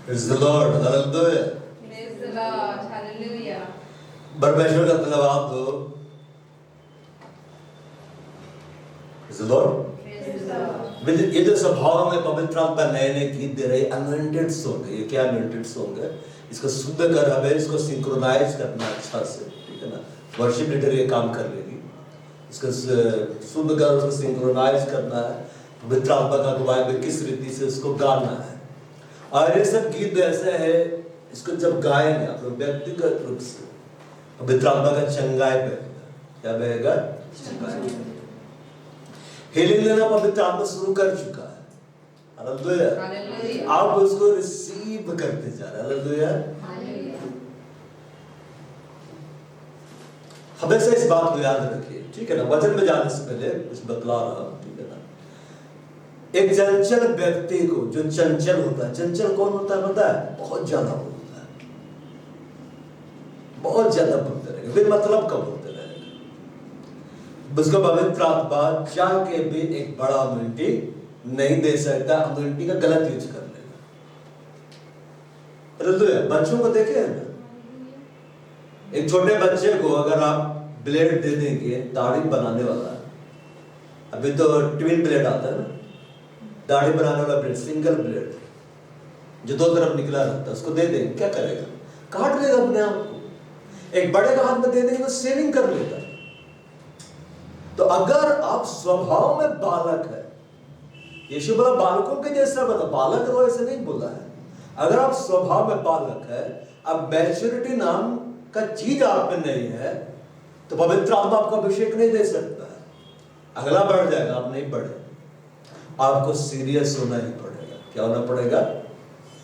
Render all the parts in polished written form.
Praise the Lord. Hallelujah. Praise the Lord. Hallelujah. परमेश्वर का धन्यवाद दो. Praise the Lord. Praise the Lord. ये जो स्वभाव में पवित्र आत्मा नए नए गीत दे रहे अनॉइंटेड सॉन्ग है. ये क्या अनॉइंटेड सॉन्ग है? इसको शुद्ध कर हमें इसको सिंक्रोनाइज करना अच्छा से, ठीक है ना. वर्शिप लीडर ये काम कर लेगी. इसको शुद्ध कर उसको सिंक्रोनाइज करना है. पवित्र आत्मा का अगुवाई में किस रीति से उसको गाना है. और ये सब गीत ऐसे है, इसको जब गाएंगे आप लोग व्यक्तिगत रूप से पवित्र आत्मा का चंगाई बहेगा. क्या बहेगा? चंगाई. हीलिंग लेना पवित्र आत्मा शुरू कर चुका है. हालेलुया. आप उसको रिसीव करते जा रहे. हालेलुया. हमेशा इस बात को याद रखिए, ठीक है ना. वचन में जाने से पहले कुछ बतला रहा हूं, ठीक है ना. एक चंचल व्यक्ति को, जो चंचल होता है, चंचल कौन होता है पता है? बहुत ज्यादा बोलता है, बहुत ज्यादा बोलते रहेगा, फिर मतलब का बोलते रहेगा. उसको पवित्र आत्मा चाह के भी एक बड़ा अनॉइंटिंग नहीं दे सकता. अनॉइंटिंग का गलत यूज कर लेगा. बच्चों को देखे ना, एक छोटे बच्चे को अगर आप ब्लेड दे देंगे दाढ़ी बनाने वाला, अभी तो ट्विन ब्लेड आता है ना, दाढ़ी बनाने वाला ब्लेड, सिंगल ब्लेड जो दो तरफ निकला रहता है, उसको दे देंगे, क्या करेगा? काट लेगा अपने आप को. एक बड़े का हाथ में दे देंगे तो सेविंग कर लेगा. तो अगर आप स्वभाव में बालक है, यीशु बोला बालकों के जैसा बना. बालक वो ऐसे नहीं बोला है. अगर आप स्वभाव में बालक है, अब मैच्योरिटी नाम का चीज आप में नहीं है, तो पवित्र आत्मा आपको अभिषेक नहीं दे सकता है. अगला बढ़ जाएगा, आप नहीं बढ़े. आपको सीरियस होना ही पड़ेगा. क्या होना पड़ेगा?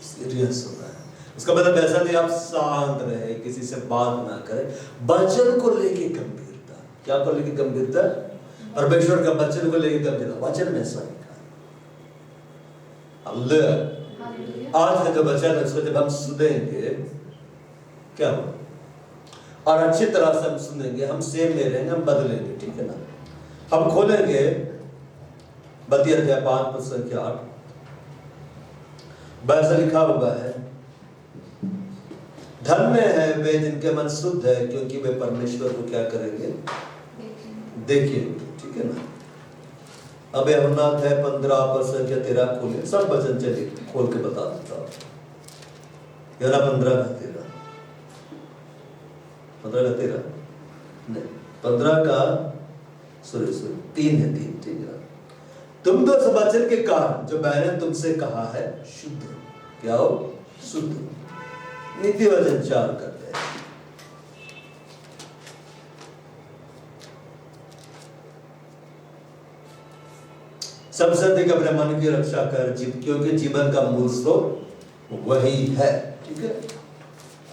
सीरियस होना है. इसका मतलब ऐसा नहीं आप शांत रहे, किसी से बात ना करें. वचन को लेके गंभीरता. क्या को लेके गंभीरता? परमेश्वर का वचन को लेके गंभीरता. वचन में सही अल्लाह. आज का जो वचन है उसको जब हम सुनेंगे क्या हो, और अच्छी तरह से हम सुनेंगे, हम सेम नहीं रहेंगे, हम बदलेंगे. ठीक है ना. हम खोलेंगे मत्ती अध्याय 5 पद संख्या 8. वैसा लिखा हुआ है, धन्य है वे जिनके मन शुद्ध है, क्योंकि वे परमेश्वर को क्या करेंगे? देखिए. ठीक है ना. अब यमुना है 15 पद संख्या 13 खोले. सब वचन चलिए खोल के बता देता हूं. 15 का 13 नहीं 15 का 3 है. 3 ठीक है. तुम तो उस वचन के कारण जो मैंने तुमसे कहा है शुद्ध हो. क्या हो? शुद्ध. नीति वचन 4 करते हैं. सबसे अधिक अपने मन की रक्षा कर, क्योंकि जीवन का मूल स्रोत वही है. ठीक है.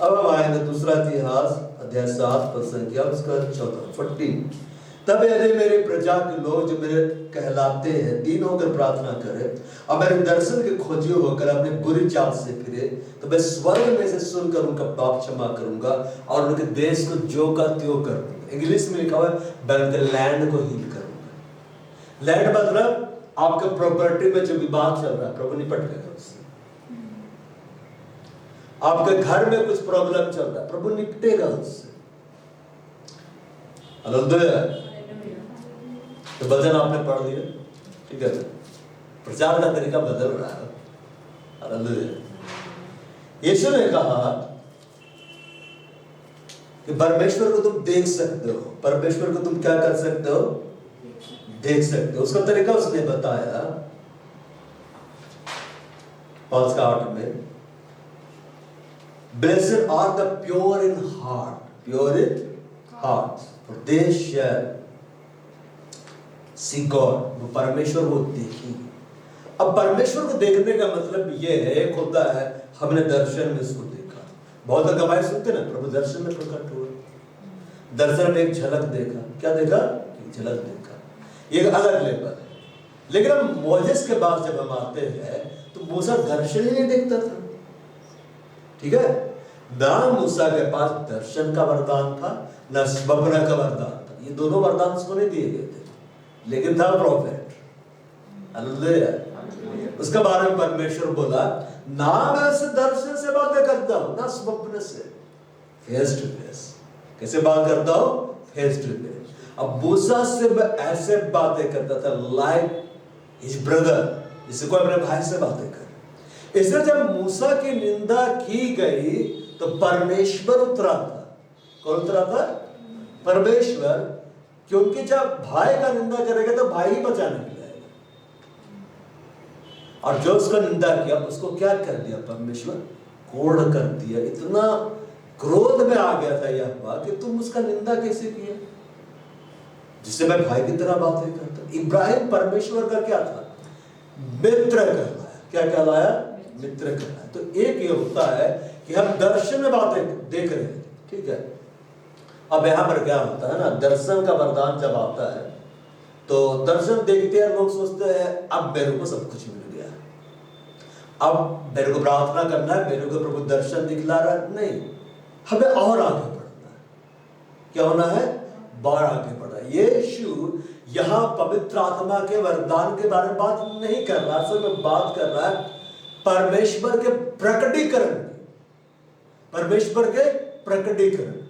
अब हम आएंगे दूसरा इतिहास अध्याय 7 पद संख्या उसका 14. तब यदि मेरी प्रजा के लोग जो मेरे कहलाते हैं दीन होकर प्रार्थना करें और मेरे दर्शन के खोजी होकर अपने बुरी चाल से फिरे, तो मैं स्वर्ग में से सुनकर उनका पाप क्षमा करूंगा और उनके देश को जो का त्यों कर दूंगा. इंग्लिश में लिखा हुआ है मैं उनके लैंड को हील करूंगा. लैंड मतलब आपके प्रॉपर्टी में जो विवाद चल रहा है, प्रभु निपट लेगा उससे. आपके घर में कुछ प्रॉब्लम चल रहा है, प्रभु निपटेगा उससे. हालेलुया. तो वचन आपने पढ़ लिया. ठीक है. प्रचार का तरीका बदल रहा है. हालेलुया. यीशु ने कहा कि परमेश्वर को तुम देख सकते हो. परमेश्वर को तुम क्या कर सकते हो? देख सकते हो. उसका तरीका उसने बताया 5:8 में. Blessed are the pure in heart, pure in heart, for they shall see God. वो परमेश्वर को देखेंगे. अब परमेश्वर को देखने का मतलब ये है, एक होता है हमने दर्शन में उसको देखा. बहुत लोग गवाही सुनते ना, प्रभु दर्शन में प्रकट हुआ. दर्शन में एक झलक देखा. क्या देखा? एक झलक देखा. ये अलग लेवल है. लेकिन हम मोसेस के बाद जब हम आते हैं तो मूसा दर्शन ही नहीं देखता था. ठीक है. ना मूसा के पास दर्शन का वरदान था, ना स्वप्न का वरदान था. ये दोनों वरदान उसको नहीं दिए गए थे, लेकिन था प्रॉफिट. हालेलुया। उसके बारे में परमेश्वर बोला, ना मैं उस दर्शन से बातें करता हूं, ना स्वप्न से, फेस टू फेस। कैसे बात करता हूं? Face to face. अब मूसा से मैं ऐसे बातें करता था लाइक हिज ब्रदर, जिसे कोई अपने भाई से बातें कर। इसलिए जब मूसा की निंदा की गई तो परमेश्वर उतरा था। कौन उतरा था? परमेश्वर। क्योंकि जब भाई का निंदा करेगा तो भाई ही बचाने के लिए आएगा। और जो उसका निंदा किया उसको क्या कर दिया परमेश्वर? कोड़ कर दिया। इतना क्रोध में आ गया था यह बात कि तुम उसका निंदा कैसे किया, जिससे मैं भाई की तरह बातें करता। इब्राहिम परमेश्वर का क्या था? मित्र कहलाया। क्या कहलाया? मित्र कहलाया। तो एक ये होता है कि हम दर्शन में बातें देख रहे हैं, ठीक है। अब यहां पर क्या होता है ना, दर्शन का वरदान जब आता है तो दर्शन देखते हैं लोग सोचते हैं अब मेरे को सब कुछ मिल गया, अब मेरे को प्रार्थना करना है, मेरे को प्रभु दर्शन दिखला रहा है। नहीं, हमें और आगे बढ़ना है। क्या होना है? बाहर आगे बढ़ना है। यीशु यहां पवित्र आत्मा के वरदान के बारे में बात नहीं कर रहा, असल में बात कर रहा है परमेश्वर के प्रकटीकरण की। परमेश्वर के प्रकटीकरण की।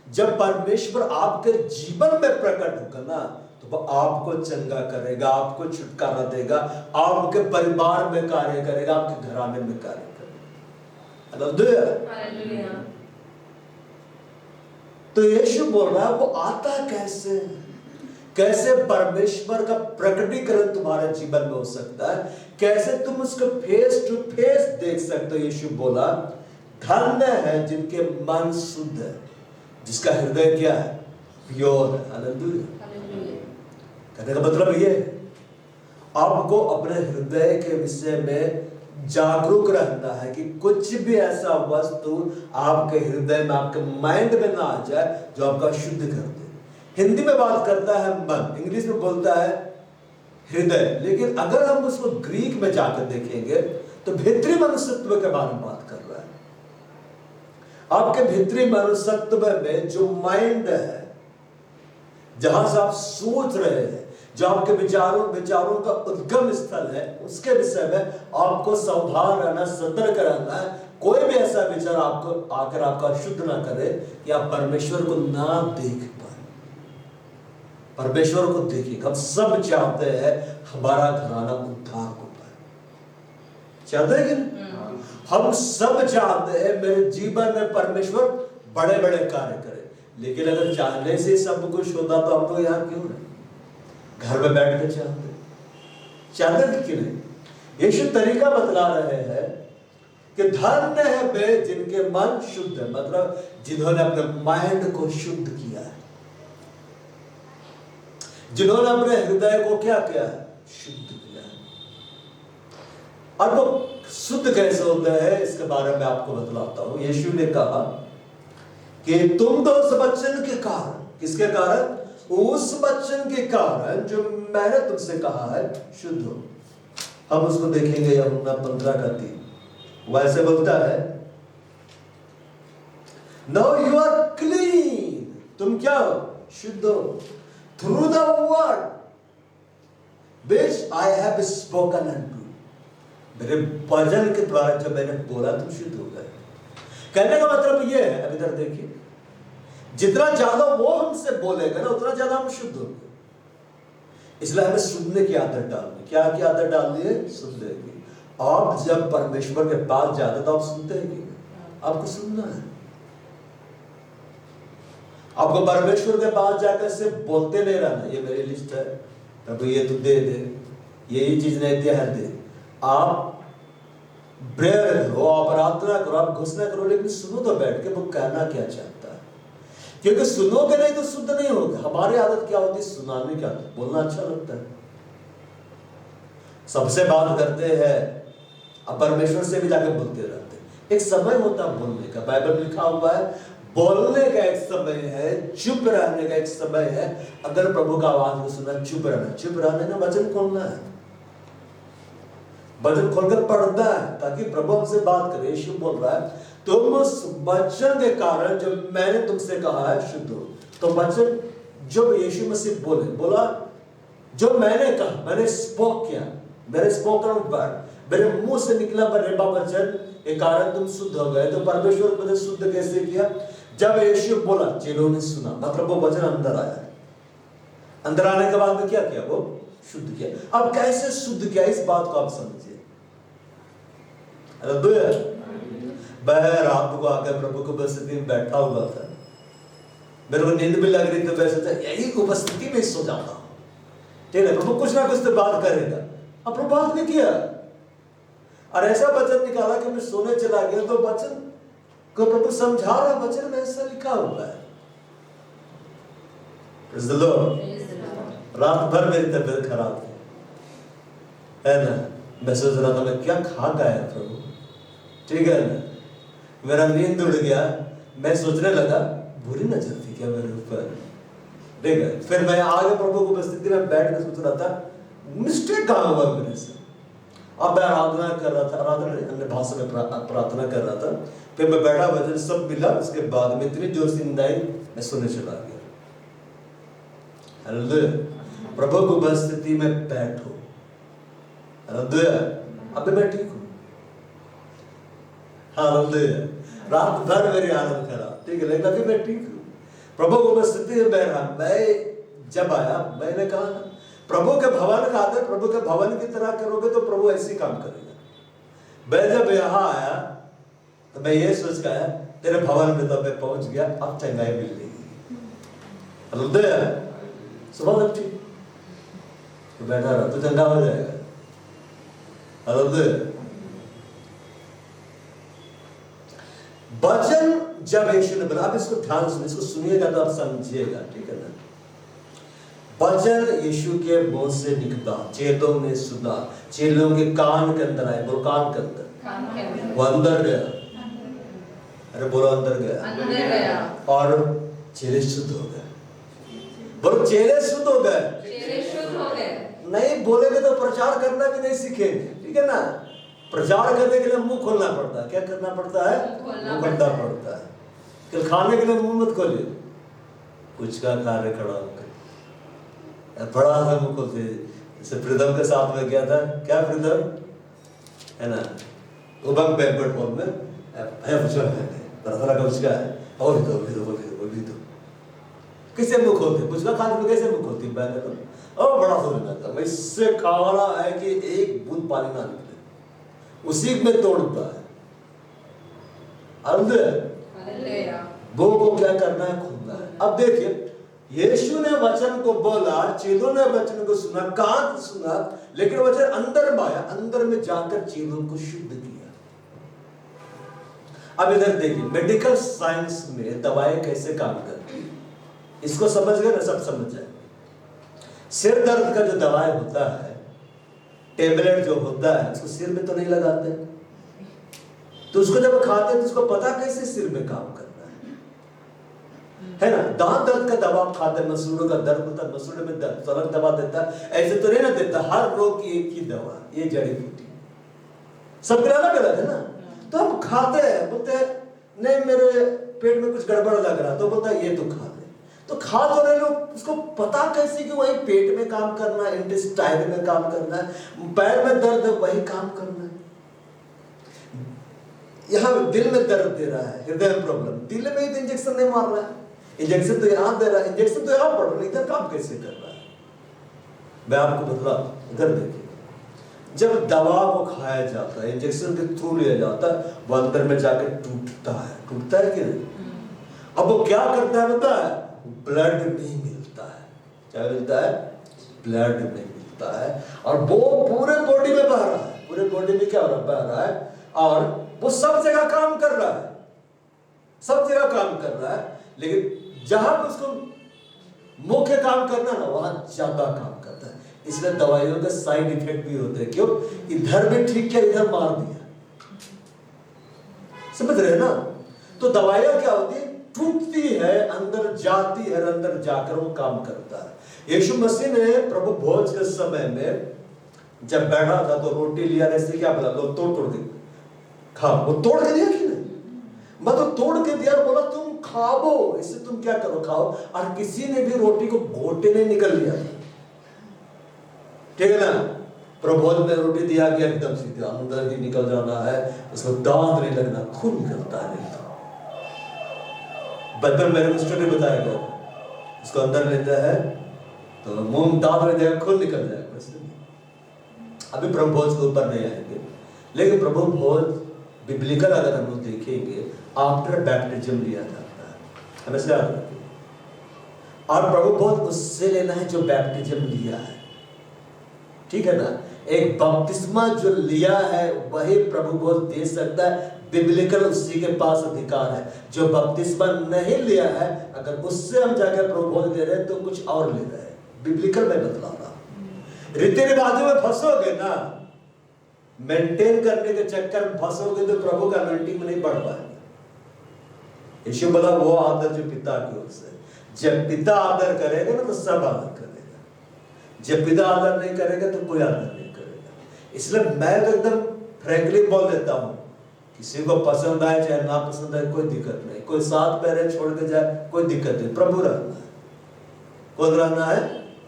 जब परमेश्वर आपके जीवन में प्रकट होगा ना तो वह आपको चंगा करेगा, आपको छुटकारा देगा, आपके परिवार में कार्य करेगा, आपके घराने में कार्य करेगा। हालेलुया। तो यीशु बोल रहा है वो आता कैसे? कैसे परमेश्वर का प्रकटीकरण तुम्हारे जीवन में हो सकता है? कैसे तुम उसको फेस टू फेस देख सकते हो? यीशु बोला, धन्य है जिनके मन शुद्ध है, जिसका हृदय क्या है? प्योर है। हालेलुया। कहने का मतलब ये आपको अपने हृदय के विषय में जागरूक रहना है कि कुछ भी ऐसा वस्तु आपके हृदय में, आपके माइंड में ना आ जाए जो आपका शुद्ध कर दे। हिंदी में बात करता है मन, इंग्लिश में बोलता है हृदय, लेकिन अगर हम उसको ग्रीक में जाकर देखेंगे तो भीतरी मनुष्यत्व के बारे में बात कर रहा है। आपके भीतरी मनुष्यत्व में जो माइंड है, जहां से आप सोच रहे हैं, जो आपके विचारों का उद्गम स्थल है, उसके विषय में आपको सावधान रहना, सतर्क रहना है। कोई भी ऐसा विचार आपको आकर आपका शुद्ध ना करे कि आप परमेश्वर को ना देख पाए। परमेश्वर को देखिए। हम सब चाहते हैं हमारा घराना उद्धार को पाए, चाहते हैं कि नहीं? हम सब चाहते हैं मेरे जीवन में परमेश्वर बड़े बड़े कार्य करे, लेकिन अगर चाहने से सब कुछ होता तो हम लोग यहाँ क्यों नहीं घर में बैठ कर चाहते कि नहीं? यीशु तरीका बतला रहे हैं कि धन्य है वे जिनके मन शुद्ध है, मतलब जिन्होंने अपने माइंड को शुद्ध किया है, जिन्होंने अपने हृदय को क्या किया है? शुद्ध किया है। और वो शुद्ध कैसे होता है इसके बारे में आपको बतलाता हूं। यीशु ने कहा कि तुम तो उस वचन के कारण, किसके कारण? उस वचन के कारण जो मैंने तुमसे कहा है शुद्ध हो। हम उसको देखेंगे यूहन्ना 15:3। वैसे बोलता है, नाउ यू आर क्लीन, तुम क्या हो? शुद्ध हो, through the word which I have spoken unto, मेरे वचन के द्वारा जब मैंने बोला तुम शुद्ध हो गए। कहने का मतलब ये है, अब इधर देखिए, जितना ज्यादा वो हमसे बोलेगा ना उतना ज्यादा हम शुद्ध होंगे। इसलिए हमें सुनने की आदत डालनी। क्या की आदत डालनी है? सुनने की। आप जब परमेश्वर के पास जाते तो आप सुनते हैं कि आपको सुनना है। आपको परमेश्वर के पास जाकर से बोलते नहीं रहना ये मेरी लिस्ट है, प्रभु ये तू दे दे, यही चीज नहीं दिया है दे। आप प्रेयर करो, आप प्रार्थना करो, आप घोषणा करो, लेकिन सुनो तो बैठ के वो कहना क्या चाहता है। क्योंकि सुनोगे नहीं तो शुद्ध नहीं होगा। हमारी आदत क्या होती है? सुनाने की आदत। बोलना अच्छा लगता है, सबसे बात करते हैं, अब परमेश्वर से भी जाकर बोलते रहते हैं। एक समय होता है बोलने का, बाइबल में लिखा हुआ है बोलने का एक समय है, चुप रहने का एक समय है। अगर प्रभु का आवाज को सुना, चुप रहना। चुप रहने का वचन खोलना है, वचन खोलकर पढ़ना है ताकि प्रभु हमसे बात करे। यीशु बोल रहा है तुम उस वचन के कारण जो मैंने तुमसे कहा है शुद्ध हो। तो वचन जो यीशु मसीह बोला जो मैंने कहा, मैंने स्पोक किया, मेरे स्पोकन वर्ड, मेरे मुंह से निकला रेबा वचन के कारण तुम शुद्ध हो गए। तो परमेश्वर मुझे शुद्ध कैसे किया? जब यीशु बोला, चेलों ने सुना, मतलब वो वचन अंदर आया। अंदर आने के बाद में क्या किया? वो शुद्ध किया। अब कैसे शुद्ध किया, इस बात को आप समझिए। मैं रात को आकर प्रभु की उपस्थिति में बैठा हुआ था, मेरे को नींद भी लग रही थी, वैसे तो यही उपस्थिति में सो जाता हूं, ठीक है। प्रभु कुछ ना कुछ तो बात करेगा। अब प्रभु बात नहीं किया और ऐसा वचन निकाला कि मैं सोने चला गया, तो वचन को प्रभु समझा रहा, वचन में ऐसा लिखा हुआ है। Praise the Lord। रात भर मेरी तबीयत खराब थी, है ना। मैं सोच रहा था मैं क्या खा गया प्रभु, ठीक है ना। मेरा नींद उड़ गया, मैं सोचने लगा बुरी नजर थी क्या मेरे ऊपर, ठीक है। फिर मैं आगे प्रभु की उपस्थिति में बैठ कर सोच रहा था मिस्टेक कहाँ हुआ मेरे से। अब मैं आराधना कर रहा था, आराधना अन्य भाषा में प्रार्थना कर रहा था। फिर मैं बैठा, वचन सब मिला, उसके बाद में इतनी जोर से नींद आई, मैं सोने चला गया। हालेलुया। प्रभु की उपस्थिति में बैठो, हालेलुया। अब मैं ठीक हूँ, हालेलुया। रात भर मेरी हालत खराब, ठीक है, लेकिन अभी मैं ठीक हूँ। प्रभु की उपस्थिति में बैठा। मैं जब आया, मैंने कहा प्रभु के भवन का आदर प्रभु के भवन की तरह करोगे तो प्रभु ऐसी काम करेगा। मैं जब यहाँ आया तो मैं ये सोच के आया तेरे भवन में तो मैं पहुंच गया, अब चंगाई मिल गई। हालेलुया। सुबह तक ठीक तो बैठा रहा तो चंगा हो जाएगा। हालेलुया। वचन जब यीशु ने बोला, आप इसको ध्यान से इसको सुनिएगा तो आप समझिएगा, ठीक है ना। वचन यीशु के मुंह से निकला, चेलों ने सुना, चेलों के कान के अंदर आए, बोलो कान के अंदर, वो अंदर गया, अरे बोलो अंदर गया, और चेले शुद्ध हो गए। बोलो चेले शुद्ध हो गए। नहीं बोलेंगे तो प्रचार करना भी नहीं सीखेंगे, ठीक है ना। प्रचार करने के लिए मुंह खोलना पड़ता है। क्या करना पड़ता है? मुंह खोलना पड़ता है। कल खाने के लिए मुंह मत खोलिए, कुछ का खा रहे खड़ा होकर बड़ा सा मुंह खोलते। जैसे प्रीतम के साथ में गया था, क्या प्रीतम है ना, उबंग बैंक्वेट हॉल में कैसे मुंह खोलते, कुछ का खाने में कैसे मुंह खोलती, मैंने तो बड़ा सोचना था, मैं इससे खाना है कि एक बूंद पानी ना निकले, उसी में तोड़ता है। वो को क्या करना है? खोलना है। अब देखिए यीशु ने वचन को बोला, चेलों ने वचन को सुना, कान सुना, लेकिन वचन अंदर में आया, अंदर में जाकर चेलों को शुद्ध किया। अब इधर देखिए मेडिकल साइंस में दवाएं कैसे काम करती है, इसको समझ गए ना, सब समझ जाए। सिर दर्द का जो दवाई होता है, टेबलेट जो होता है, उसको सिर में तो नहीं लगाते, तो उसको जब खाते हैं तो उसको पता कैसे सिर में काम करना है ना। दांत दर्द का दवा खाते हैं, मसूड़ों का दर्द होता है, मसूड़े में दर्द अलग दवा देता है, ऐसे तो नहीं ना देता। हर रोग की एक ही दवा, ये जड़ी बूटी, सबके अलग अलग है ना। तो हम खाते हैं, बोलते हैं नहीं मेरे पेट में कुछ गड़बड़ लग रहा, तो बोलता है ये तो खा ले, तो खा तो रहे लोग, उसको पता कैसे कि वही पेट में काम करना है, इंटेस्टाइन में काम करना है, पैर में दर्द है वही काम करना है। यहाँ दिल में दर्द दे रहा है, हृदय प्रॉब्लम, दिल में ही इंजेक्शन नहीं मार रहा है, इंजेक्शन तो यहाँ दे रहा है, इंजेक्शन तो यहाँ पड़ रहा है, इधर काम कैसे कर रहा है? मैं आपको बतला, इधर देखिए, जब दवा को खाया जाता है, इंजेक्शन के थ्रू लिया जाता है, वो अंदर में जाकर टूटता है कि नहीं? अब वो क्या करता है पता है? ब्लड नहीं मिलता है। क्या मिलता है? ब्लड नहीं मिलता है, और वो पूरे बॉडी में बह रहा है, पूरे बॉडी में क्या बह रहा है, और वो सब जगह काम कर रहा है, सब जगह काम कर रहा है, लेकिन जहां पर उसको मुख्य काम करना है ना, वहां ज्यादा काम करता है। इसलिए दवाइयों के साइड इफेक्ट भी होते हैं। क्यों? इधर भी ठीक किया, इधर मार दिया, समझ रहे हैं ना। तो दवाइयां क्या होती है? टूटती है, अंदर जाती है, अंदर जाकर वो काम करता है। यीशु मसीह ने प्रभु भोज के समय में जब बैठा था तो रोटी लिया, ऐसे क्या बोला, लो तोड़ के खाओ। वो तोड़ के दिया कि नहीं? मतलब तोड़ के दिया और बोला तुम खाओ, इससे तुम क्या करो, खाओ। और किसी ने भी रोटी को घोटे नहीं निकल लिया, ठीक है ना। प्रभोज में रोटी दिया गया, एकदम सीधे अंदर ही निकल जाना है, उसको दांत नहीं लगना, खून निकलता है नहीं। बचपन मेरे को स्टोरी बताया गया, उसको अंदर लेता है तो मुंह दांत में जाएगा, खून निकल जाएगा। अभी प्रभु भोज के ऊपर नहीं आएंगे, लेकिन प्रभु भोज बिब्लिकल अगर हम लोग देखेंगे आफ्टर बैप्टिज्म लिया जाता है, हमें से याद रखिए। और प्रभु भोज उससे लेना है जो बैप्टिज्म लिया है, ठीक है ना। एक बपतिस्मा जो लिया है वही प्रभु भोज दे सकता है, बिब्लिकल उसी के पास अधिकार है। जो बपतिस्मा नहीं लिया है, अगर उससे हम जाकर प्रभु भोज दे रहे हैं तो कुछ और ले रहे हैं, बिब्लिकल में बतला रहा। रीति रिवाजों में फंसोगे ना, मेंटेन करने के चक्कर में फंसोगे तो प्रभु का अनॉइंटिंग में नहीं बढ़ पाएगा। यीशु बोला वो आदर जो पिता की ओर से, जब पिता आदर करेगा ना तो सब आदर करेगा, जब पिता आदर नहीं करेगा तो कोई आदर नहीं करेगा। इसलिए मैं तो एकदम फ्रैंकली बोल देता हूं, किसी को पसंद आए चाहे ना पसंद आए कोई दिक्कत नहीं, कोई साथ पैरे छोड़ के जाए कोई दिक्कत नहीं, प्रभु रहना है। कौन रहना है?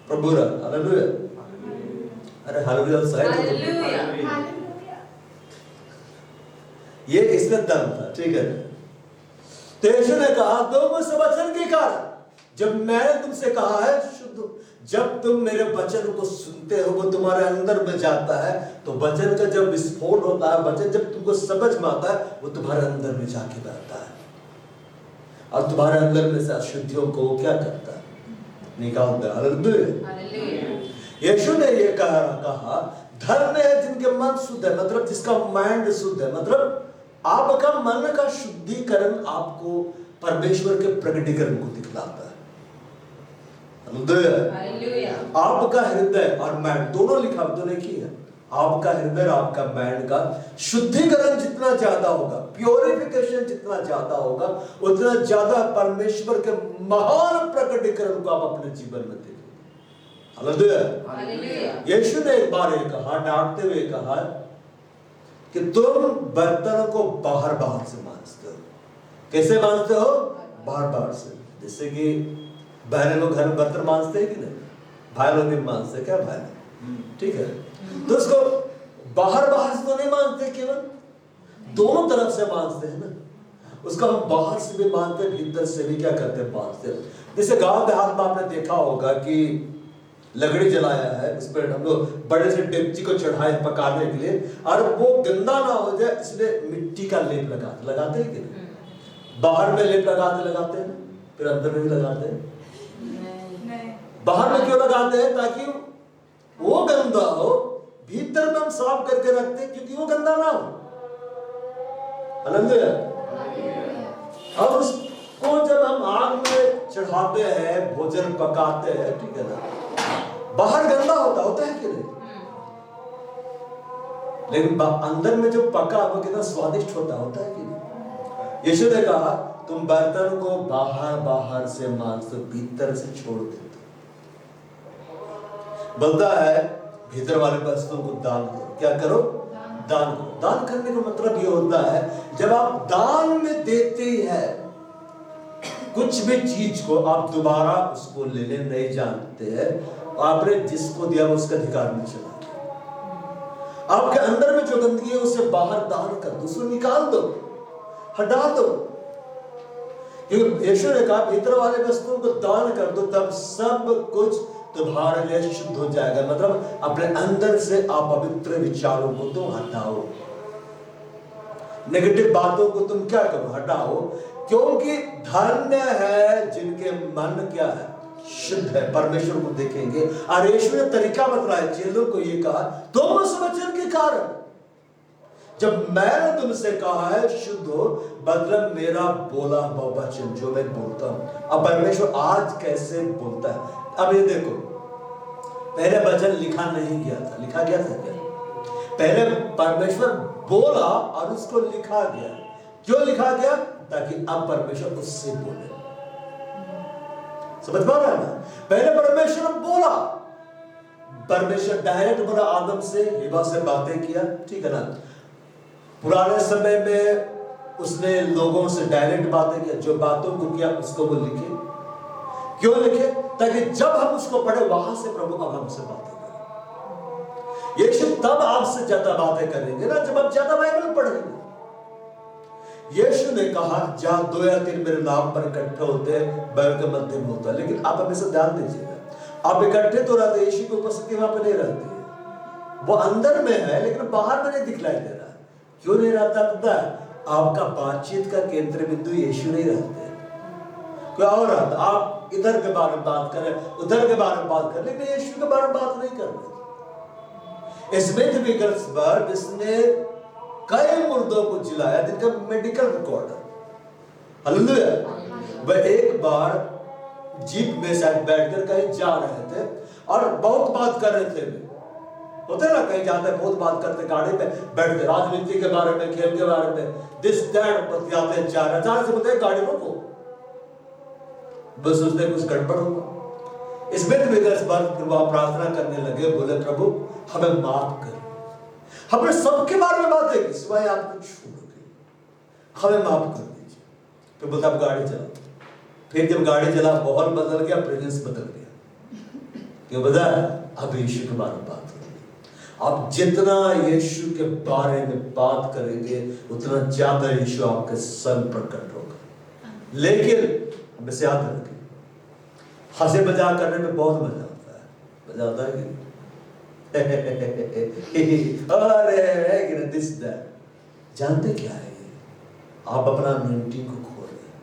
प्रभु रहना। हालेलुया। अरे हालेलुया साइड, ये इसमें दम था, ठीक है। तो यीशु ने कहा तुम उस वचन के कारण जब मैंने तुमसे कहा है शुद्ध, जब तुम मेरे वचन को सुनते हो वो तुम्हारे अंदर में जाता है, तो वचन का जब विस्फोट होता है, वचन जब तुमको समझ में आता है वो तुम्हारे अंदर में जाके बैठता है और तुम्हारे अंदर में से अशुद्धियों को क्या करता है? निकालता है। हालेलुया। यीशु ने ये कहा धन्य है जिनके मन शुद्ध है, मतलब जिसका माइंड शुद्ध है, मतलब आपका मन का शुद्धिकरण आपको परमेश्वर के प्रकटीकरण को दिखलाता है। हालेलुया। आपका हृदय और माइंड दोनों लिखा, तो लिखी है, आपका हृदय और आपका माइंड का शुद्धिकरण जितना ज्यादा होगा, प्योरिफिकेशन जितना ज्यादा होगा, उतना ज्यादा परमेश्वर के महान प्रकटीकरण को आप अपने जीवन में देखोगे। हालेलुया। यीशु ने एक बार ये कहा, डांटते हुए कहा कि तुम बर्तन को बाहर बाहर से मांजते हो। कैसे मांजते हो? बाहर बाहर से। जैसे कि बहनें लोग घर में बर्तन मांजते हैं कि नहीं, भाई लोग भी मांजते, क्या भाई, ठीक है। तो उसको बाहर बाहर से तो नहीं मांजते, केवल दोनों तरफ से मांजते हैं ना। उसका हम बाहर से भी मांजते हैं, भीतर से भी क्या करते हैं, मांजते हैं। जैसे गांव देहात में आपने देखा होगा कि लकड़ी जलाया है, उस पर हम लोग बड़े से डेगची को चढ़ाए पकाने के लिए, और वो गंदा ना हो जाए इसलिए मिट्टी का लेप लगाते हैं कि नहीं? बाहर में लेप लगाते हैं, फिर अंदर में भी लगाते हैं। बाहर में क्यों लगाते हैं? ताकि वो गंदा हो, भीतर में हम साफ करके रखते हैं क्योंकि वो गंदा ना हो। हालेलुया। अब उसको जब हम आग में चढ़ाते हैं, भोजन पकाते हैं, ठीक है ना, बाहर गंदा होता है कि नहीं, लेकिन अंदर में जो पका वो कितना स्वादिष्ट होता है कि नहीं। यीशु ने कहा तुम बर्तन को बाहर बाहर से मांजते, भीतर से छोड़ देते। बोलता है भीतर वाले वस्तुओं को दान करो। क्या करो? दान करो। दान करने का मतलब ये होता है जब आप दान में देते हैं कुछ भी चीज को, आप दोबारा उसको लेने नहीं जानते हैं, आपने जिसको दिया उसका अधिकार नहीं चला। आपके अंदर में जो गंदगी है उसे बाहर दान कर दो, उसको निकाल दो, हटा दो। क्योंकि यीशु ने कहा भीतर वाले वस्तुओं को दान कर दो, तब सब कुछ तुम्हारे लिए शुद्ध हो जाएगा। मतलब अपने अंदर से आप पवित्र विचारों को तुम हटाओ, नेगेटिव बातों को तुम क्या करो, हटाओ, क्योंकि धन्य है जिनके मन क्या है, शुद्ध है, परमेश्वर को देखेंगे। और यीशु ने तरीका बतलाया चेलों को, ये कहा तुम उस वचन के कारण जब मैंने तुमसे कहा है शुद्ध हो, मतलब मेरा बोला हुआ वचन जो मैं बोलता हूं। अब परमेश्वर आज कैसे बोलता है? अब ये देखो, पहले वचन लिखा नहीं गया था, लिखा गया था क्या? पहले परमेश्वर बोला और उसको लिखा गया। क्यों लिखा गया? ताकि अब परमेश्वर उससे बोले। समझ पा रहा है ना? पहले परमेश्वर बोला, परमेश्वर डायरेक्ट बोला, आदम से, हिवा से बातें किया, ठीक है ना। पुराने समय में उसने लोगों से डायरेक्ट बातें किया, जो बातों को किया उसको वो लिखे। क्यों लिखे? ताकि जब हम उसको पढ़े वहां से प्रभु अब हमसे बातें करें। यीशु तब आपसे ज्यादा बातें करेंगे ना जब आप ज्यादा बाइबल पढ़ेंगे। यीशु ने कहा जहां 2 या 3 मेरे नाम पर इकट्ठे होते हैं मैं उनके मध्य में होता है। लेकिन आप हमेशा ध्यान दीजिएगा, आप इकट्ठे तो रहते, यीशु की उपस्थिति वहां पर नहीं रहती है, वो अंदर में है लेकिन बाहर में नहीं दिखलाई दे रहा। क्यों नहीं रहता पता है? आपका बातचीत का केंद्र बिंदु यीशु नहीं रहते, कोई और रहता। आप इधर के बारे में बात करें, उधर के बारे में बात करें, लेकिन यीशु के बारे में बात नहीं कर रहे। स्मिथ विगल्सबर्ग जिसने कई मुर्दों को जिलाया, जिनका मेडिकल रिकॉर्ड है, हालेलुया। वह एक बार जीप में शायद बैठकर कहीं जा रहे थे और बहुत बात कर रहे थे। होते ना कहीं जाते बहुत बात करते, गाड़ी पे बैठते, राजनीति के बारे में, खेल के बारे में, दिस दैट बतियाते जा रहे। अचानक से बोलते गाड़ी रोको, बस उसने कुछ गड़बड़ हुआ। इसमें वह प्रार्थना करने लगे, बोले प्रभु हमें माफ कर, हमने सबके बारे में बातें की सिवाय आपको छोड़ोगे, हमें माफ कर दीजिए। फिर बोलता अब गाड़ी चला। फिर जब गाड़ी चला माहौल बदल गया, प्रेजेंस बदल गया। क्यों बता? अब यीशु के बारे में बात करेंगे। आप जितना यीशु के बारे में बात करेंगे उतना ज्यादा यीशु आपके संग प्रकट होगा। लेकिन हमें याद रखें, हंसे मजाक करने में बहुत मजा आता है, मजा आता है कि अरे दिस दैट। जानते क्या है ये? आप अपना अनॉइंटिंग को खो रहे हैं।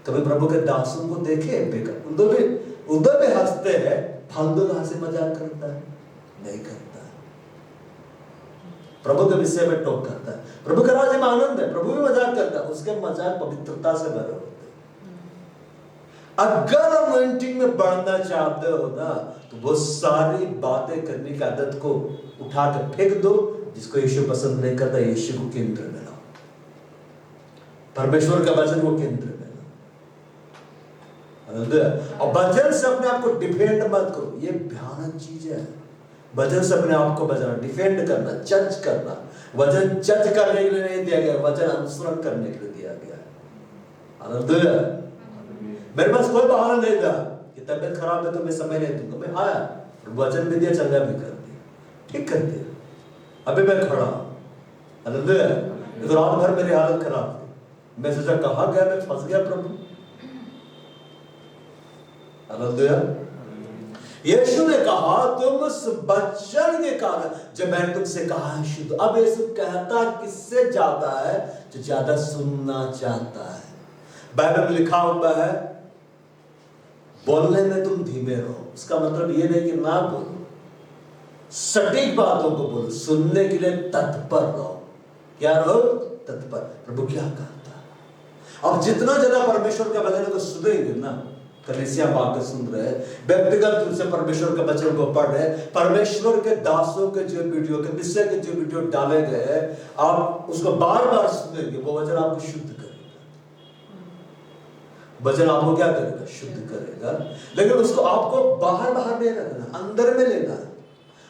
कभी प्रभु के दासों को देखे उधर भी हंसते हैं, फालतू का हंसी मजाक करता है? नहीं करता। प्रभु के विषय में टॉक करता है। प्रभु के राज्य में आनंद है, प्रभु भी मजाक करता है, उसके मजाक पवित्रता से भरे होते। अगर अनॉइंटिंग में बढ़ना चाहते हो ना, तो वो सारी बातें करने की आदत को उठा के फेंक दो जिसको यीशु पसंद नहीं करता। यीशु को केंद्र में लाओ, परमेश्वर का वचन को केंद्र में लाओ। और वचन से अपने आप को डिफेंड मत करो, ये भयानक चीज है। वचन से अपने आप को बचाना, डिफेंड करना, जज करना। वचन जज करने के लिए नहीं दिया गया, वचन अनुसरण करने के लिए दिया गया। हालेलुया। मेरे पास कोई बहाना नहीं था कि तबीयत खराब है तो मैं समय नहीं दूंगा। मैं आया, वचन भी दिया, चंगा भी कर दिया, ठीक कर दिया। अभी मैं खड़ा हूं, हालेलुया। तो रात भर मेरी हालत खराब थी, मैं सोचा कहां गया, मैं फंस गया प्रभु। हालेलुया। यीशु ने कहा तुम उस वचन के कारण जब मैंने तुमसे कहा है शुद्ध। अब यीशु कहता किससे ज्यादा है? जो ज्यादा सुनना चाहता है। बाइबल में लिखा हुआ है बोलने में तुम धीमे रहो। उसका मतलब ये नहीं कि ना बोलो, सटीक बातों को बोलो, सुनने के लिए तत्पर रहो। क्या रहो? तत्पर। प्रभु क्या कहता है? अब जितना ज्यादा परमेश्वर का वचन को सुनेंगे ना, कलीसिया आकर सुन रहे, व्यक्तिगत रूप से परमेश्वर के वचन को पढ़ रहे, परमेश्वर के दासों के जो वीडियो के विषय के जो वीडियो डाले गए, आप उसको बार बार सुनेंगे, वो वचन आपको शुद्ध करेगा। वचन आपको क्या करेगा? शुद्ध करेगा। लेकिन उसको आपको बाहर बाहर नहीं रखना, अंदर में लेना है।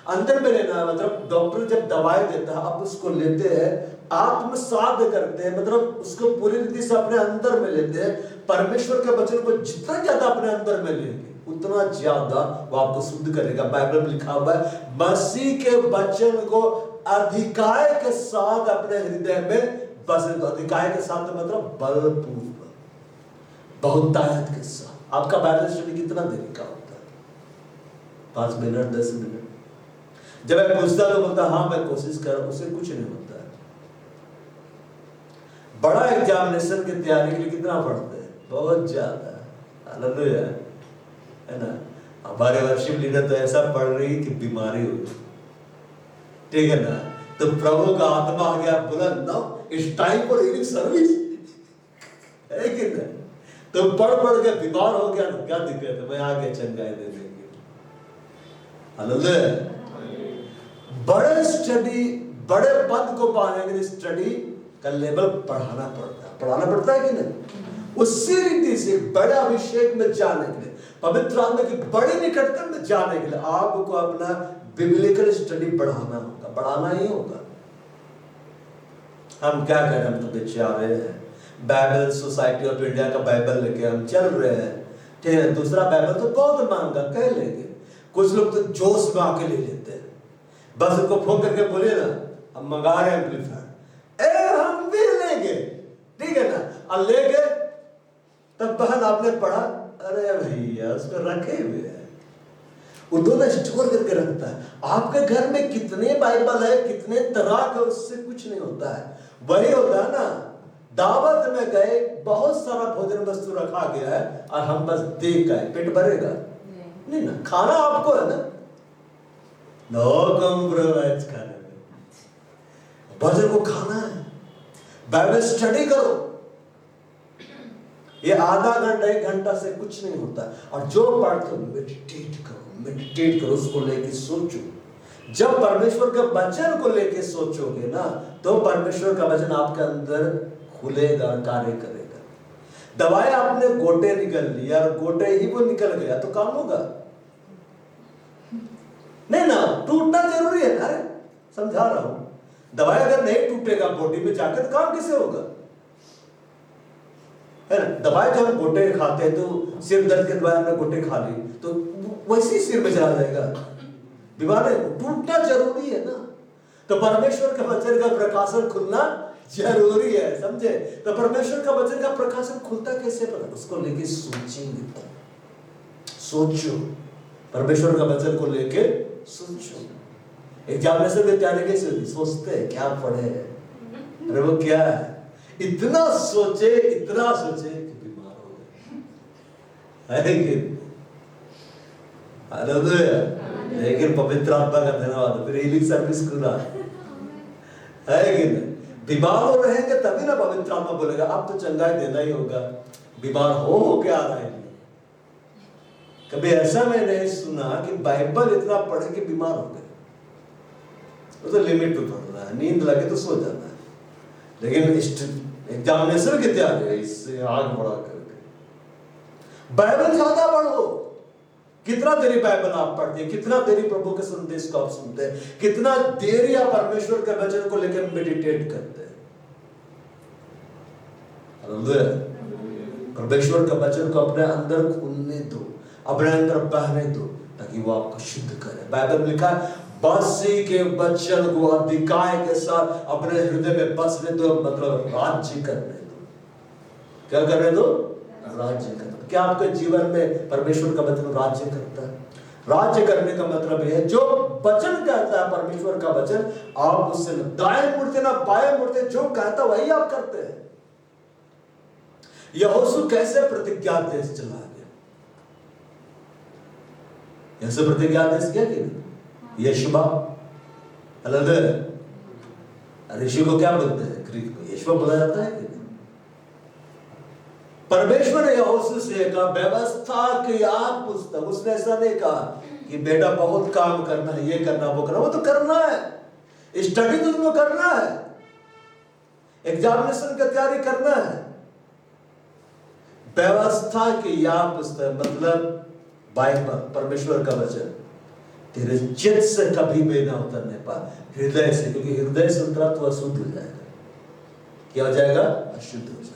अंदर में लेना है मतलब डॉक्टर जब दवाई देता है, आप उसको लेते हैं, आत्मसात करते हैं, मतलब उसको पूरी रीति से अपने अंदर में लेते हैं। परमेश्वर के वचन को जितना ज्यादा अपने अंदर में लेंगे उतना ज्यादा वो आपको शुद्ध करेगा। बाइबल में लिखा हुआ है मसीह के वचन को अधिकाय के साथ अपने हृदय में बसे दो। अधिकाय के साथ मतलब बलपूर्वक, बहुतायत के साथ। आपका बाइबल स्टडी कितना देर का होता है? 5 मिनट 10 मिनट। जब मैं पूछता तो बोलता हाँ मैं कोशिश कर रहा हूं, उससे कुछ नहीं होता है। बड़ा एग्जामिनेशन की तैयारी के लिए कितना पढ़ते हैं? बहुत ज्यादा। हालेलुया, है ना। हमारे वर्शिप लीडर तो ऐसा पढ़ रही कि बीमारी हुई, ठीक है ना। तो प्रभु का आत्मा आ गया, बोला no it's time for healing service, है कि नहीं? तो पढ़ के बीमार हो गया तो क्या दिक्कत है? मैं आगे चंगाई दे देंगे। हालेलुया। बड़े स्टडी, बड़े पद को पाने के लिए स्टडी का लेवल बढ़ाना पड़ता है कि नहीं? उसी रीति से बड़े अभिषेक में जाने के लिए, पवित्र आत्मा की बड़ी निकटता में जाने के लिए आपको अपना बिब्लिकल स्टडी बढ़ाना ही होगा। हम क्या करें? हम तो बेचारे हैं, बाइबल सोसाइटी ऑफ इंडिया का बाइबल लेके हम चल रहे हैं, ठीक है। दूसरा बाइबल तो बहुत महंगा कह लेंगे, कुछ लोग तो जोश में आके ले लेते हैं, बस उनको फोन करके बोलिए ना, हम मंगा रहे हैं एम्पलीफायर, ए हम भी लेंगे, ठीक है ना, और ले गए। तब बहन आपने पढ़ा, अरे भैया उसको रखे हुए हैं, वो दोनों स्टोर करके रखता है। आपके घर में कितने बाइबल है, कितने तरह के, उससे कुछ नहीं होता है। वही होता है ना, दावत में गए, बहुत सारा भोजन वस्तु रखा गया है और हम बस देख गए, पेट भरेगा नहीं ना, खाना आपको है ना, नो कॉम्प्रोमाइज खाने में, भोजन को खाना है। बाइबल स्टडी करो, ये आधा घंटा 1 घंटा से कुछ नहीं होता। और जो पढ़ते हो मेडिटेट करो, उसको लेके सोचो। जब परमेश्वर के वचन को लेके सोचोगे ना, तो परमेश्वर का वचन आपके अंदर खुलेगा, कार्य करेगा। दवाई आपने गोटे निकल लिया और गोटे ही वो निकल गया तो काम होगा नहीं ना, टूटना जरूरी है ना। अरे समझा रहा हूं, दवाई अगर नहीं टूटेगा बॉडी में जाकर तो काम कैसे होगा, है ना। दवाई जब हम गोटे खाते हैं तो सिर दर्द के दवाई हमने गोटे खा ली तो वैसे ही सिर में चला जाएगा, बीमार है। टूटना जरूरी है ना। तो परमेश्वर के वचन का प्रकाशन खुलना जरूरी है, समझे। तो परमेश्वर का वचन का प्रकाशन खुलता कैसे, पर उसको लेके सोचेंगे, सोचो, परमेश्वर का वचन को लेके सोचो। एग्जामिनेशन की तैयारी कैसे होती, सोचते हैं क्या पढ़े, अरे वो क्या है, इतना सोचे कि बीमार हो गए, लेकिन पवित्र आत्मा का धन्यवाद, फिर हीलिंग सर्विस खुला है कि नहीं। बीमार हो रहेंगे तभी ना पवित्र आत्मा बोलेगा अब तो चंगाई देना ही होगा। बीमार हो के आ रहे हैं, कभी ऐसा मैंने सुना कि बाइबल इतना पढ़े कि बीमार हो गए, वो तो लिमिट पे पढ़ रहा है, नींद लगे तो सो जाना है, लेकिन एग्जामिनेशन की तैयारी है, इससे आग बढ़ा करके बाइबल ज्यादा पढ़ो। कितना देरी बाइबल आप पढ़ते हैं, कितना देरी प्रभु के संदेश को आप सुनते हैं, कितना देरी आप परमेश्वर के वचन को लेकर मेडिटेट करते हैं। परमेश्वर के वचन को अपने अंदर खुलने दो, अपने अंदर बहने दो, ताकि वो आपको शुद्ध करे। बाइबल में लिखा है बसी के वचन को अधिकाय के साथ अपने हृदय में बसने दो, मतलब राज्य करने दो। क्या करने दो, राज्य करने। क्या आपके जीवन में परमेश्वर का वचन राज्य करता है? राज्य करने का मतलब यह है जो वचन कहता है परमेश्वर का वचन, आप उससे न दाएं मुड़ते ना बाएं मुड़ते, जो कहता वही आप करते हैं। यहोशू कैसे प्रतिज्ञा देश चला गया, ऐसे प्रतिज्ञा देश क्या कि यशुबा ऋषि को क्या बोलते हैं, ग्रीक में यशुबा बोला जाता है कि नहीं। परमेश्वर ने यहोशू से कहा व्यवस्था की आप पुस्तक, उसने ऐसा नहीं कहा कि बेटा बहुत काम करना है, ये करना वो करना, वो तो करना है, स्टडी तो तुमको करना है, एग्जामिनेशन की तैयारी करना है। व्यवस्था की आप पुस्तक मतलब बाइबल, परमेश्वर का वचन तेरे चित्त से कभी भी ना उतरने पाए, हृदय से, क्योंकि हृदय से उतरा तो अशुद्ध हो जाएगा। क्या हो जाएगा, अशुद्ध हो जाएगा।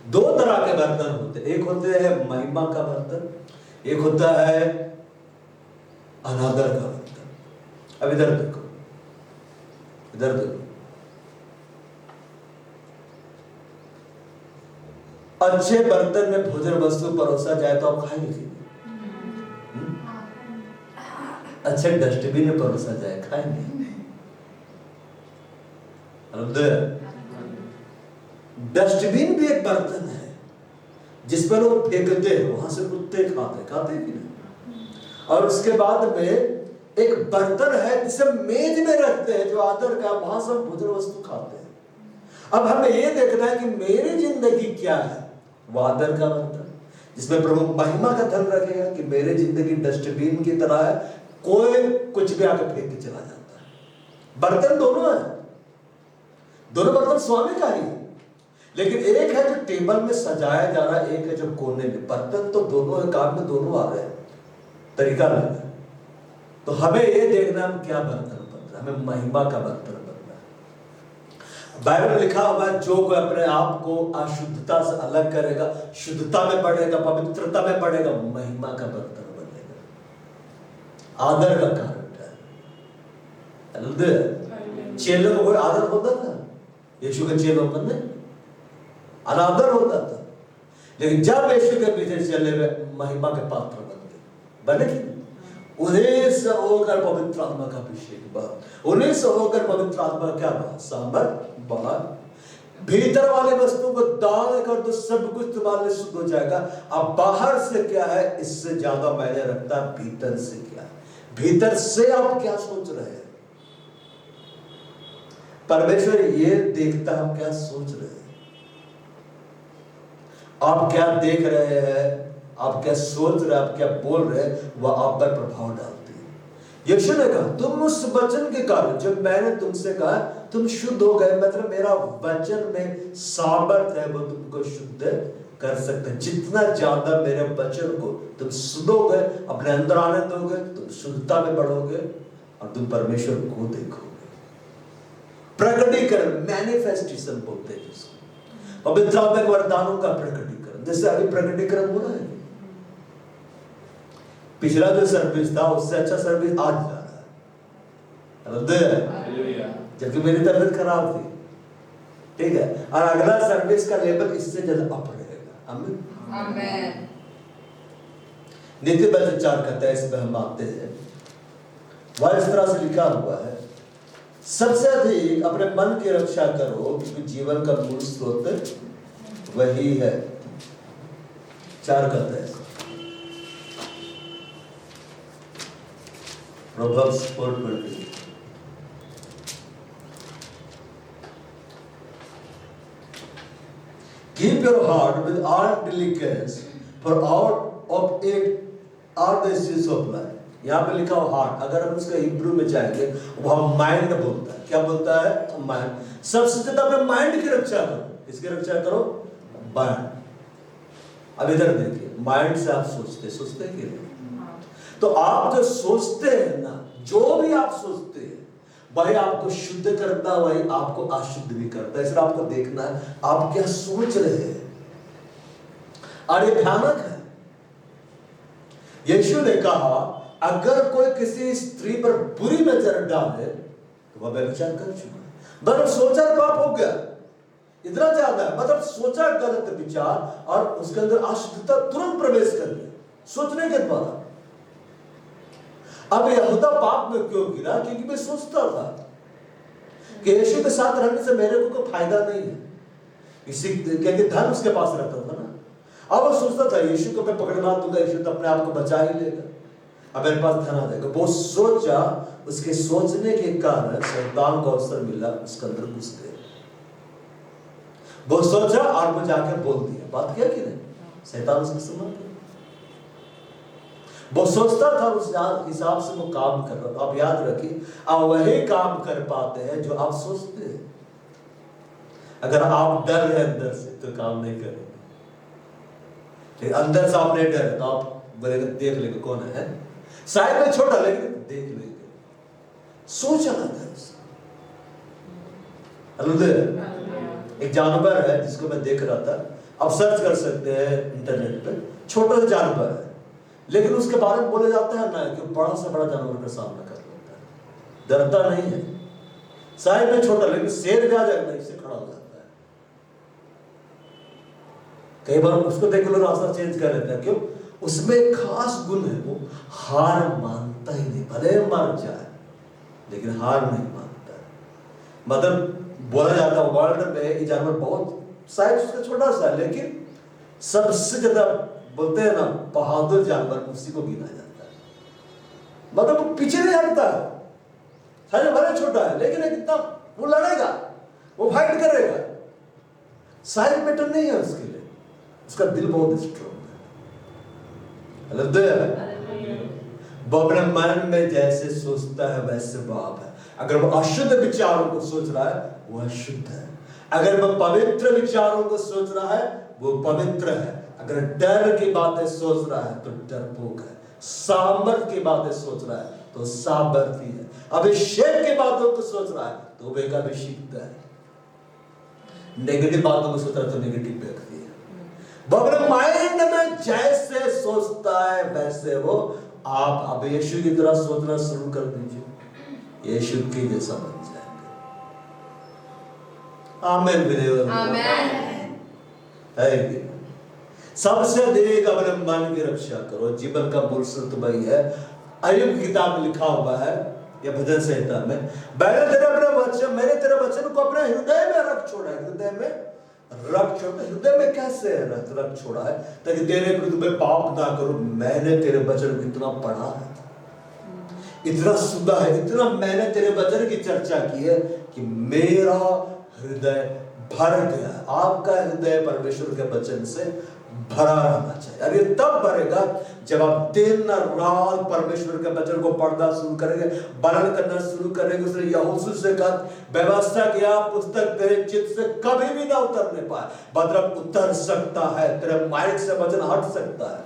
2 तरह के बर्तन होते हैं, एक होते हैं महिमा का बर्तन, एक होता है अनादर का बर्तन। अब इधर देखो, इधर देखो, अच्छे बर्तन में भोजन वस्तु परोसा जाए तो आप खाएंगे कि नहीं? अच्छे डस्टबिन में परोसा जाए खाएंगे? डस्टबिन भी एक बर्तन है जिस पर लोग फेंकते हैं, वहां से कुत्ते खाते कि नहीं। और उसके बाद में एक बर्तन है जिसे मेज में रखते हैं जो आदर का, वहां से भोजन वस्तु खाते हैं। अब हमें यह देखना है कि मेरी जिंदगी क्या है, वो आदर का बर्तन जिसमें प्रभु महिमा का धन रखेगा कि मेरी जिंदगी डस्टबिन की तरह है, कोई कुछ भी आकर फेंक के चला जाता है। बर्तन दोनों है, दोनों बर्तन स्वामी का ही, लेकिन एक है जो टेबल में सजाया जा रहा है, एक है जो कोने में। बर्तन तो दोनों है, काम में दोनों आ रहे हैं, तरीका अलग है। तो हमें यह देखना हम क्या बर्तन बन रहा है, हमें महिमा का बर्तन बनना है। बाइबल में लिखा हुआ है जो कोई अपने आप को अशुद्धता से अलग करेगा, शुद्धता में बढ़ेगा, पवित्रता में बढ़ेगा, महिमा का बर्तन बनेगा, आदर का कारण है। चेलों को कोई आदर होता था यीशु के चेलों पर नहीं, अनादर होता था। लेकिन जब यीशु के पीछे चले वे महिमा के पात्र बने उन्हीं से होकर पवित्र आत्मा का अभिषेक बहा, उन्हीं से होकर पवित्र आत्मा क्या बहा, सामर्थ बहा। भीतर वाले वस्तु को दान कर तो सब कुछ तुम्हारे लिए शुद्ध हो जाएगा। अब बाहर से क्या है इससे ज्यादा मायने रखता है भीतर से क्या है, भीतर से आप क्या सोच रहे हैं। परमेश्वर ये देखता है आप क्या सोच रहे हैं, आप क्या देख रहे हैं, आप क्या सोच रहे हैं, आप क्या बोल रहे हैं, वह आप पर प्रभाव डालती है। यीशु ने कहा तुम उस वचन के कारण जब मैंने तुमसे कहा तुम शुद्ध हो गए, मतलब मेरा वचन में सामर्थ है वो तुमको शुद्ध कर सकते हैं। जितना ज्यादा मेरे वचन को तुम सुनोगे, अपने अंदर आने दोगे, तुम शुद्धता में बढ़ोगे और तुम परमेश्वर को देखोगे। प्रकटीकरण, मैनिफेस्टेशन बोलते हैं जिसको, पवित्र आत्मा के वरदानों का प्रकटीकरण। जैसे अभी प्रकटीकरण हो रहा है, पिछला जो सर्विस था उससे अच्छा सर्विस आज जा रहा है, जबकि मेरी तबीयत खराब थी, ठीक है, और अगला सर्विस का लेवल इससे ज्यादा अप रहेगा। आमीन आमीन। नीति बचन 4 कहता है, इसमें हम आते हैं, वह इस तरह से लिखा हुआ है, सबसे अधिक अपने मन की रक्षा करो क्योंकि जीवन का मूल स्रोत वही है। 4 कहता है Proverbs 4:20। Keep your heart with all diligence, for out of it are the issues of life। यहाँ पे लिखा हो हार्ट, अगर हम उसका हिब्रू में जाएंगे वह माइंड बोलता है। क्या बोलता है? माइंड। सबसे ज्यादा अपने माइंड की रक्षा करो। किसकी रक्षा करो? माइंड। अब इधर देखिए, माइंड से आप सोचते कि नहीं? तो आप जो सोचते हैं ना, जो भी आप सोचते हैं वही आपको शुद्ध करता है, वही आपको अशुद्ध भी करता है। इसलिए आपको देखना है आप क्या सोच रहे हैं, और ये भयानक है। यीशु ने कहा अगर कोई किसी स्त्री पर बुरी नजर डाले तो वह व्यभिचार कर चुका है। मतलब सोचा पाप हो गया, इतना ज्यादा है, मतलब सोचा गलत विचार और उसके अंदर अशुद्धता तुरंत प्रवेश कर गई सोचने के द्वारा। अब यहूदा पाप में क्यों गिरा? क्योंकि मैं सोचता था कि यीशु के साथ रहने से मेरे को कोई फायदा नहीं है, इसी क्योंकि धन उसके पास रहता था ना। अब वो सोचता था यीशु को मैं पकड़ मार दूंगा, यीशु तो अपने आप को बचा ही लेगा, अब मेरे पास धन आ जाएगा। वो सोचा, उसके सोचने के कारण शैतान को अवसर मिला उसके अंदर घुस गए। वो सोचा और वो जाके बोल दिया, बात क्या कि नहीं, शैतान उसको समझ गया। वो सोचता था उस हिसाब से वो काम कर रहा था। आप याद रखिए, आप वही काम कर पाते हैं जो आप सोचते हैं। अगर आप डर रहे अंदर से तो काम नहीं करेंगे, अंदर से आप नहीं डर तो आप बोलेंगे देख लेंगे कौन है, शायद मैं छोटा लेकिन देख लेंगे। सोचा अंदर से। एक जानवर है जिसको मैं देख रहा था, आप सर्च कर सकते हैं इंटरनेट पे, छोटा सा जानवर है लेकिन उसके बारे में बोले जाता है ना कि बड़ा से बड़ा जानवर का सामना कर लेता है, डरता नहीं है। शायद में छोटा लेकिन शेर भी आ जाएगा नहीं से खड़ा हो जाता है। कई बार उसको देख लो रास्ता चेंज कर लेता है, क्यों? उसमें एक खास गुण है, वो हार मानता ही नहीं, भले मर जाए लेकिन हार नहीं मानता। मतलब बोला जाता है वर्ल्ड में ये जानवर बहुत शायद उसका छोटा सा लेकिन सबसे ज्यादा बोलते हैं ना बहादुर जानवर उसी को गिना जाता है। मतलब वो पीछे नहीं हटता है, शायद भले छोटा है लेकिन कितना वो लड़ेगा, वो फाइट करेगा। साइज मैटर नहीं है उसके लिए, उसका दिल बहुत स्ट्रॉन्ग है। वो अपने मन में जैसे सोचता है वैसे बाप है। अगर वो अशुद्ध विचारों को सोच रहा है वो अशुद्ध है, अगर वो पवित्र विचारों को सोच रहा है वो पवित्र है। अगर डर की बातें सोच रहा है तो डरपोक है, सामर्थ की बातें सोच रहा है तो सामर्थी है, अभिषेक की बातों को सोच रहा है तो वे का अभिषिक्त है, नेगेटिव बातों को सोच रहा है तो नेगेटिव व्यक्ति है। वो अपने माइंड में जैसे सोचता है वैसे वो। आप अब यीशु की तरह सोचना शुरू कर दीजिए, यीशु के जैसा बन जाएंगे। आमीन बिलीवर। आमेन। है कि सबसे अधिक अपने मन की रक्षा करो। जीवन का मूल सूत्र वही है। अय्यूब की किताब में लिखा हुआ है या भजन संहिता में, मैंने तेरे अपने वचन, मैंने तेरे वचन को अपने हृदय में रख छोड़ा है। हृदय में रख छोड़ा, हृदय में कैसे रख छोड़ा है? ताकि तेरे विरुद्ध मैं पाप ना करूं। मैंने तेरे वचन को इतना पढ़ा है, इतना सुना है, इतना मैंने तेरे वचन की चर्चा की है कि मेरा हृदय भर गया। आपका हृदय परमेश्वर के वचन से भरा रहना चाहिए। और ये तब भरेगा जब आप दिन रात परमेश्वर के वचन को पढ़ना शुरू करेंगे, वर्णन करना शुरू करेंगे। उसने यहोशू से कहा, व्यवस्था किया पुस्तक तेरे चित्त से कभी भी ना उतरने पाए। मतलब उतर सकता है, तेरे माइंड से वचन हट सकता है।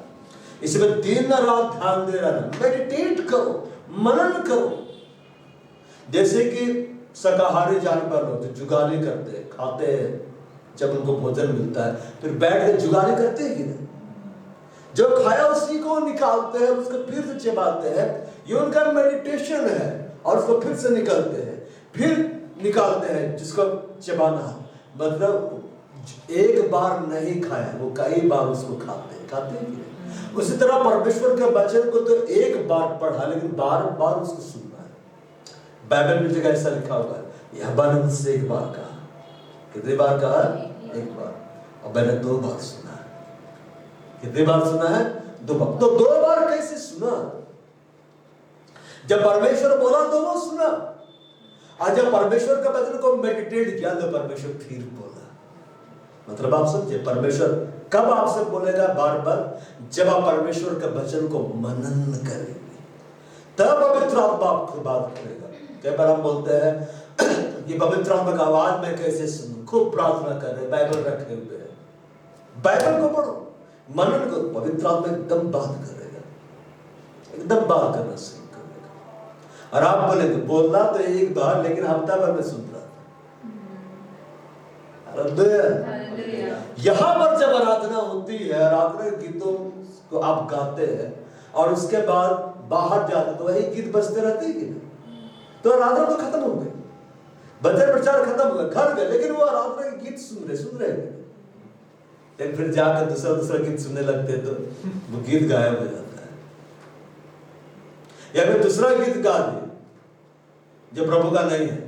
इसमें दिन रात ध्यान दे रहा है। मेडिटेट करो, मनन करो। जैसे कि शाकाहारी जानवर होते जुगाली करते हैं, खाते हैं, जब उनको भोजन मिलता है फिर बैठ के जुगाली करते हैं कि नहीं? जो खाया उसी को निकालते हैं, उसको फिर से चबाते हैं। ये उनका मेडिटेशन है। और उसको फिर से निकालते हैं, फिर निकालते हैं जिसको चबाना। मतलब एक बार नहीं खाया, वो कई बार उसको खाते हैं कि नहीं? उसी तरह परमेश्वर के वचन को तो एक बार पढ़ा, लेकिन बार बार उसको सुनना है। बाइबल में जगह ऐसा लिखा हुआ है, यह बार से एक बार कहा। कितनी बार कहा? एक बार। और मैंने 2 बार सुना है। कितनी बार सुना है? 2 बार। तो 2 बार कैसे सुना? जब परमेश्वर बोला तो वो सुना, और जब परमेश्वर का वचन को मेडिटेट किया तो परमेश्वर फिर बोला। मतलब आप समझे, परमेश्वर कब आपसे बोलेगा बार बार? जब आप परमेश्वर के वचन को मनन करेंगे, तब पवित्र आत्मा आपको बात करेगा। कई बार हम बोलते हैं कि पवित्र आत्मा का आवाज मैं कैसे सुनूं? खूब प्रार्थना कर रहे, बाइबल रखे हुए हैं, बाइबल को पढ़ो, मनन करो। पवित्र आत्मा एकदम बात करेगा, एकदम बात करना शुरू करेगा। और आप बोलेंगे बोलना तो एक बार, लेकिन हफ्ता भर में सुन रहा था। यहां पर जब आराधना होती है, आराधना गीतों को आप गाते हैं और उसके बाद बाहर जाते तो वही गीत बजते रहते हैं कि नहीं? तो आराधना तो खत्म हो गई, वचन प्रचार खत्म हो गया, घर गए, लेकिन वो आराधना के गीत सुन रहे। लेकिन फिर जाकर दूसरा गीत सुनने लगते तो वो गीत गायब हो जाता है। या फिर दूसरा गीत गा दिए जो प्रभु का नहीं है,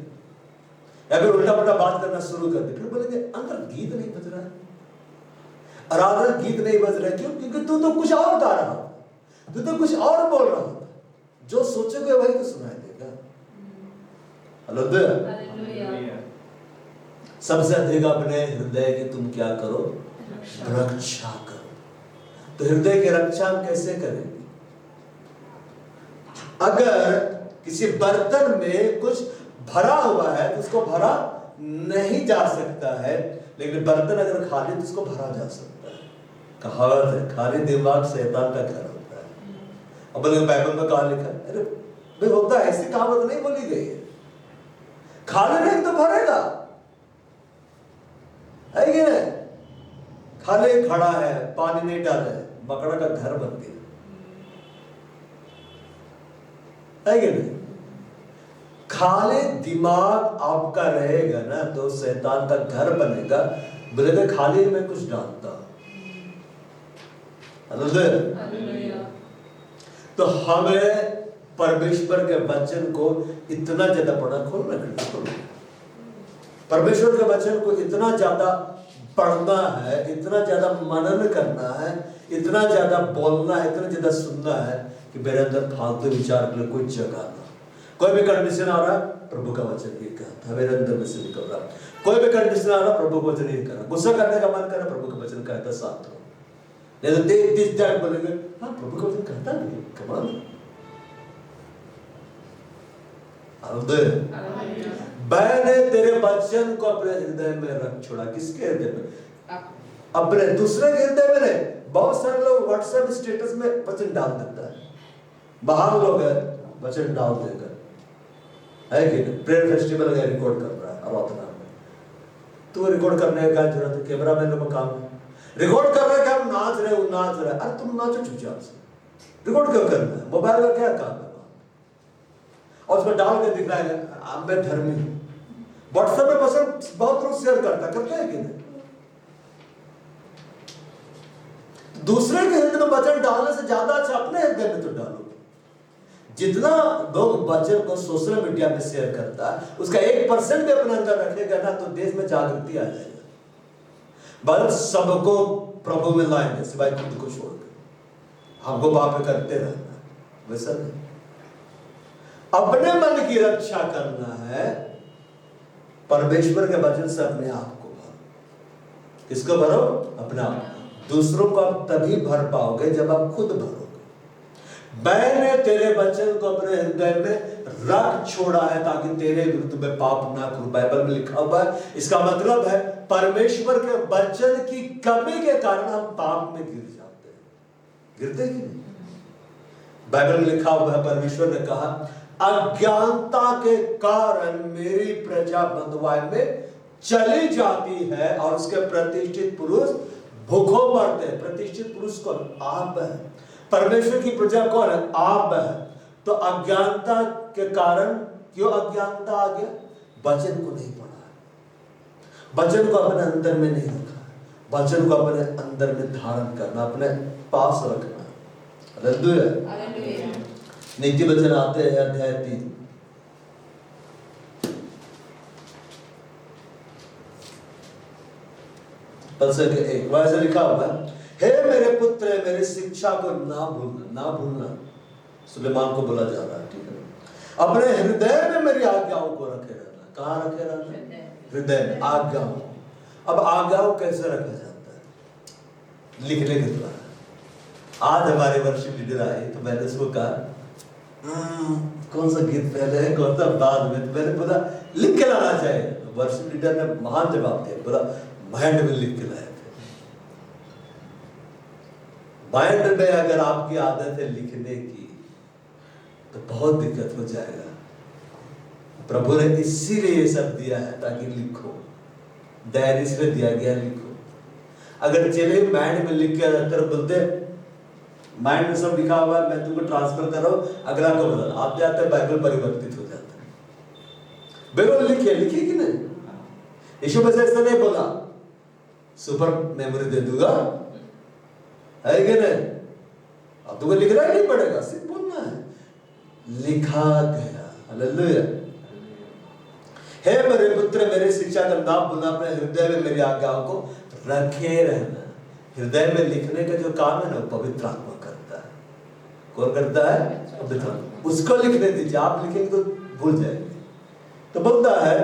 या फिर उल्टा पुल्टा बात करना शुरू कर दे। फिर बोलेंगे अंदर गीत नहीं बज रहा है, आराधना गीत नहीं बज रहा है। क्यों? क्योंकि तू तो कुछ और गा रहा था, तू तो कुछ और बोल रहा था। जो सोचोगे वही तो सुनाई देगा। हालेलुया। सबसे अधिक अपने हृदय की तुम क्या करो? रक्षा करो। तो हृदय की रक्षा हम कैसे करेंगे? अगर किसी बर्तन में कुछ भरा हुआ है तो उसको भरा नहीं जा सकता है, लेकिन बर्तन अगर खाली तो उसको भरा जा सकता है। कहावत है, खाली दिमाग शैतान का घर होता है। अब बोले बाइबल में कहा लिखा है? अरे भाई होता है, ऐसी कहावत नहीं बोली गई है। खाली नहीं तो भरेगा, है कि नहीं? खाली खड़ा है, पानी नहीं डाले, मकड़ा का घर बन गया, है कि नहीं? खाली दिमाग आपका रहेगा ना तो शैतान का घर बनेगा। बोलेगा खाली में कुछ डालता। तो हमें परमेश्वर के वचन को इतना ज्यादा पढ़ना, खोलना, परमेश्वर के वचन को इतना ज्यादा पढ़ना है, इतना ज्यादा मनन करना है, इतना ज्यादा बोलना है, इतना ज्यादा सुनना है कि मेरे अंदर फालतू विचार के लिए कोई जगह ना। कोई भी कंडीशन आ रहा है, प्रभु का वचन ये कहता है, मेरे अंदर में से निकल रहा। कोई भी कंडीशन आ रहा, प्रभु का वचन ये कर रहा। गुस्सा करने का मन कर रहा, प्रभु का वचन कहता साथ हो। नहीं तो दिस दैट बोलेंगे, हाँ प्रभु का वचन कहता नहीं, कमाल। मैंने तेरे वचन को अपने हृदय में रख छोड़ा। किसके हृदय में? अपने। दूसरे के हृदय में नहीं। बहुत सारे लोग व्हाट्सएप स्टेटस में वचन डाल देता है, बाहर लोग है वचन डाल देकर, है कि प्रेयर फेस्टिवल का रिकॉर्ड कर रहा है आराधना में। तो रिकॉर्ड करने का जरूरत है? कैमरा मैन का काम है रिकॉर्ड कर रहे हैं कि हम नाच रहे, वो नाच रहा है। अरे तुम नाचो चुपचाप से, रिकॉर्ड क्यों करना है? मोबाइल का क्या काम है? और उसको डाल के दिख रहा है मैं धर्मी हूं। व्हाट्सएप में वचन बहुत लोग शेयर करते हैं कि नहीं? दूसरे के हृदय में वचन डालने से ज्यादा अच्छा अपने हृदय में तो डालो। जितना लोग वचन को सोशल मीडिया में शेयर करता है, उसका 1% भी अपने अंदर रखेगा ना, तो देश में जागृति आ जाएगा। बस सबको प्रभु में लाएंगे सिवाय खुद को छोड़कर। हमको पाप करते रहना वैसा नहीं। अपने मन की रक्षा करना है, परमेश्वर के वचन से अपने आप को भरो। किसको भरो? अपने आप। दूसरों को आप तभी भर पाओगे जब आप खुद भरोगे। मैंने तेरे वचन को अपने हृदय में रख छोड़ा है ताकि तेरे विरुद्ध में पाप ना करूं। बाइबल में लिखा हुआ है। इसका मतलब है परमेश्वर के वचन की कमी के कारण हम पाप में गिर जाते हैं। गिरते कि नहीं? बाइबल में लिखा हुआ है, परमेश्वर ने कहा अज्ञानता के कारण मेरी प्रजा बंधुआई में चली जाती है और उसके प्रतिष्ठित पुरुष भूखों मरते हैं। प्रतिष्ठित पुरुष कौन? आप है। परमेश्वर की प्रजा कौन है? आप है। तो अज्ञानता के कारण, क्यों अज्ञानता आ गया? वचन को नहीं पढ़ा, वचन को अपने अंदर में नहीं रखा, वचन को अपने अंदर में धारण करना, अपने पास रखना। हालेलुया। नीति वचन आते हैं अध्याय 3 पद 1 वैसे लिखा हुआ है, हे मेरे पुत्र मेरी शिक्षा को ना भूलना। ना भूलना सुलेमान को बोला जा रहा है, ठीक है। अपने हृदय में मेरी आज्ञाओं को रखे रहना। कहाँ रखे रहना? हृदय में। आज्ञाओं। अब आज्ञाओं कैसे रखा जाता है? लिखने के द्वारा। आज हमारे वर्षिप लीडर आए तो मैंने उसको कहा कौन सा गीत पहले है कौन सा बाद में, तो मैंने बोला लिख के लाना चाहिए। वर्षिप लीडर ने महान जवाब दिया, बोला माइंड में लिख के लाए थे। माइंड में अगर आपकी आदत है लिखने की तो बहुत दिक्कत हो जाएगा। प्रभु ने इसीलिए ये सब दिया है ताकि लिखो, डायरी से दिया गया लिखो। अगर चले माइंड में लिख के रखकर बोलते माइंड में सब लिखा हुआ है मैं तुमको ट्रांसफर कर रहा हूं, अगला को बदल, आते आते बाइबल परिवर्तित हो जाता है। बिल्कुल लिखिए, लिखिए कि नहीं? यीशु मसीह ऐसा नहीं बोला सुपर मेमोरी दे दूंगा, है कि नहीं? अब तुमको लिखना ही नहीं पड़ेगा, सिर्फ बोलना है। लिखा गया। हालेलुया। हे मेरे पुत्र मेरे शिक्षा का नाम भूलना, अपने हृदय में मेरी आज्ञाओं को रखे रहना। हृदय में लिखने का जो काम है ना पवित्र आत्मा करता है। कौन करता है? पवित्र आत्मा। उसको लिखने दीजिए, आप लिखेंगे तो भूल जाएंगे। तो बोलता है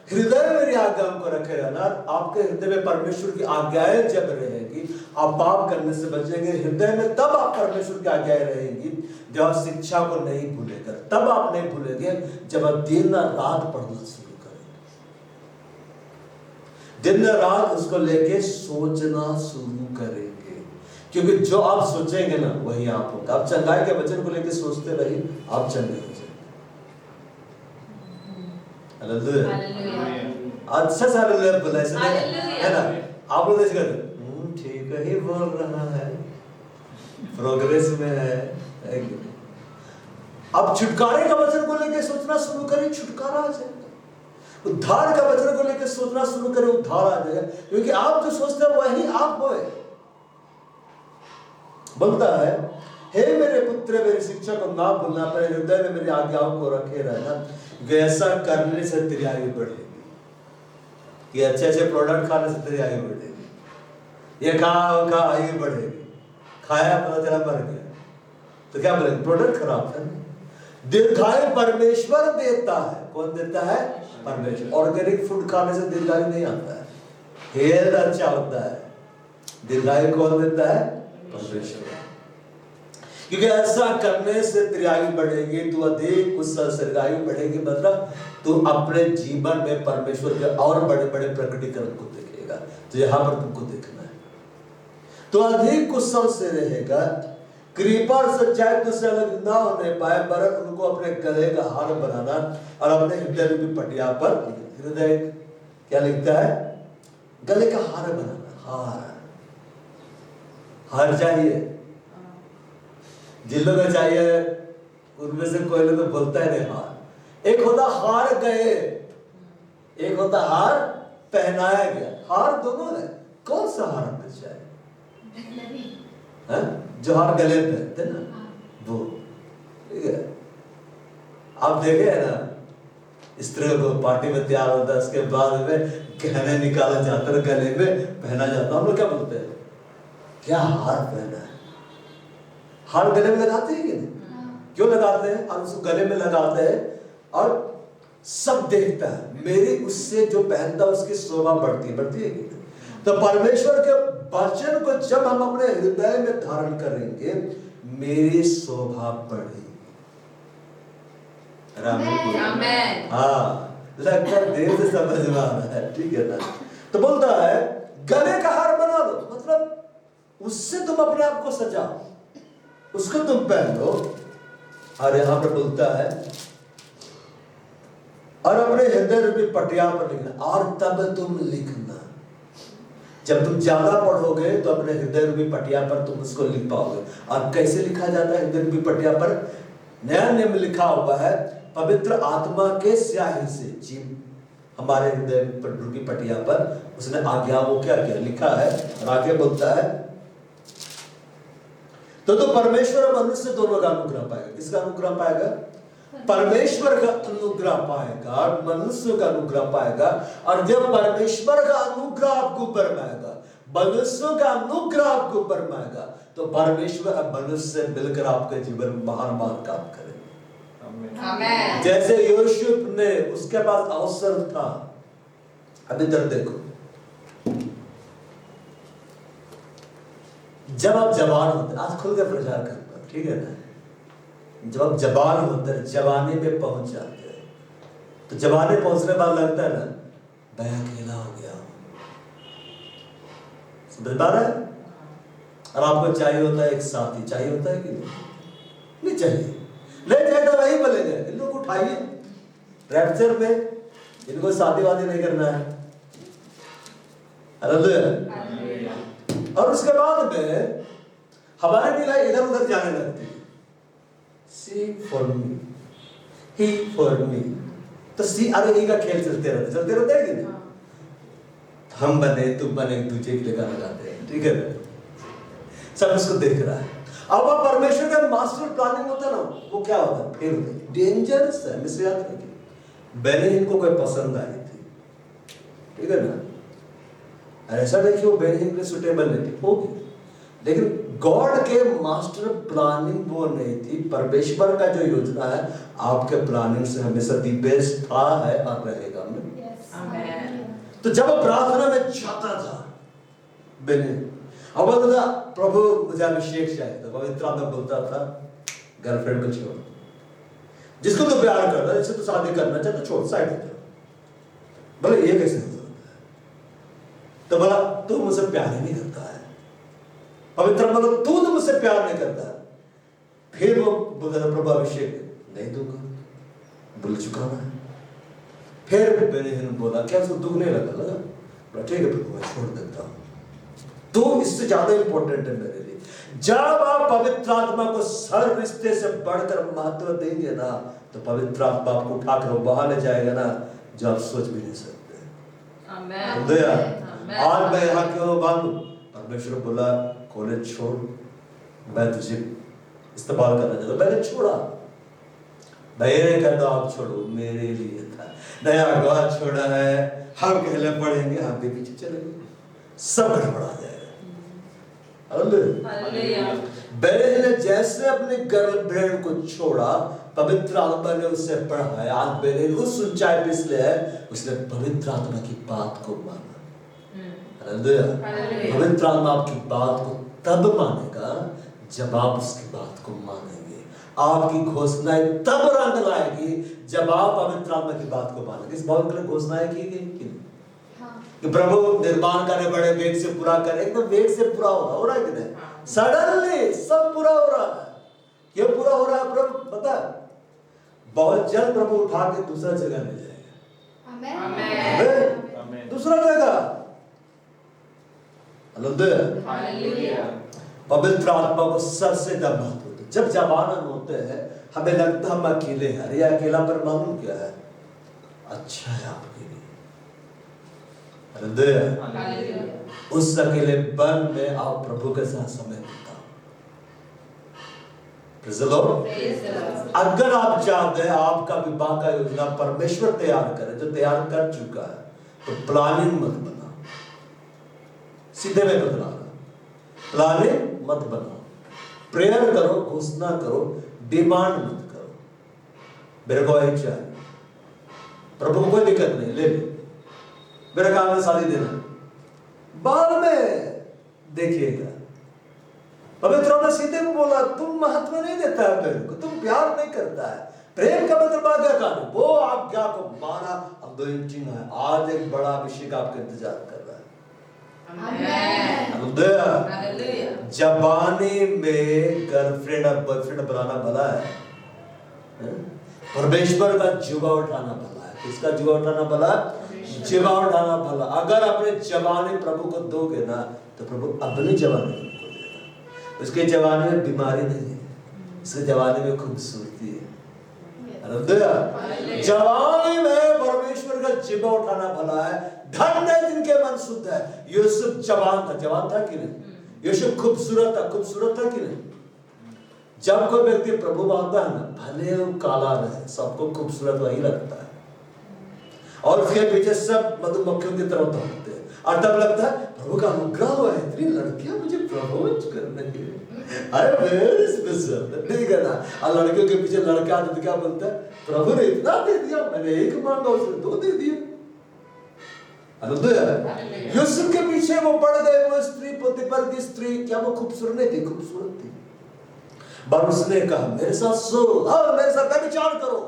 हृदय में मेरी आज्ञाओं को रखे रहना। आपके हृदय में परमेश्वर की आज्ञाएं जब रहेगी आप पाप करने से बचेंगे। हृदय में तब आप परमेश्वर की आज्ञाएं रहेंगी जब आप शिक्षा को नहीं भूलेगा। तब आप नहीं भूलेंगे जब आप दिन रात पढ़ना शुरू करेंगे, दिन रात उसको लेके सोचना शुरू करेंगे। क्योंकि जो आप सोचेंगे ना वही आप होगा। आप चंगाई के वचन को लेके सोचते रहिए, आप चंगे हो जाएंगे। अच्छा सा हालेलुया बोला है ना? आप लोग ऐसे ठीक ही बोल रहा है, प्रोग्रेस में है। अब छुटकारे का वचन को लेके सोचना शुरू करें, छुटकारा आ जाएगा। उद्धार का वचन को लेके सोचना शुरू करें, उद्धार आ जाएगा। क्योंकि आप जो सोचते हैं वही आप होए। बोलता है हे मेरे पुत्र मेरी शिक्षा को ना भूलना, अपने हृदय में मेरी आज्ञाओं को रखे रहना। ऐसा करने से तेरी आयु बढ़ेगी। ये अच्छे अच्छे प्रोडक्ट खाने से तेरी आयु बढ़ेगी। ये खा आयु बढ़ेगी। खाया पता चला मर गया तो क्या बोलेंगे? प्रोडक्ट खराब था। दीर्घायु परमेश्वर देता है। कौन देता है? परमेश्वर। ऑर्गेनिक फूड खाने से दीर्घायु नहीं आता है, हेल्थ अच्छा होता है। दीर्घायु कौन देता है? परमेश्वर। क्योंकि ऐसा करने से तेरी आयु बढ़ेगी, तू अधिक कुशल से आयु बढ़ेगी। मतलब तू अपने जीवन में परमेश्वर के और बड़े बड़े प्रकटीकरण को देखेगा। तो यहाँ पर तुमको देखना है, तो अधिक कुशल से रहेगा। कृपा और सच्चाई तुझसे अलग ना होने पाए, वरन उनको अपने गले का हार बनाना और अपने हृदय रूपी पटिया पर। हृदय क्या लिखता है? गले का हार बनाना। हार चाहिए जिन लोगों को चाहिए, उनमें से कोई लोग तो बोलता है नहीं हार। एक होता हार गए, एक होता हार पहनाया गया। हार दोनों है। कौन सा हार मिल जाए? जो हार गले में पहनते ना, वो। ठीक है, आप देखे है ना, स्त्रियों को पार्टी में तैयार होता है, उसके बाद में गहने निकाला जाता है, गले में पहना जाता है। हम लोग क्या बोलते हैं? क्या हार पहना है? हार गले में लगाते हैं कि नहीं? क्यों लगाते हैं? और उसको गले में लगाते हैं और सब देखता है, मेरी उससे जो पहनता है उसकी शोभा बढ़ती है कि नहीं? तो परमेश्वर के वचन को जब हम अपने हृदय में धारण करेंगे, मेरी शोभा बढ़ेगी। आमेन। हाँ, लगता देर से समझ में आ रहा है। ठीक है ना? तो बोलता है गले का हार बना लो, मतलब उससे तुम अपने आप को सजाओ, उसको तुम पहन लो। और यहां पर बोलता है और अपने हृदय रूपी पटिया पर लिखना, और तब तुम लिखना। जब तुम ज्यादा पढ़ोगे तो अपने हृदय रूपी पटिया पर तुम उसको लिख पाओगे। और कैसे लिखा जाता है हृदय रूपी पटिया पर? नया नियम लिखा हुआ है, पवित्र आत्मा के स्याही से। जी, हमारे हृदय रूपी पटिया पर उसने आज्ञा को क्या किया, लिखा है। और आगे बोलता है तो परमेश्वर और मनुष्य दोनों का अनुग्रह पाएगा। किसका अनुग्रह पाएगा? परमेश्वर का अनुग्रह पाएगा, मनुष्य का अनुग्रह पाएगा। और जब परमेश्वर का अनुग्रह आपके ऊपर में आएगा, मनुष्य का अनुग्रह आपके ऊपर में आएगा, तो परमेश्वर और मनुष्य मिलकर आपके जीवन में महान महान काम करेंगे। आमेन। जैसे यूसुफ ने, उसके पास अवसर था। अब इधर देखो, जब आप जवान होते, आज खुल के प्रचार करना, ठीक है ना? जब आप जवान होते हैं, जवानी में पहुंच जाते हैं, तो जवानी पहुंचने के बाद लगता है ना, मैं अकेला हो गया हूं। समझ पा रहे हैं? और आपको चाहिए होता है एक साथी, चाहिए होता है कि नहीं चाहिए? नहीं चाहिए तो वही बोलेंगे, इन लोग उठाइए रैप्चर में, इनको शादी वादी नहीं करना है। और उसके बाद में हमारे दिल इधर उधर जाने लगती है। See for me, he for me. तो सी अरे ही का खेल चलते रहते हैं कि नहीं? हम बने, तुम बने, एक दूसरे के लिए गाना गाते हैं, ठीक है ना? सब उसको देख रहा है। अब वह परमेश्वर का मास्टर प्लानिंग होता है ना, वो क्या होता है? फिर डेंजरस है। मिस याद रखिए, बेनिहिन को कोई पसंद आई थी, ठीक है ना? ऐसा नहीं कि वो बेनिहिन के सुटेबल नहीं थी, होगी, लेकिन गॉड के मास्टर प्लानिंग वो नहीं थी। परमेश्वर का जो योजना है आपके प्लानिंग से हमेशा दी बेस्ट था, है और रहेगा। आमेन। तो जब प्रार्थना में जाता था बेनिहिन, अब बोलता था प्रभु मुझे अभिषेक चाहिए था। पवित्र आत्मा बोलता था गर्लफ्रेंड को छोड़, जिसको तो प्यार करना, जिससे तो शादी करना चाहता छोड़, साइड हो जाओ। बोले ये कैसे होता है? तो बोला तू मुझसे प्यार ही नहीं करता है। पवित्र बोलो तू तो मुझसे प्यार नहीं करता। फिर वो बोलता था प्रभु अभिषेक नहीं दूंगा, बोल चुका है। फिर बेनिहिन बोला क्या उसको दुख नहीं लगा? ठीक है प्रभु मैं छोड़ देता हूं। तो इससे ज्यादा इंपॉर्टेंट है मेरे लिए, जब आप पवित्र आत्मा को सर्व रिश्ते से बढ़कर महत्व देंगे ना, तो पवित्र आत्मा आपको उठाकर वहां ले जाएगा ना जो आप सोच भी नहीं सकते। आज मैं यहाँ क्यों बांधू? परमेश्वर बोला कॉलेज छोड़, मैं तुझे इस्तेमाल करना चाहता हूं। मैंने छोड़ा, मैं ये नहीं कहता आप छोड़ो, मेरे लिए था। नया गवाह छोड़ा है, हम कहले पढ़ेंगे, आप भी पीछे चलेंगे, सब गड़बड़ा जाएगा। बेनिहिन ने जैसे अपने गर्लफ्रेंड को छोड़ा, पवित्र आत्मा ने उससे पढ़ाया। आज बेनिहिन उस ऊंचाई पे इसलिए है, उसने पवित्र आत्मा की बात को माना। पवित्र आत्मा आपकी बात को तब मानेगा जब आप उसकी बात को मानेंगे। आपकी घोषणाएं तब रंग लाएगी जब आप पवित्र आत्मा की बात को मानेंगे। इस भवन के लिए घोषणाएं की गई कि प्रभु निर्माण कार्य बड़े वेग से पूरा करे। एकदम वेग से पूरा हो रहा है कि नहीं? सडनली सब पूरा हो रहा है। क्यों पूरा हो रहा है प्रभु? पता है, बहुत जल्द प्रभु उठा के दूसरा जगह ले जाएगा। आमेन। दूसरा जगह। हालेलुया। पवित्र आत्मा को सबसे ज्यादा महत्व, जब जवान होते हैं हमें लगता हम अकेले हैं। अरे अकेला पर मालूम क्या है, अच्छा है आपके लिए। Hallelujah. उस अकेलेपन में आप प्रभु के साथ समय बिताओ। Praise the Lord. Praise the Lord. अगर आप चाहते हैं आपका विवाह का योजना परमेश्वर तैयार करे, जो तैयार कर चुका है, तो प्लानिंग मत बनाओ, सीधे में बदलाना। प्लानिंग मत बनाओ, प्रेयर करो, घोषणा करो, डिमांड मत करो। मेरे को एक चाहिए, प्रभु को कोई दिक्कत नहीं, ले लो, मेरा काम है शादी देना, बाद में देखिएगा। पवित्र ने सीधे में बोला, तुम महत्व नहीं देता है प्रेम को, तुम प्यार नहीं करता है। प्रेम का मतलब आज्ञाकारी, वो आज्ञा को माना। अब दो इंचिंग है, आज एक बड़ा अभिषेक आपका इंतजार कर रहा है। Amen. Hallelujah. जवानी में गर्लफ्रेंड और बॉयफ्रेंड बनाना भला है? परमेश्वर का जुआ उठाना भला है। किसका जुआ उठाना भला? जुआ उठाना भला। अगर अपने जवानी प्रभु को दोगे ना, तो प्रभु अपनी जवानी को देगा। उसके जवानी में बीमारी नहीं है, उसके जवानी में खूबसूरती है। जवानी में परमेश्वर का जिम्मा उठाना भला है। धन्य है जिनके मन शुद्ध है। यूसुफ जवान था कि नहीं? यूसुफ खूबसूरत था कि नहीं? जब कोई व्यक्ति प्रभु मानता है ना, भले वो काला रहे, सबको खूबसूरत वही लगता है, और उसके पीछे सब मधुमक्खियों की तरह दौड़ते हैं, और तब लगता है प्रभु का अनुग्रह हुआ है, इतनी लड़कियां मुझे प्रपोज करने के लिए। अरे वेरी स्पेशल, ठीक है ना? और लड़कियों के पीछे लड़का आते तो क्या बोलता है, प्रभु ने इतना दे दिया, मैंने एक मांगा उसने दो दे दिए। यूसुफ के पीछे वो पड़ गए, वो स्त्री, पोतीफर की स्त्री, क्या वो खूबसूरत नहीं थी? खूबसूरत थी। पर उसने कहा मेरे साथ सो, मेरे साथ व्यभिचार करो।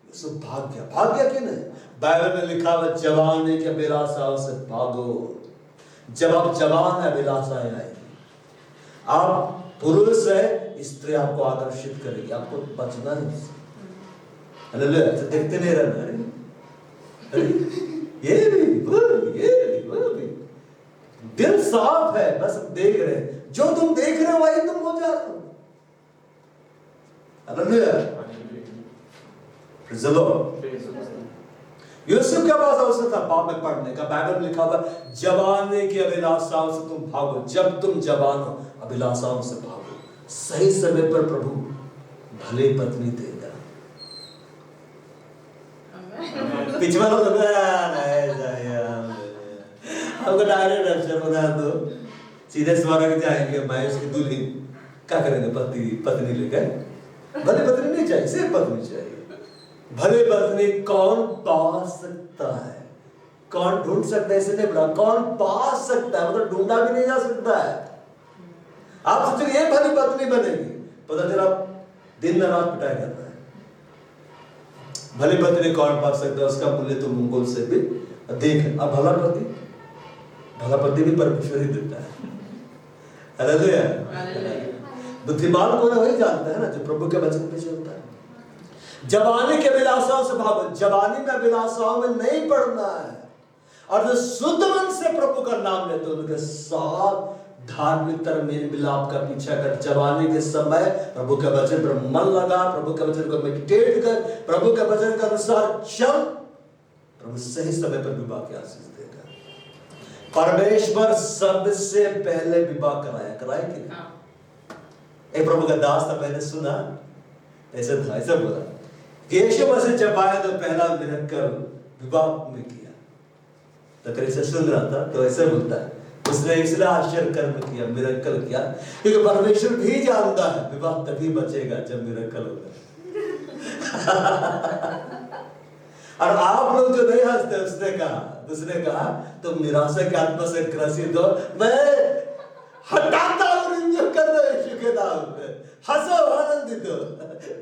यूसुफ भाग गया कि नहीं? बाइबल में लिखा हुआ जवानी के अभिलाषाओं से भागो। जब आप जवान है, अभिलाषाएं आएगी। आप पुरुष है, स्त्री आपको आकर्षित करेगी, आपको बचना नहीं। हालेलुया। देखते नहीं रहना, ये भी वो भी। दिल साफ है, बस देख रहे हैं, जो तुम देख रहे हो वही तुम हो जा रहे हो। Hallelujah. Praise the Lord. Yusuf के पास अवसर था पाप में पड़ने का। बाइबल में लिखा हुआ जवानी की अभिलाषाओं से तुम भागो। जब तुम जवान हो, अभिलाषाओं से भागो। सही समय पर प्रभु भले पत्नी देगा। पिछवा लोग हमको डायरेक्ट अक्षर बना दो, सीधे स्वर्ग जाएंगे। मैं उसकी दुल्हन क्या करेंगे? पत्नी लेकर। भले पत्नी नहीं चाहिए, सिर्फ पत्नी चाहिए। भले पत्नी कौन पा सकता है? कौन ढूंढ सकता है? इसे नहीं बोला कौन पा सकता है, मतलब ढूंढा भी नहीं जा सकता है। आप सोचेंगे ये भली पत्नी बनेगी, पता चला दिन रात पिटाई कर रहा है। भली पत्नी कौन पा सकता है? उसका मूल्य तो मंगोल से भी देख। अब भला पति भी परमेश्वर ही देता है। हालेलुया। बुद्धिमान कौन है? वही जानता है ना, जो प्रभु के वचन पे चलता है। जवानी के अभिलाषाओं से भागो। जवानी में अभिलाषाओं में नहीं पड़ना है। और जो शुद्ध मन से प्रभु का नाम लेते उनके साथ धार्मिक मेल मिलाप का पीछा कर। जवानी के समय प्रभु के वचन पर मन लगा, प्रभु के वचन को मेडिटेट कर, प्रभु के वचन के अनुसार चल, प्रभु सही समय पर विवाह की आशीष देगा। परमेश्वर सबसे पहले विवाह कराया कि नहीं? एक प्रभु का दास था, मैंने सुना ऐसा था, ऐसा बोला कि यीशु मसीह जब आया तो पहला मिरेकल विवाह में किया। तो करीब से सुन रहा था तो ऐसे बोलता है, उसने इसलिए आश्चर्य कर्म किया, मिरेकल किया, क्योंकि परमेश्वर भी जानता है विवाह तभी बचेगा जब मिरेकल होगा। और आप लोग जो नहीं हंसते, उसने कहा तुम निराशा के आत्मा से ग्रसित हो, मैं हटाता हूं रिन्यू कर दो यीशु के नाम पे, हंसो आनंदित हो।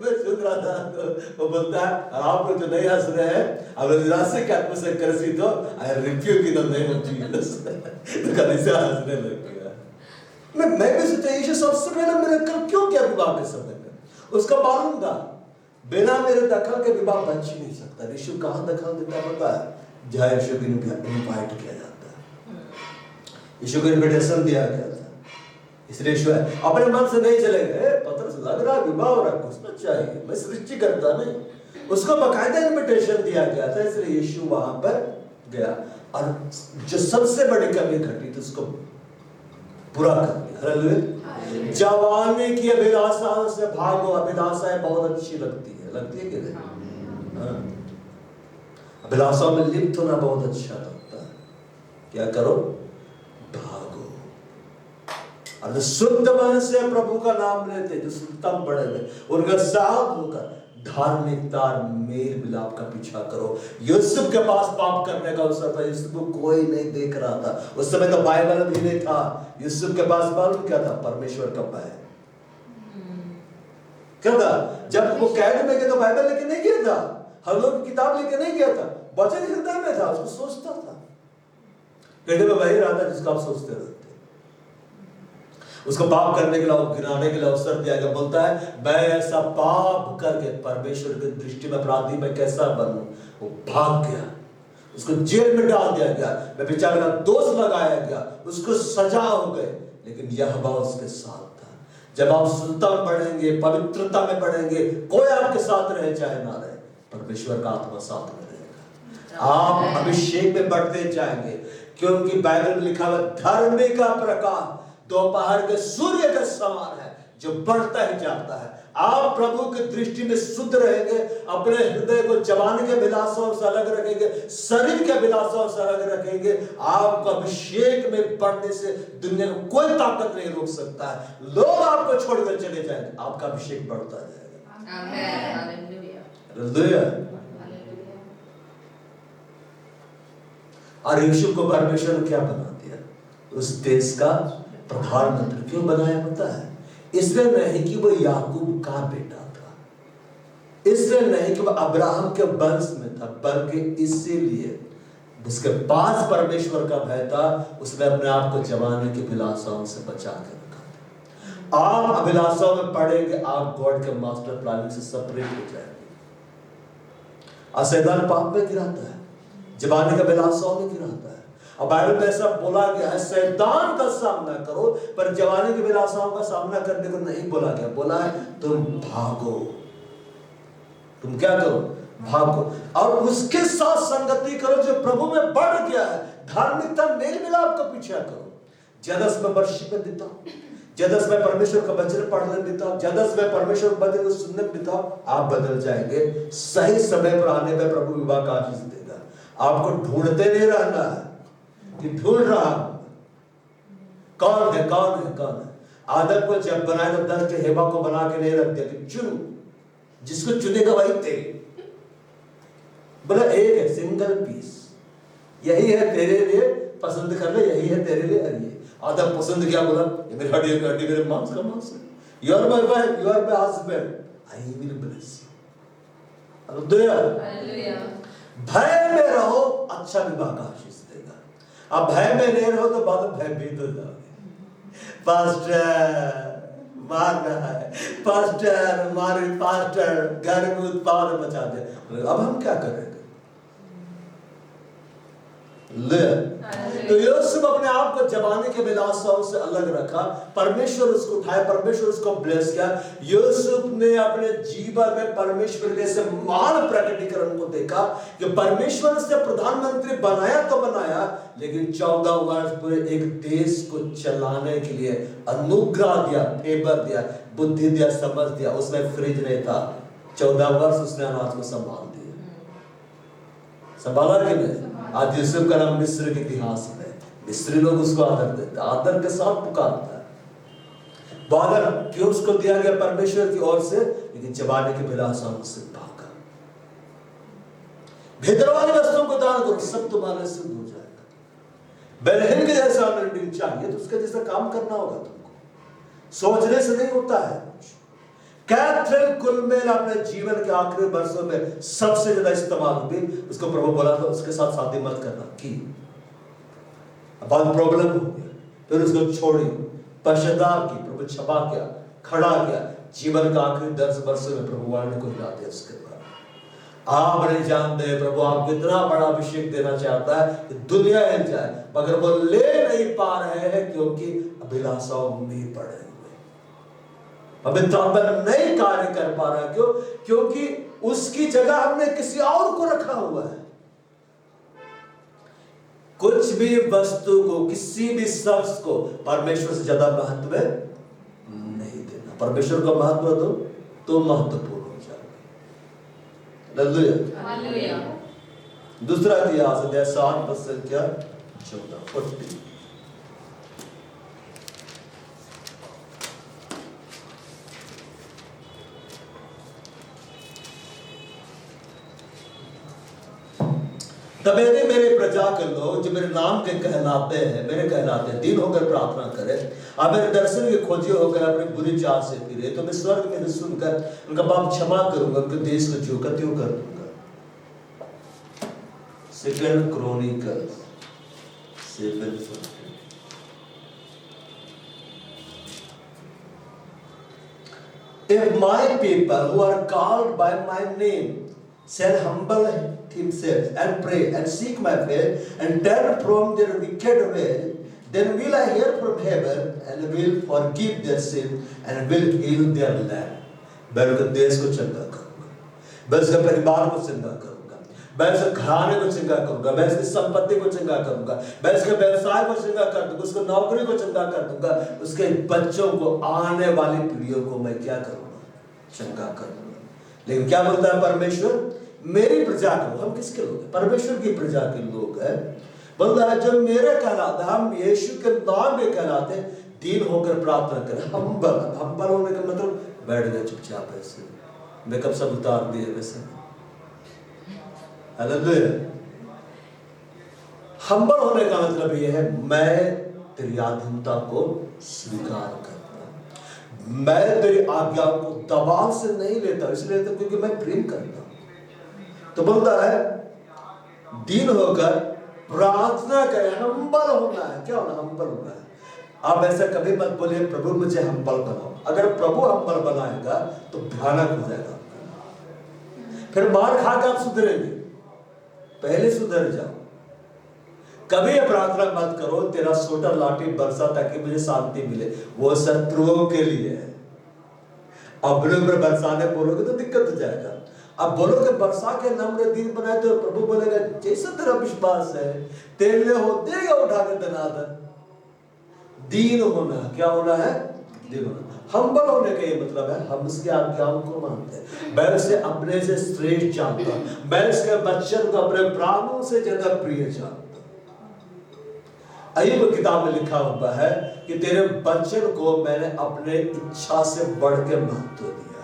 मैं सुन रहा था तो वो बोलता है आप लोग जो नहीं हंस रहे हैं, आप लोग निराशा के आत्मा से ग्रसित हो, आई rebuke in the name of Jesus. तो कभी से हंसने लग गया। मैं भी सोचा यीशु सबसे पहले मिरेकल क्यों किया विवाह के समय में? उसका मालूम था बिना मेरे दखल के विवाह बच ही नहीं सकता। यीशु कहाँ दखल देता पता है? जहाँ यीशु को इनवाइट किया जाता है, यीशु को इन्विटेशन दिया गया था। इसलिए यीशु है अपने मन से नहीं चलेगा, पतरस लग रहा विवाह हो रहा, कुछ तो चाहिए, मैं सृष्टि करता नहीं। उसको बकायदा इन्विटेशन दिया गया था, इसलिए यीशु वहां पर गया और जो सबसे बड़ी कमी घटी थी उसको पूरा कर दिया। हालेलुया। जवानी की अभिलाषाओं से भागो। अभिलाषाएं बहुत अच्छी लगती है कि नहीं? हाँ। अभिलाषाओं में लिप्त होना बहुत अच्छा लगता है। क्या करो? भागो। और जो शुद्ध मन से प्रभु का नाम लेते, जो शुद्धतम बड़े हुए, उनका साथ होकर धार्मिकता और मेल मिलाप का पीछा करो। यूसुफ के पास पाप करने का अवसर था, यूसुफ को कोई नहीं देख रहा था। उस समय तो बाइबल भी नहीं था। यूसुफ के पास मालूम क्या था? परमेश्वर का भय। क्या था? जब वो कैद में गया तो बाइबल लेके नहीं गया था, हर लोग की किताब लेके नहीं गया था, वचन हृदय में था, उसको सोचता था। हृदय में वही रहा था जिसको आप सोचते रहते। उसको पाप करने के लिए, गिराने के लिए अवसर दिया गया। बोलता है मैं ऐसा पाप करके परमेश्वर की दृष्टि में अपराधी मैं कैसा बनूं? वो भाग गया, उसको जेल में डाल दिया गया, व्यभिचार का दोष लगाया गया, उसको सजा हो गई, लेकिन यहोवा उसके साथ था। जब आप शुद्धता में बढ़ेंगे, पवित्रता में बढ़ेंगे, कोई आपके साथ रहे चाहे ना रहे, परमेश्वर का आत्मा साथ में रहेगा। आप अभिषेक में बढ़ते जाएंगे, क्योंकि बाइबल में लिखा हुआ धर्मी का प्रकाश दोपहर के सूर्य के समान है, जो बढ़ता ही जाता है। आप प्रभु की दृष्टि में शुद्ध रहेंगे, अपने हृदय को जवानी के अभिलाषाओं से अलग रखेंगे, शरीर के अभिलाषाओं से अलग रखेंगे। आपको अभिषेक में बढ़ने से दुनिया को कोई ताकत नहीं रोक सकता है। लोग आपको छोड़कर चले जाएंगे, आपका अभिषेक बढ़ता जाएगा। आमीन। हालेलुया। हालेलुया। और यूसुफ को परमेश्वर ने क्या बना दिया? उस देश का प्रधानमंत्री। क्यों बनाया पता है? इसलिए नहीं कि वो याकूब का बेटा था, इसलिए नहीं कि वो अब्राहम के वंश में था, बल्कि इसीलिए उसके पास परमेश्वर का भय था। उसने अपने आप को जवानी की अभिलाषाओं से बचा के रखा था। आप अभिलाषाओं में पड़ेंगे, आप गॉड के मास्टर प्लानिंग से सेपरेट हो जाएंगे। और शैतान पाप में गिराता है, जवानी के अभिलाषाओं में गिराता है। और बाइबल में ऐसा बोला गया है, शैतान का सामना करो, पर जवानी की अभिलाषाओं का सामना करने को नहीं बोला गया। बोला है तुम भागो। तुम क्या करो? भागो। और उसके साथ संगति करो जो प्रभु में बढ़ गया है। धार्मिकता मेल मिलाप का पीछा करो। ज्यादा समय वर्षिप में बिताओ, ज्यादा समय परमेश्वर का वचन पढ़ने में बिताओ, ज्यादा समय परमेश्वर का वचन सुनने में बिताओ। आप बदल जाएंगे। सही समय पर आने पर प्रभु विवाह का आशीष देगा। आपको ढूंढते नहीं रहना है कि ढूंढ रहा कौन है, कौन है, कौन है। आदम को जब बनाया तो दस हेवा को बना के नहीं रख दिया कि चुन, जिसको चुनेगा वही तेरे। बोला एक है, सिंगल पीस, यही है तेरे लिए, पसंद कर ले, यही है तेरे लिए। अरे आदम पसंद किया, बोला ये मेरी हड्डी का हड्डी, मेरे मांस का मांस है। You are my wife, you are my husband, I will bless you. Hallelujah. भय में रहो, अच्छा विवाह का आशीष देगा। अब भय में नहीं रहो तो बाद में भयभीत हो जाओगे। पास्टर मार रहा है, पास्टर मारे, पास्टर घर में उत्पाद मचा दे। अब हम क्या करेंगे? तो यूसुफ अपने आप को जवानी के अभिलाषाओं से अलग रखा। परमेश्वर उसको उठाया, परमेश्वर उसको ब्लेस किया। यूसुफ ने अपने जीवन में परमेश्वर के से महान प्रकटीकरण को देखा कि परमेश्वर से प्रधानमंत्री बनाया तो बनाया, लेकिन 14 वर्ष पूरे एक देश को चलाने के लिए अनुग्रह दिया, फेवर दिया, बुद्धि दिया, समझ दिया। उसमें फ्रिज नहीं था, 14 वर्ष उसने अनाज को संभाल दिया। संभाला कि नहीं? आज यूसुफ का नाम मिस्र के इतिहास में, मिस्री लोग उसको आदर देते, आदर के साथ पुकारता है। आदर क्यों उसको दिया गया परमेश्वर की ओर से? लेकिन जवानी के अभिलाषाओं से भागा। भीतर वाली वस्तुओं को दान करो, सब तुम्हारे से दूर जाएगा। बेलहीन के जैसा अनोइंटिंग चाहिए तो उसके जैसा काम करना होगा तुमको। सोचने से नहीं होता है। कैथरीन कुलमेन अपने जीवन के आखिरी वर्षों में सबसे ज्यादा इस्तेमाल हुई। उसको प्रभु बोला था उसके साथ शादी मत करना की। बाद प्रॉब्लम हो गया, फिर उसको छोड़ी, पश्चाताप की, प्रभु क्षमा किया, खड़ा किया। जीवन का आखिरी 10 वर्षों में प्रभु वाणी को हिला दिया। उसके बाद आप नहीं जानते प्रभु आपको इतना बड़ा अभिषेक देना चाहता है कि दुनिया हिल जाए, मगर वो ले नहीं पा रहे हैं क्योंकि अभिलाषाओं में पड़े हुए। पवित्र आत्मा नहीं कार्य कर पा रहा, क्यों? क्योंकि उसकी जगह हमने किसी और को रखा हुआ है। कुछ भी वस्तु को, किसी भी शख्स को परमेश्वर से ज्यादा महत्व नहीं देना। परमेश्वर को महत्व दो तो महत्वपूर्ण हो जाएगा। हालेलुया। दूसरा इतिहास अध्याय 7 पद संख्या 14। तब यदि मेरे प्रजा के लोग जो मेरे नाम के कहलाते हैं, मेरे कहलाते हैं, दीन होकर प्रार्थना करें और मेरे दर्शन के खोजी होकर अपनी बुरी चाल से फिरे, तो मैं स्वर्ग में सुनकर उनका पाप क्षमा करूंगा, उनके देश को जो का त्यों कर दूंगा। Second chronicles 7:14। If my people who are called by my name shall humble himself and pray and seek my face and turn from their wicked way, then will I hear from heaven and will forgive their sin and will heal their land. मैं उनके देश को चंगा करूंगा, मैं उसके परिवार को चंगा करूंगा, मैं उसके घराने को चंगा करूंगा, मैं उसकी संपत्ति को चंगा करूंगा, मैं उसके व्यवसाय को चंगा कर दूंगा, उसको नौकरी को चंगा कर दूंगा, उसके बच्चों को, आने वाली पीढ़ियों को मैं क्या करूंगा? चंगा कर दूंगा। लेकिन क्या बोलता है परमेश्वर? मेरी प्रजा को, हम किसके लोग हैं? परमेश्वर की प्रजा के लोग हैं। बोलता है जब मेरे कहलाते, हम यीशु के नाम में कहलाते, दीन होकर प्रार्थना करें। हम्बल होने का मतलब बैठ गए चुपचाप, ऐसे मेकअप सब उतार दिए वैसे। हालेलुया। हम्बल होने का मतलब यह है मैं तेरी अधीनता को स्वीकार करता हूं, मैं तेरी आज्ञाओं को दबाव से नहीं लेता, इसलिए तो क्योंकि मैं प्रेम करता हूं। तो बोलता है दीन होकर प्रार्थना करें, हम्बल होना है। क्या होना? हम्बल होना है। आप ऐसा कभी मत बोलिए प्रभु मुझे हम्बल बनाओ। अगर प्रभु हम्बल बनाएगा तो भयानक हो जाएगा, फिर मार खा के आप सुधरेंगे। पहले सुधर जाओ। कभी ये प्रार्थना मत करो तेरा सोटा लाठी बरसा ताकि मुझे शांति मिले, वो शत्रुओं के लिए है। अपने ऊपर बरसाने बोलोगे तो दिक्कत हो जाएगा। अब बोलोगे बरसा के नम्र दिन बनाए तो प्रभु बोलेगा जैसा तेरा विश्वास है तेरे लिए हो देगा उठा के दनादन। दीन होना, क्या होना है? दीन होना। हम्बल होने का ये मतलब है हम उसकी आज्ञाओं को मानते हैं, मैं उसे अपने से श्रेष्ठ जानता हूं, मैं उसके वचन को अपने प्राणों से ज्यादा प्रिय जानता हूं। अय्यूब किताब में लिखा हुआ है कि तेरे वचन को मैंने अपने इच्छा से बढ़ के महत्व दिया,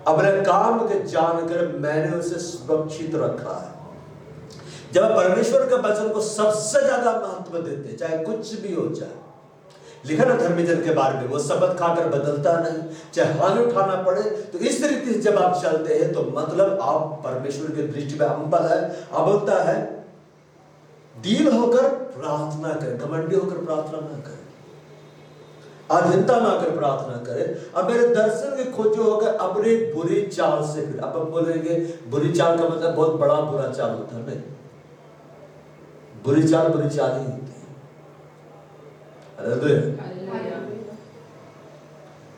अपने काम के जानकर मैंने उसे सुरक्षित रखा है। जब परमेश्वर के वचन को सबसे ज्यादा महत्व देते, चाहे कुछ भी हो जाए। लिखा ना धर्मीजन के बारे में, वो शब्द खाकर बदलता नहीं, चाहे हानि उठाना पड़े। तो इस रीति से जब आप चलते हैं तो मतलब आप परमेश्वर की दृष्टि में हम्बल है। अब बोलता है दीन होकर प्रार्थना करें, घमंडी होकर प्रार्थना ना करें, अधीनता ना कर प्रार्थना करें। अब मेरे दर्शन के खोजो होकर अपनी बुरी चाल से फिर। अब हम बोलेंगे बुरी चाल का मतलब बहुत बड़ा बुरा चाल होता है, नहीं। बुरी चाल ही होती है।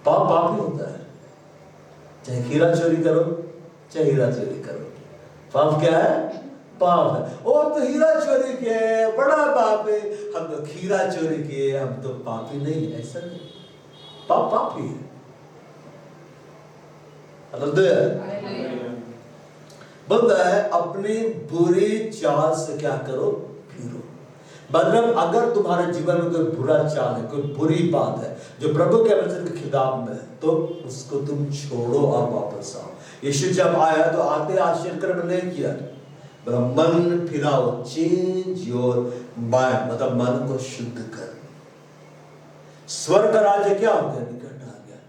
पाप ही होता है, चाहे खीरा चोरी करो चाहे हीरा चोरी करो, पाप क्या है? पाप है। और तो हीरा चोरी किए बड़ा पाप है, हम तो खीरा चोरी किए हम तो पापी नहीं। ऐसा नहीं, पाप ही है। बोलता है अपनी बुरी चाल से क्या करो? फिरो। मतलब अगर तुम्हारे जीवन में कोई बुरा चाल है, कोई बुरी बात है जो प्रभु के वचन के खिलाफ में है, तो उसको तुम छोड़ो और वापस आओ। यीशु जब आया तो आते आश्चर्य कर्म नहीं किया, मन फिराओ, चेंज योर माइंड, मतलब मन को शुद्ध कर। स्वर्ग का राज्य क्या हो गया? निकट आ गया।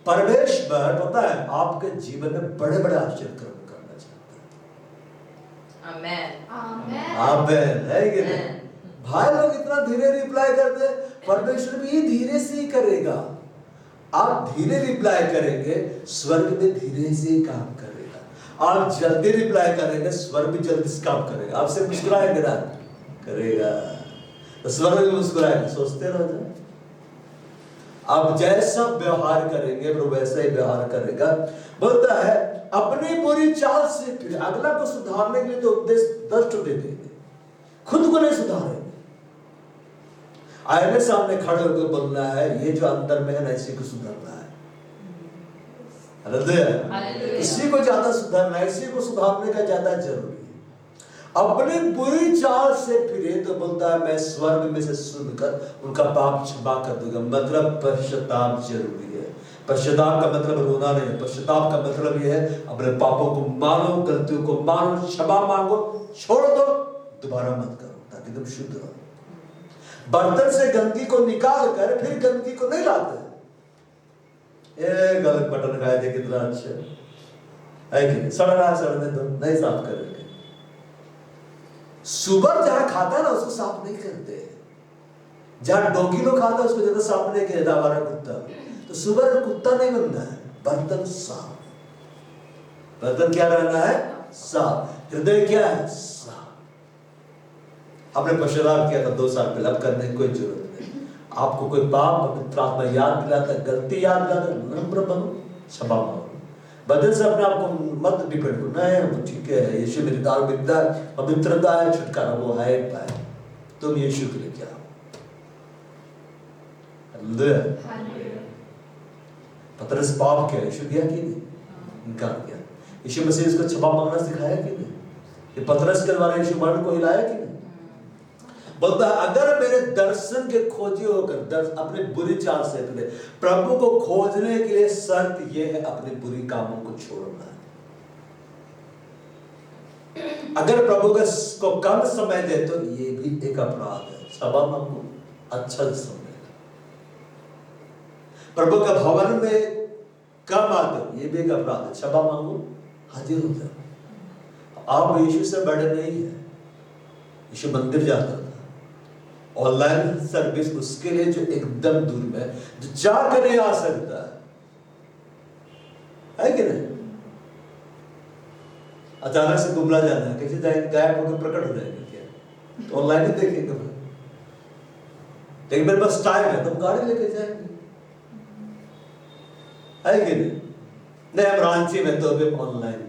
परमेश्वर पता है आपके जीवन में बड़े बड़े आश्चर्य कर्म करना चाहता है। आमेन आमेन, है कि नहीं? भाई लोग इतना धीरे रिप्लाई करते हैं, परमेश्वर भी धीरे से ही करेगा। आप धीरे रिप्लाई करेंगे, स्वर्ग में धीरे से ही काम करेगा। आप जल्दी रिप्लाई करेंगे, स्वर्ग भी जल्दी से काम करेगा। आपसे मुस्कुराएगा ना, करेगा, तो स्वर्ग भी मुस्कुराएगा। सोचते रहो जाए, आप जैसा व्यवहार करेंगे वो वैसा ही व्यवहार करेगा। बोलता है अपनी बुरी चाल से फिर। अगला को सुधारने के लिए तो उपदेश 10 दे देंगे, खुद को नहीं सुधारेंगे। आईने सामने खड़े होकर बोलना है ये जो अंदर में है ना, इसी को सुधारना है। हालेलुया। इसी को ज्यादा सुधारना है, इसी को सुधारने का ज्यादा जरूरी है। अपनी बुरी चाल से फिरे तो बोलता है मैं स्वर्ग में से सुनकर उनका पाप क्षमा कर दूंगा। मतलब पश्चाताप जरूरी है। पश्चाताप का मतलब रोना नहीं है। पश्चाताप का मतलब यह है अपने पापों को मानो, गलतियों को मानो, क्षमा मांगो, छोड़ दो, दोबारा मत करो, ताकि तुम शुद्ध रहो। बर्तन से गंदगी को निकाल कर फिर गंदगी को नहीं लाते। ये गलत बटन खाए थे, कितना अच्छा है कि सड़ रहा है, सड़ने दो, नहीं साफ करेंगे। सुअर जहां खाता है ना उसको साफ नहीं करते। जहां डोगी लोग खाता है उसको ज्यादा साफ नहीं किया, हमारा कुत्ता। तो सुअर कुत्ता नहीं बनना है, बर्तन साफ। बर्तन क्या रहना है? साफ। हृदय क्या है? साफ। आपने पश्चाताप किया था 2 साल पहले, अब करने की कोई जरूरत नहीं। आपको कोई पाप पवित्र आत्मा याद दिलाता, गलती याद दिलाता, नम्र बनो, क्षमा मांगो। बदल से अपने आप को मत डिपेंड करो, नहीं ठीक है यीशु मेरी धार्मिकता पवित्रता है, छुटकारा वो है पाए, तुम यीशु के लिए क्या हो। पतरस पाप किया, यीशु किया कि नहीं? इनकार किया। यीशु मसीह इसको क्षमा मांगना सिखाया कि नहीं? ये पतरस के द्वारा यीशु मरण को हिलाया कि नहीं? बोलता है अगर मेरे दर्शन के खोजी होकर अपने बुरी चाल से फिरे। प्रभु को खोजने के लिए शर्त यह है अपने बुरी कामों को छोड़ना है। अगर प्रभु को कम समय दे तो ये भी एक अपराध है। क्षमा मांगो, अच्छा समय। प्रभु का भवन में कम आते, ये भी एक अपराध है। क्षमा मांगो, हाजिर हो जाओ। आप यीशु से बड़े नहीं है। यीशु मंदिर जाता था, ऑनलाइन सर्विस उसके लिए जो एकदम दूर में, जो जाकर नहीं आ सकता है कि नहीं? अचानक से गुमला जाना है, कैसे जाएंगे? गायब होकर प्रकट हो जाएंगे क्या? तो ऑनलाइन ही देखेंगे। लेकिन मेरे पास टाइम है तो गाड़ी लेके जाएंगे, है कि नहीं? नहीं हम रांची में तो अभी ऑनलाइन,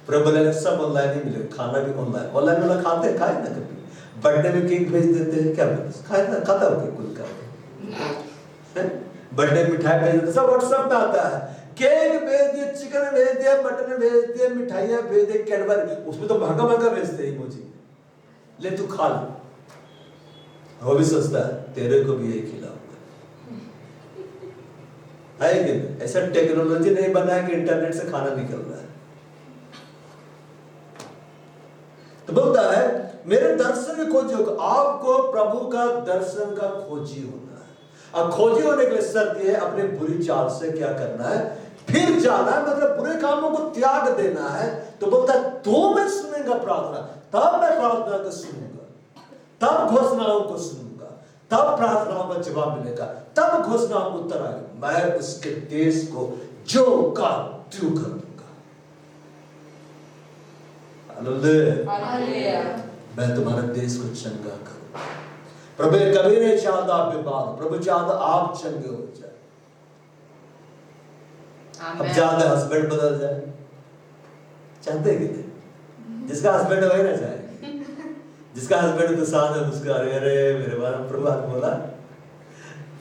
प्रबल सब ऑनलाइन ही मिलेगा, खाना भी ऑनलाइन। ऑनलाइन वाला खाते खाए ना, कभी बर्थडे में केक भेज देते हैं, क्या खाए ना, खाता हो कुल का बर्थडे मिठाई भेज देते, सब व्हाट्सएप में आता है। केक भेज दिया, चिकन भेज दिया, मटन भेज दिया, मिठाइयां भेज दी, कैडबरी, उसमें तो महंगा महंगा भेजते हैं मुझे, ले तू खा ले। वो भी सोचता है तेरे को भी यही खिलाऊंगा, है कि नहीं? ऐसा टेक्नोलॉजी नहीं बना है कि इंटरनेट से खाना निकल रहा है। तो बोलता है मेरे दर्शन में खोजी होगा। आपको प्रभु का दर्शन का खोजी होना है। अब खोजी होने के लिए शर्त यह है अपने बुरी चाल से क्या करना है, फिर जाना है, मतलब बुरे कामों को त्याग देना है। तो बोलता है तो मैं सुनेगा प्रार्थना, तब मैं प्रार्थना को सुनूंगा, तब घोषणाओं को सुनूंगा, तब प्रार्थनाओं का जवाब मिलेगा, तब घोषणाओं को उत्तर आएगा। मैं उसके देश को जो का त्यों कर दूंगा। हालेलुया। मैं तुम्हारे देश को चंगा करूं। प्रभु कभी नहीं चाहता आप विवाद, प्रभु चाहता आप चंगे हो जाए। अब चाहते हस्बैंड बदल जाए, चाहते कि नहीं? जिसका हस्बैंड वही ना चाहे, जिसका हस्बैंड तो साथ है मुस्कुरा रहे, अरे मेरे बारे में प्रभु ने बोला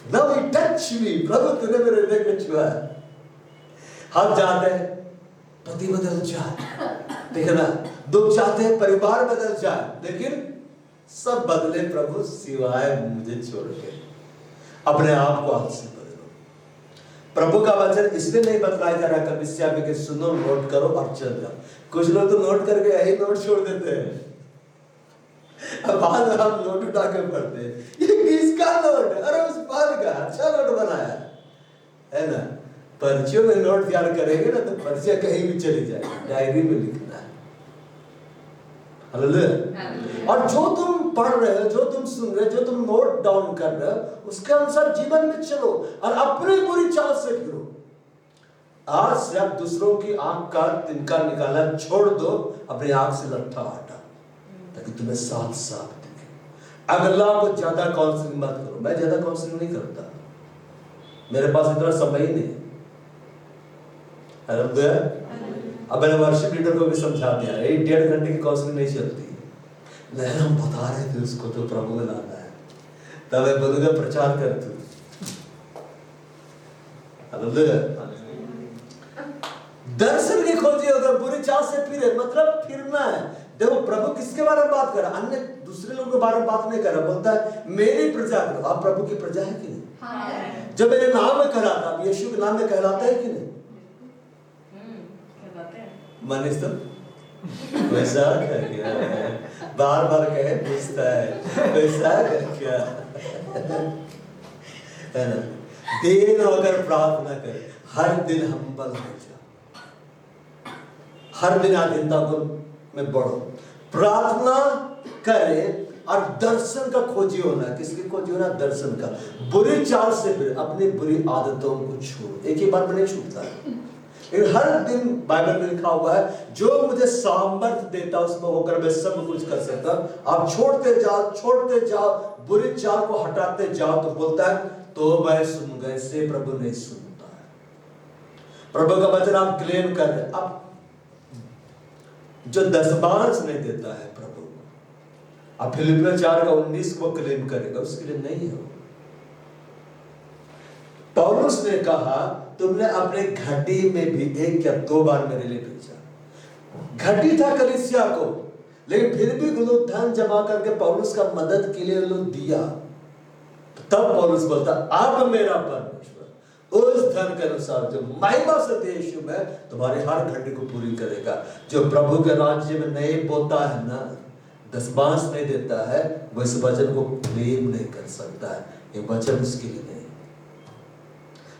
Now he touched me, प्रभु तूने मेरे हृदय को छुआ। हम चाहते हैं पति बदल जाए, देखना दुख चाहते हैं परिवार बदल जाए, लेकिन सब बदले प्रभु सिवाय मुझे छोड़ के। अपने आप को हाथ से बदलो। प्रभु का वचन इसलिए नहीं बतलाया जा रहा कलीसिया में कि सुनो, नोट करो और चल जाओ। कुछ लोग तो नोट करके यही नोट छोड़ देते हैं, अब बाद में हम नोट उठा के पढ़ते हैं, ये किसका नोट है? अरे उस पाल का अच्छा नोट बनाया है ना। पर्चियों में नोट तैयार करेंगे ना तो पर्चियां कहीं भी चली जाएगी, डायरी में लिखना है। हालेलुया। और जो तुम पढ़ रहे हो, जो तुम सुन रहे हो, जो तुम नोट डाउन कर रहे हो, उसके अनुसार जीवन में चलो और अपनी बुरी चाल से फिरो। आज से आप दूसरों की आंख का तिनका निकालना छोड़ दो, अपनी आंख से लट्ठा हटा, ताकि तुम्हें साफ साफ दिखे। अगला को ज्यादा काउंसलिंग मत करो। मैं ज्यादा काउंसलिंग नहीं करता, मेरे पास इतना समय ही नहीं। अब मैंने वर्शिप लीडर को भी समझा दिया, 1.5 घंटे की काउंसलिंग नहीं चलती। नहीं, हम बता रहे थे उसको तो प्रभु में लाना है, तब मैं बोलूंगा प्रचार कर तू। दर्शन की खोजी होकर बुरी चाल से फिरे, मतलब फिरना है। देखो प्रभु किसके बारे में बात कर रहा है? अन्य दूसरे लोगों के बारे में बात नहीं कर रहा। बोलता है मेरी प्रजा करो। आप प्रभु की प्रजा है कि नहीं? जब मेरे नाम में कहलाता, आप यीशु के नाम में कहलाता है कि नहीं? मनीष तो वैसा कर क्या बार बार कहे पूछता है, वैसा कर क्या है ना। देर होकर प्रार्थना कर, हर दिन हम्बल हो जाओ, हर दिन आधीनता में बढ़ो, प्रार्थना करे और दर्शन का खोजी होना। किसकी खोजी होना? दर्शन का। बुरी चाल से फिर अपनी बुरी आदतों को छोड़ो। एक ही बार में नहीं छूटता है, हर दिन बाइबल में लिखा हुआ है जो मुझे सामर्थ्य देता उसमें होकर मैं सब कुछ कर सकता। आप छोड़ते जाओ, बुरी चाल को हटाते जाओ, तो बोलता है तो मैं सुनूंगा। इससे प्रभु नहीं सुनता है। प्रभु का वचन आप क्लेम कर रहे, आप जो दशमांश नहीं देता है प्रभु, आप फिलिपियों 4:19 को क्लेम करेगा, उसके लिए नहीं है। पौलुस ने कहा तुमने अपने घटी में भी 1 या 2 बार मेरे लिए भेजा। घटी था कलीसिया को, लेकिन फिर भी लोग धन जमा करके पौलुस का मदद के लिए लोग दिया। तब पौलुस बोलता अब मेरा परमेश्वर उस धन के अनुसार जो महिमा से यीशु में तुम्हारी हर घटी को पूरी करेगा। जो प्रभु के राज्य में नहीं बोता है ना, दशमांश नहीं देता है, वो इस वचन को क्लेम नहीं कर सकता है। ये वचन उसके लिए नहीं।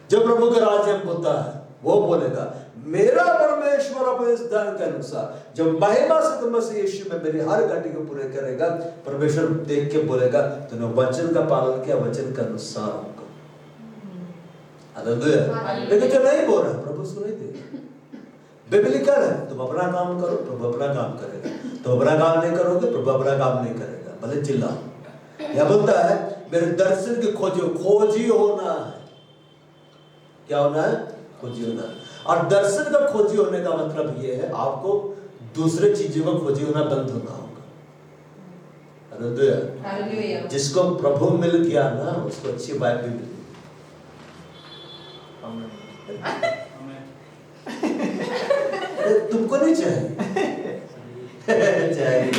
जो प्रभु के राज्य में होता है वो बोलेगा मेरा परमेश्वर अपने इस धन के अनुसार जब महिमा से तुम से यीशु में मेरी हर घटी को पूरे करेगा। परमेश्वर देख के बोलेगा तूने वचन का पालन किया, वचन के अनुसार होगा। हालेलुया। लेकिन जो नहीं बोल रहा प्रभु उसको नहीं देगा। बिब्लिकल है, तुम अपना काम करो प्रभु अपना काम करेगा, तुम अपना काम नहीं करोगे प्रभु अपना काम नहीं करेगा। भले चिल्ला। यह बोलता है मेरे दर्शन की खोजी होना है। क्या होना है? खोजी होना। और दर्शन का खोजी होने का मतलब ये है आपको दूसरे चीजों का खोजी होना बंद होना होगा। हालेलुया। जिसको प्रभु मिल गया ना उसको अच्छी वाइफ भी मिली। तुमको नहीं चाहिए? चाहिए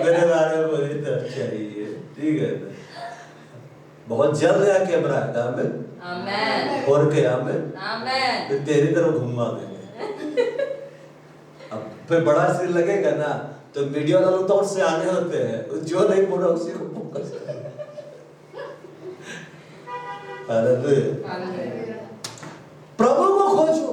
मेरे बारे में बोले तो चाहिए, ठीक है। बहुत जल्द है कैमरा में आमेन। और क्या आमेन। आमेन। फिर तेरी तरफ घुमा देंगे। अब फिर बड़ा सिर लगेगा ना तो मीडिया वाले लोग तो और से आने होते हैं, जो नहीं बोला उसी को फोकस करें। प्रभु को खोजो।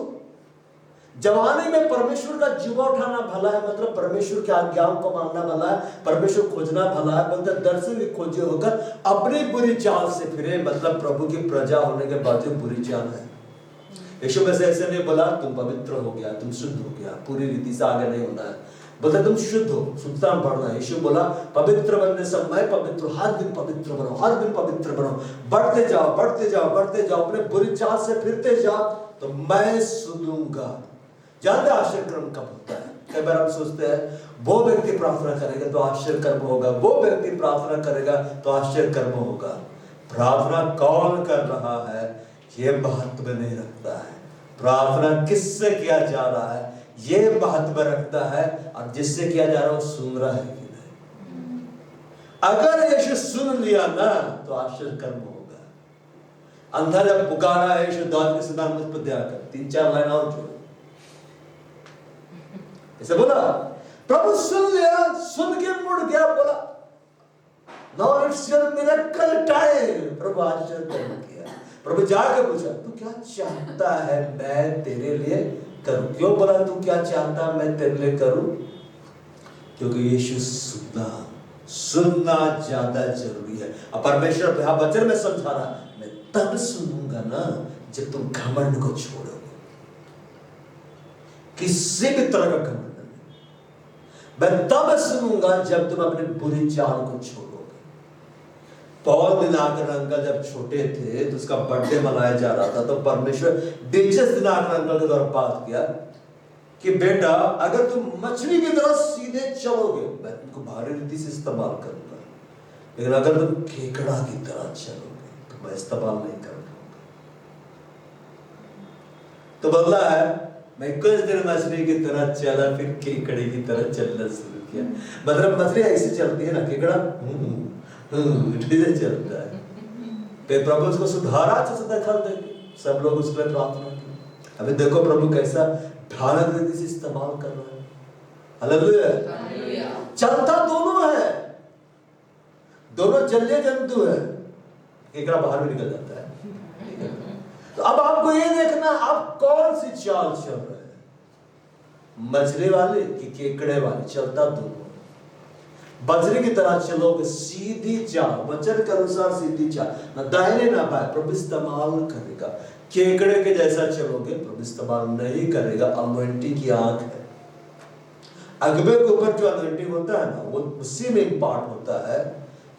जवानी में परमेश्वर का जुबा उठाना भला है, मतलब परमेश्वर की आज्ञाओं को मानना भला है, परमेश्वर खोजना भला है। बोलते दर्शन की खोजी होकर अपनी बुरी चाल से फिरे, मतलब प्रभु की प्रजा होने के बाद बुरी चाल है। यीशु में से ऐसे नहीं बोला तुम पवित्र हो गया, तुम शुद्ध हो गया, पूरी रीति से आगे नहीं होना है। बोलते तुम शुद्ध हो, शुद्धता में बढ़ना है। यीशु बोला पवित्र बनने से मैं पवित्र, हर दिन पवित्र बनो, हर दिन पवित्र बनो, बढ़ते जाओ बढ़ते जाओ बढ़ते जाओ, अपने बुरी चाल से फिरते जाओ तो मैं सुनूंगा। जानते आश्चर्य कर्म कब होता है? कई बार हम सोचते हैं वो व्यक्ति प्रार्थना करेगा तो आश्चर्य कर्म होगा, वो व्यक्ति प्रार्थना करेगा तो आश्चर्य कर्म होगा। प्रार्थना कौन कर रहा है ये महत्व नहीं रखता है, प्रार्थना किससे किया जा रहा है ये महत्व रखता है, और जिससे किया जा रहा है वो सुन रहा है कि नहीं। अगर यीशु सुन लिया ना तो आश्चर्य कर्म होगा। अंधा जब पुकारा यीशु दाऊद के सुना मुझ पर दया कर, 3-4 लाइन और जोड़ इसे बोला। प्रभु सुन लिया, सुन के मुड़ गया, बोला now it's your miracle time. प्रभु आश्चर्य किया। प्रभु जाके पूछा तू क्या चाहता है मैं तेरे लिए करूं? क्यों बोला तू क्या चाहता है मैं तेरे लिए करूं? क्योंकि यीशु सुनना ज्यादा जरूरी है। अब परमेश्वर वचन में समझा रहा मैं तब सुनूंगा ना जब तुम घमंड को छोड़ोगे। किसी भी तरह का घमंड नहीं। मैं तब सुनूंगा जब तुम अपने बुरी चाल को छोड़ोगे। पॉल दिनाकर अंकल जब छोटे थे तो उसका बर्थडे मनाया जा रहा था, तो परमेश्वर डीचस दिनाकर अंकल के द्वारा बात किया कि बेटा अगर तुम मछली की तरह सीधे चलोगे मैं तुमको भारी रीति से इस्तेमाल करूंगा, लेकिन अगर तुम केकड़ा की तरह चलोगे तो मैं इस्तेमाल नहीं करूंगा। तो बोलता है मैं कुछ दिन मछली की तरह चला, फिर केकड़े की तरह चलना शुरू किया। मतलब मछली ऐसे चलती है ना, केकड़ा चलता है। फिर प्रभु उसको सुधारा, अच्छा से दखल देंगे, सब लोग उस पर प्रार्थना की। अभी देखो प्रभु कैसा भयानक रीति से इस्तेमाल कर रहा है। हालेलुया। चलता दोनों है, दोनों जलीय जंतु है, केकड़ा बाहर भी निकल जाता है। तो अब आपको ये देखना आप कौन सी चाल चल रहे हैं, मछली वाली कि केकड़े वाली। चलता दोनों, बजरी की तरह चलोगे, सीधी चाल, वचन के अनुसार सीधी चाल, ना दाहिने ना बाएं, प्रभु इस्तेमाल करेगा। केकड़े के जैसा चलोगे प्रभु इस्तेमाल नहीं करेगा। अनॉइंटिंग की आंख है, अगबे के ऊपर जो अनॉइंटिंग होता है ना वो उसी में इम्पार्ट होता है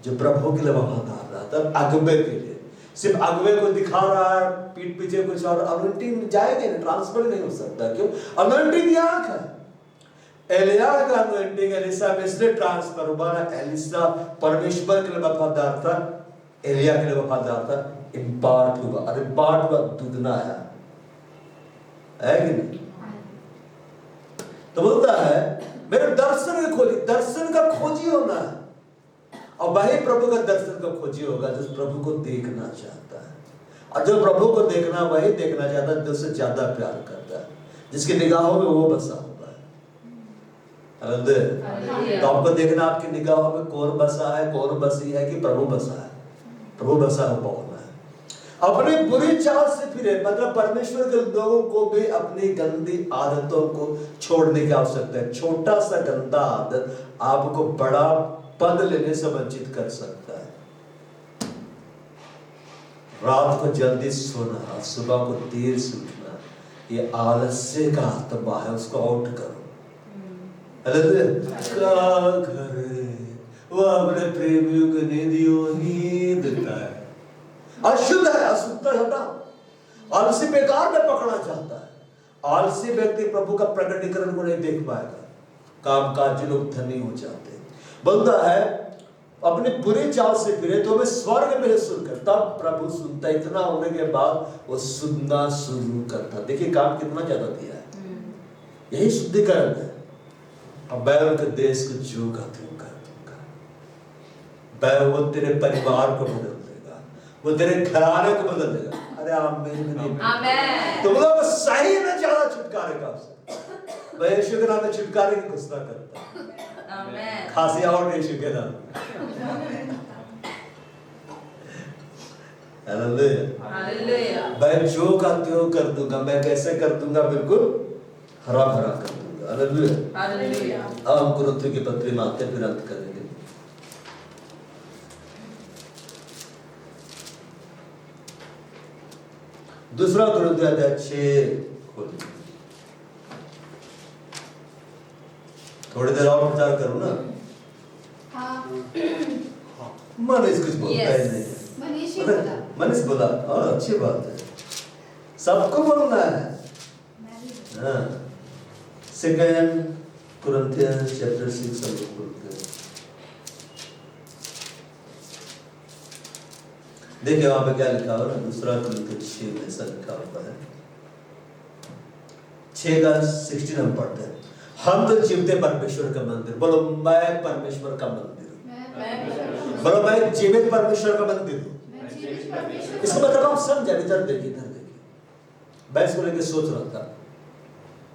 जो प्रभु के लिए वफादार रहता है। अगबे के लिए सिर्फ अगबे को दिखा रहा है, पीठ पीछे कुछ और, अनॉइंटिंग जाएगा नहीं, ट्रांसफर नहीं हो सकता। क्यों? अनॉइंटिंग की आंख है। एलिया का अनॉइंटिंग एलिसा में इसलिए ट्रांसफर हुआ ना, एलिसा परमेश्वर के लिए वफादार था, एलिया के लिए वफादार था, इम्पार्ट हुआ, और इम्पार्ट हुआ दुगना है कि नहीं? तो बोलता है मेरे दर्शन की खोजी, दर्शन का खोजी होना है, और वही प्रभु का दर्शन का खोजी होगा जो प्रभु को देखना चाहता है। और जो प्रभु को देखना वही देखना चाहता है जो उससे ज्यादा प्यार करता है, जिसकी निगाहों में वो बसा हुआ है। तो आपको देखना आपकी निगाहों में कौन बसा है, कौन बसी है, कि प्रभु बसा है। प्रभु बसा हुआ है। अपनी बुरी चाल से फिरे, मतलब परमेश्वर के लोगों को भी अपनी गंदी आदतों को छोड़ने की आवश्यकता है। छोटा सा गंदा आदत आपको बड़ा पद लेने से वंचित कर सकता है। रात को जल्दी सोना, सुबह को देर से उठना, ये आलस्य का आत्मा है, उसको आउट करो। क्या करे वो अपने प्रेमियों को निधियों ही देता है। अशुद्ध है, अशुद्धता हटाओ। आलसी बेकार में पकड़ना चाहता है। आलसी व्यक्ति प्रभु का प्रकटीकरण को नहीं देख पाएगा। कामकाजी लोग धनी हो जाते हैं। बोलता है अपनी बुरी चाल से फिरे तो मैं स्वर्ग में सुनकर, तब प्रभु सुनता। इतना होने के बाद वो सुनना शुरू करता। देखिए काम कितना ज्यादा दिया है। यही शुद्धिकरण है। अब मैं उनके देश को जो कर दूंगा, वो तेरे परिवार को बदल देगा, वो तेरे घराने को बदल देगा। अरे आमीन। तुम लोग सही में ज्यादा छुटकारे का अवसर। मैं यीशु के नाम में छुटकारे की घोषणा करता हूं। खासी और यीशु के नाम। हालेलुया। मैं जो का त्यों कर दूंगा। मैं कैसे कर दूंगा? बिल्कुल हरा भरा कर दूंगा। हालेलुया। अब हम कुरिन्थियों की पत्री में आते फिर अंत करेंगे। दूसरा कुरिन्थियों अध्याय 6 खोलिए। थोड़ी देर और प्रचार करूं ना। मनीष कुछ बोलता है नहीं। मनीष बोला अच्छी बात है, सबको बोलना है। हाँ, सेकंड कुरिन्थियंस चैप्टर 6 हम लोग बोलते हैं। देखिए वहां पे क्या लिखा हुआ है। दूसरा कुरिन्थियंस 6 में ऐसा लिखा हुआ है। 6 का 16 हम पढ़ते हैं। हम तो जीवते परमेश्वर का मंदिर। बोलो मैं परमेश्वर का मंदिर हूं। बोलो मैं जीवित परमेश्वर का मंदिर हूं। इसका मतलब आप समझे। इधर देखिए, इधर देखिए। मैं इसको लेकर सोच रहा था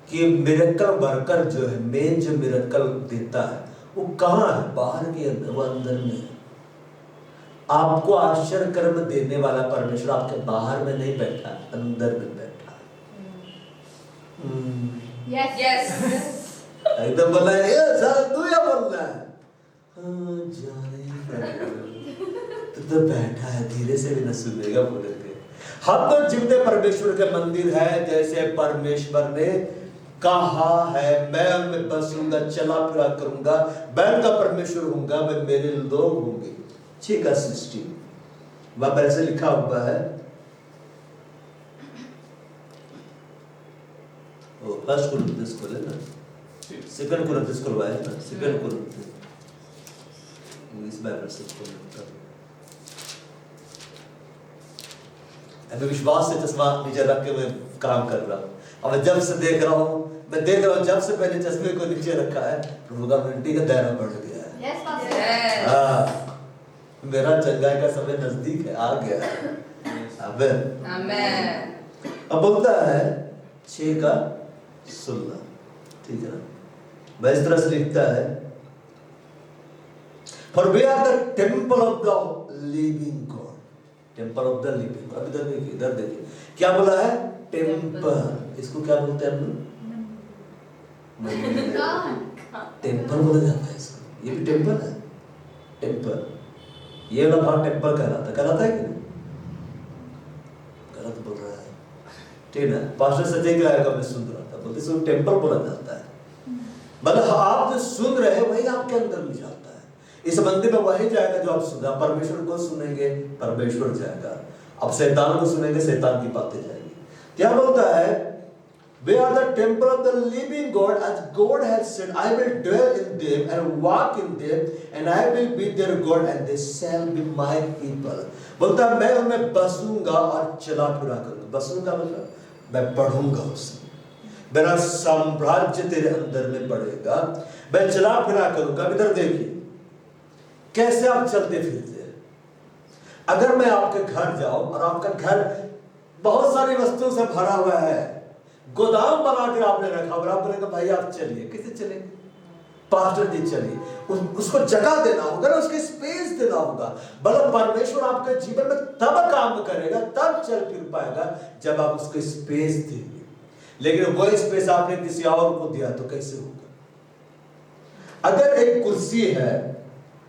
कि मिरेकल वर्कर जो है, मेन जो मिरेकल देता है वो कहाँ है? बाहर के अंदर, वो अंदर में है। आपको आश्चर्य कर्म देने वाला परमेश्वर आपके बाहर में नहीं बैठा, अंदर में बैठा है। यस एकदम बोला है। हालेलुया बोलना है। तो बैठा है, धीरे से भी न सुनेगा बोलेंगे। हम तो जीवते परमेश्वर के मंदिर है, जैसे परमेश्वर ने कहा है मैं उनमें बसूंगा, चला फिरा करूंगा, मैं उनका परमेश्वर हूंगा, वे मेरे लोग होंगे। 6 का 16 वहां पर ऐसे लिखा हुआ है। फर्स्ट कुरिन्थियंस खोले ना, सेकंड कुरिन्थियंस खुलवाए ना, सेकंड कुरिन्थियंस इंग्लिश बाइबल से खोलता हूं। मैं विश्वास से चश्मा नीचे रख के मैं काम कर रहा हूँ। अब मैं जब से देख रहा हूँ, मैं देख रहा हूँ जब से पहले चश्मे को नीचे रखा है, प्रभु का मिनटी का दायरा बढ़ गया है। Yes, Pastor. हाँ, मेरा चंगाई का समय नजदीक है, आ गया है। आमीन। Amen. अब बोलता है 6 का 16, ठीक है ना? मैं इस तरह से लिखता है, For we are the temple of the living God. Temple of the living God. अब इधर देखिए, क्या बोला है? टेम्पल। इसको क्या बोलते हैं हम लोग? टेम्पल बोला जाता है इसको। ये भी टेम्पल है, टेम्पल। ये वाला भाग टेम्पल कहलाता है कि नहीं? गलत बोल रहा है, ठीक है? पास्टर सच्चाई के आएगा, मैं सुन रहा था, बोलते इसको टेम्पल बोला जाता है। मतलब आप जो सुन रहे हैं वही आपके अंदर भी जाता है। इस मंदिर में वही जाएगा जो आप सुना। परमेश्वर को सुनेंगे, परमेश्वर जाएगा। अब शैतान को सुनेंगे, शैतान की बातें जाएगी। क्या बोलता है? We are the temple of the living God, as God has said, I will dwell in them and walk in them, and I will be their God, and they shall be my people. बोलता है मैं उनमें बसूंगा और चला फिरा करूंगा। बसूंगा मतलब मैं बढ़ूंगा उसमें, मेरा साम्राज्य तेरे अंदर में बढ़ेगा, मैं चला फिरा करूंगा। इधर देखिए कैसे आप चलते फिरते हैं। अगर मैं आपके घर जाऊं और आपका घर बहुत सारी वस्तुओं से भरा हुआ है, गोदाम बनाकर आपने रखा, और आप बोलेंगे भाई आप चलिए, किसे चलेंगे? पास्टर जी चलिए। उसको जगह देना होगा ना, उसके स्पेस देना होगा। मतलब परमेश्वर आपके जीवन में तब काम करेगा, तब चल फिर पाएगा जब आप उसको स्पेस देंगे। लेकिन वो स्पेस आपने किसी और को दिया तो कैसे होगा? अगर एक कुर्सी है,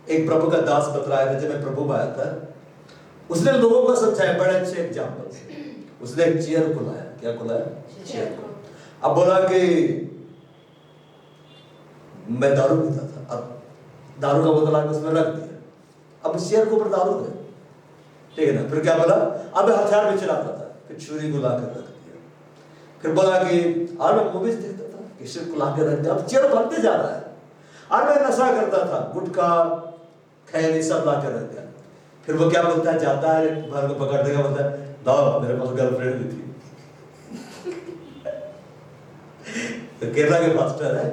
एक प्रभु का दास बतलाया था जब मैं प्रभु आया था, उसने लोगों को समझाया बड़े अच्छे एग्जाम्पल से। उसने एक चेयर को लाया। क्या को लाया? चेयर को। अब बोला कि मैं दारू पीता था, अब दारू का बोतल आके उसमें रख दिया, अब चेयर के ऊपर दारू है, ठीक है ना? फिर क्या बोला? अब हथियार में चलाता था, फिर छुरी को लाकर रख दिया। फिर बोला कि आज मैं मूवीज देखता था, किसी को लाकर रख दिया, अब चेयर बनते जा रहा है। आज मैं नशा करता था, गुटखा खैनी सब लाकर रख दिया। फिर वो क्या बोलता है? जाता है घर को पकड़ देगा, बोलता है दाओ मेरे पास गर्लफ्रेंड भी थी। तो केरला के पास्टर है,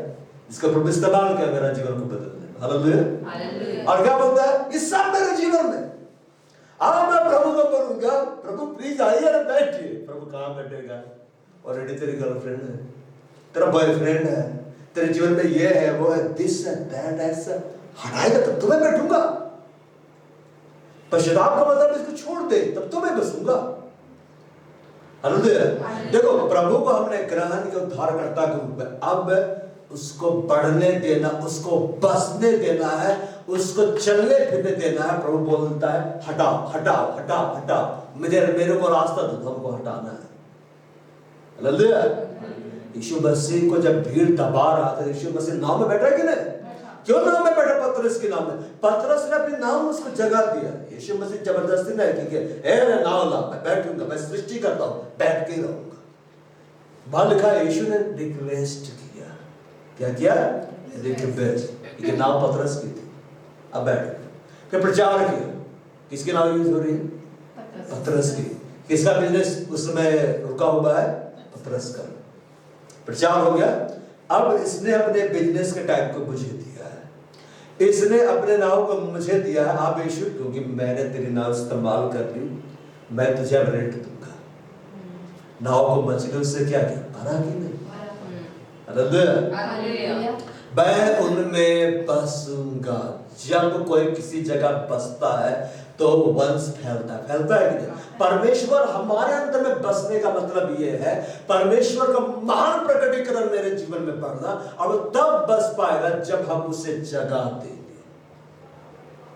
इसका प्रभु इस्तेमाल किया मेरा जीवन को बदलने। हालेलुया। और क्या बोलता है? इस सब मेरे जीवन में अब मैं प्रभु को बोलूंगा, प्रभु प्लीज आइए ना, बैठिए। प्रभु कहाँ बैठेगा? ऑलरेडी तेरी गर्लफ्रेंड है, तेरा बॉयफ्रेंड है, तेरे जीवन में ये है वो है, दिस है दैट ऐसा, हटाएगा तब तो मैं बैठूंगा। पश्चाताप का मतलब इसको छोड़ दे, तब तो मैं बसूंगा। हालेलुया। देखो प्रभु को हमने ग्रहण किया उद्धारकर्ता के रूप में, अब उसको बढ़ने देना, उसको बसने देना है, उसको चलने फिरने देना है। प्रभु बोलता है हटाओ हटाओ हटाओ हटाओ, मेरे को रास्ता दो, हमको हटाना है। हालेलुया। यीशु मसीह को जब भीड़ दबा रहा था, यीशु मसीह नाव में बैठा कि नहीं? क्यों नाव में बैठा? पतरस के नाम में। पतरस ने अपनी नाव में उसको जगह दिया। यीशु मसीह जबरदस्ती नहीं की, ए नाव ला, मैं बैठूंगा, मैं सृष्टि करता हूं, बैठ के रहूंगा। वहां लिखा है यीशु ने रिक्वेस्ट किया। क्या किया? रिक्वेस्ट। ये नाव पतरस की थी, अब बैठ गया। फिर प्रचार किया। किसकी नाव यूज हो रही है? पतरस की। किसका बिजनेस उस समय रुका हुआ है? पतरस का। प्रचार हो गया। अब इसने अपने बिजनेस के टाइम को मुझे दिया है, इसने अपने नाव को मुझे दिया है। अब यीशु क्योंकि मैंने तेरी नाव इस्तेमाल कर ली, मैं तुझे अब रेंट दूंगा। नाव को मछलियों से क्या किया? भरा कि नहीं? हालेलुया। मैं उनमें बसूंगा। जब कोई किसी जगह बसता है तो वंश फैलता है कि नहीं? परमेश्वर हमारे अंदर में बसने का मतलब ये है, परमेश्वर का महान प्रकटीकरण मेरे जीवन में बढ़ना, और वो तब बस पाएगा जब हम उसे जगह देंगे।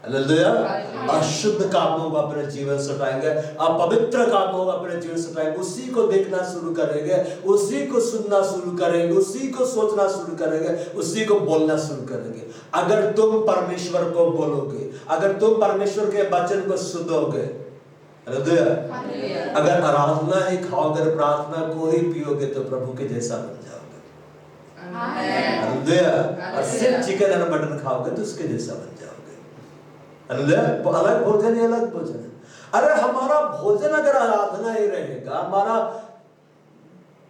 हालेलुया। हालेलुया। अशुद्ध कामों को अपने जीवन से हटाएंगे, अपवित्र कामों को अपने जीवन से हटाएंगे, उसी को देखना शुरू करेंगे, उसी को सुनना शुरू करेंगे, उसी को सोचना शुरू करेंगे, उसी को बोलना शुरू करेंगे। अगर तुम परमेश्वर को बोलोगे, अगर तुम परमेश्वर के वचन को सुनोगे, हालेलुया, अगर आराधना ही खाओगे, प्रार्थना को ही पियोगे, तो प्रभु के जैसा बन जाओगे। हालेलुया। और सिर्फ चिकन और मटन खाओगे तो उसके जैसा बन जाओगे। हालेलुया। अलग भोजन ही अलग भोजन है। अरे हमारा भोजन अगर आराधना ही रहेगा, हमारा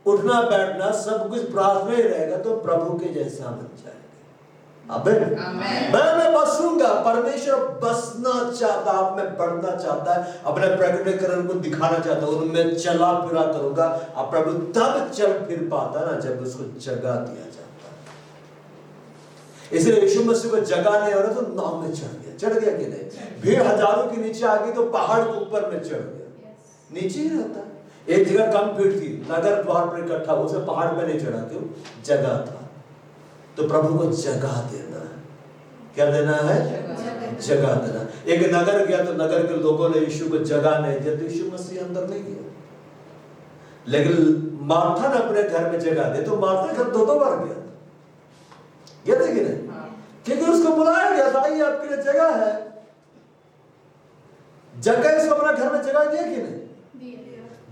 उठना बैठना सब कुछ प्रार्थना ही रहेगा, तो प्रभु के जैसा बन जाएगा। आमीन। मैं बसूंगा, परमेश्वर बसना चाहता, आप में बढ़ना चाहता है, अपने प्रकटीकरण को दिखाना चाहता है, उनमें चला फिरा करूंगा। अब प्रभु तब चल फिर पाता ना जब उसको जगह दिया जाता। इसलिए यीशु मसीह को जगह नहीं हो रहा तो नाव में चढ़ गया कि नहीं? भीड़ हजारों के नीचे आ गई तो पहाड़ के ऊपर में चढ़ गया, नीचे ही रहता। एक जगह कम भीड़ थी, नगर द्वार पर इकट्ठा, उसे पहाड़ पे नहीं चढ़ा, क्यों? जगह था। तो प्रभु को जगह देना है। क्या देना है? जगह देना। एक नगर गया तो नगर के लोगों ने यीशु को जगह नहीं दिया, तो यीशु मसीह अंदर नहीं गया। लेकिन मार्था ने अपने घर में जगह दी, तो मार्था घर दो बार गया, ये देखिए नहीं, क्योंकि उसको बुलाया गया था, ये आपके लिए जगह है। जगह इसको अपना घर में जगह दिया कि नहीं?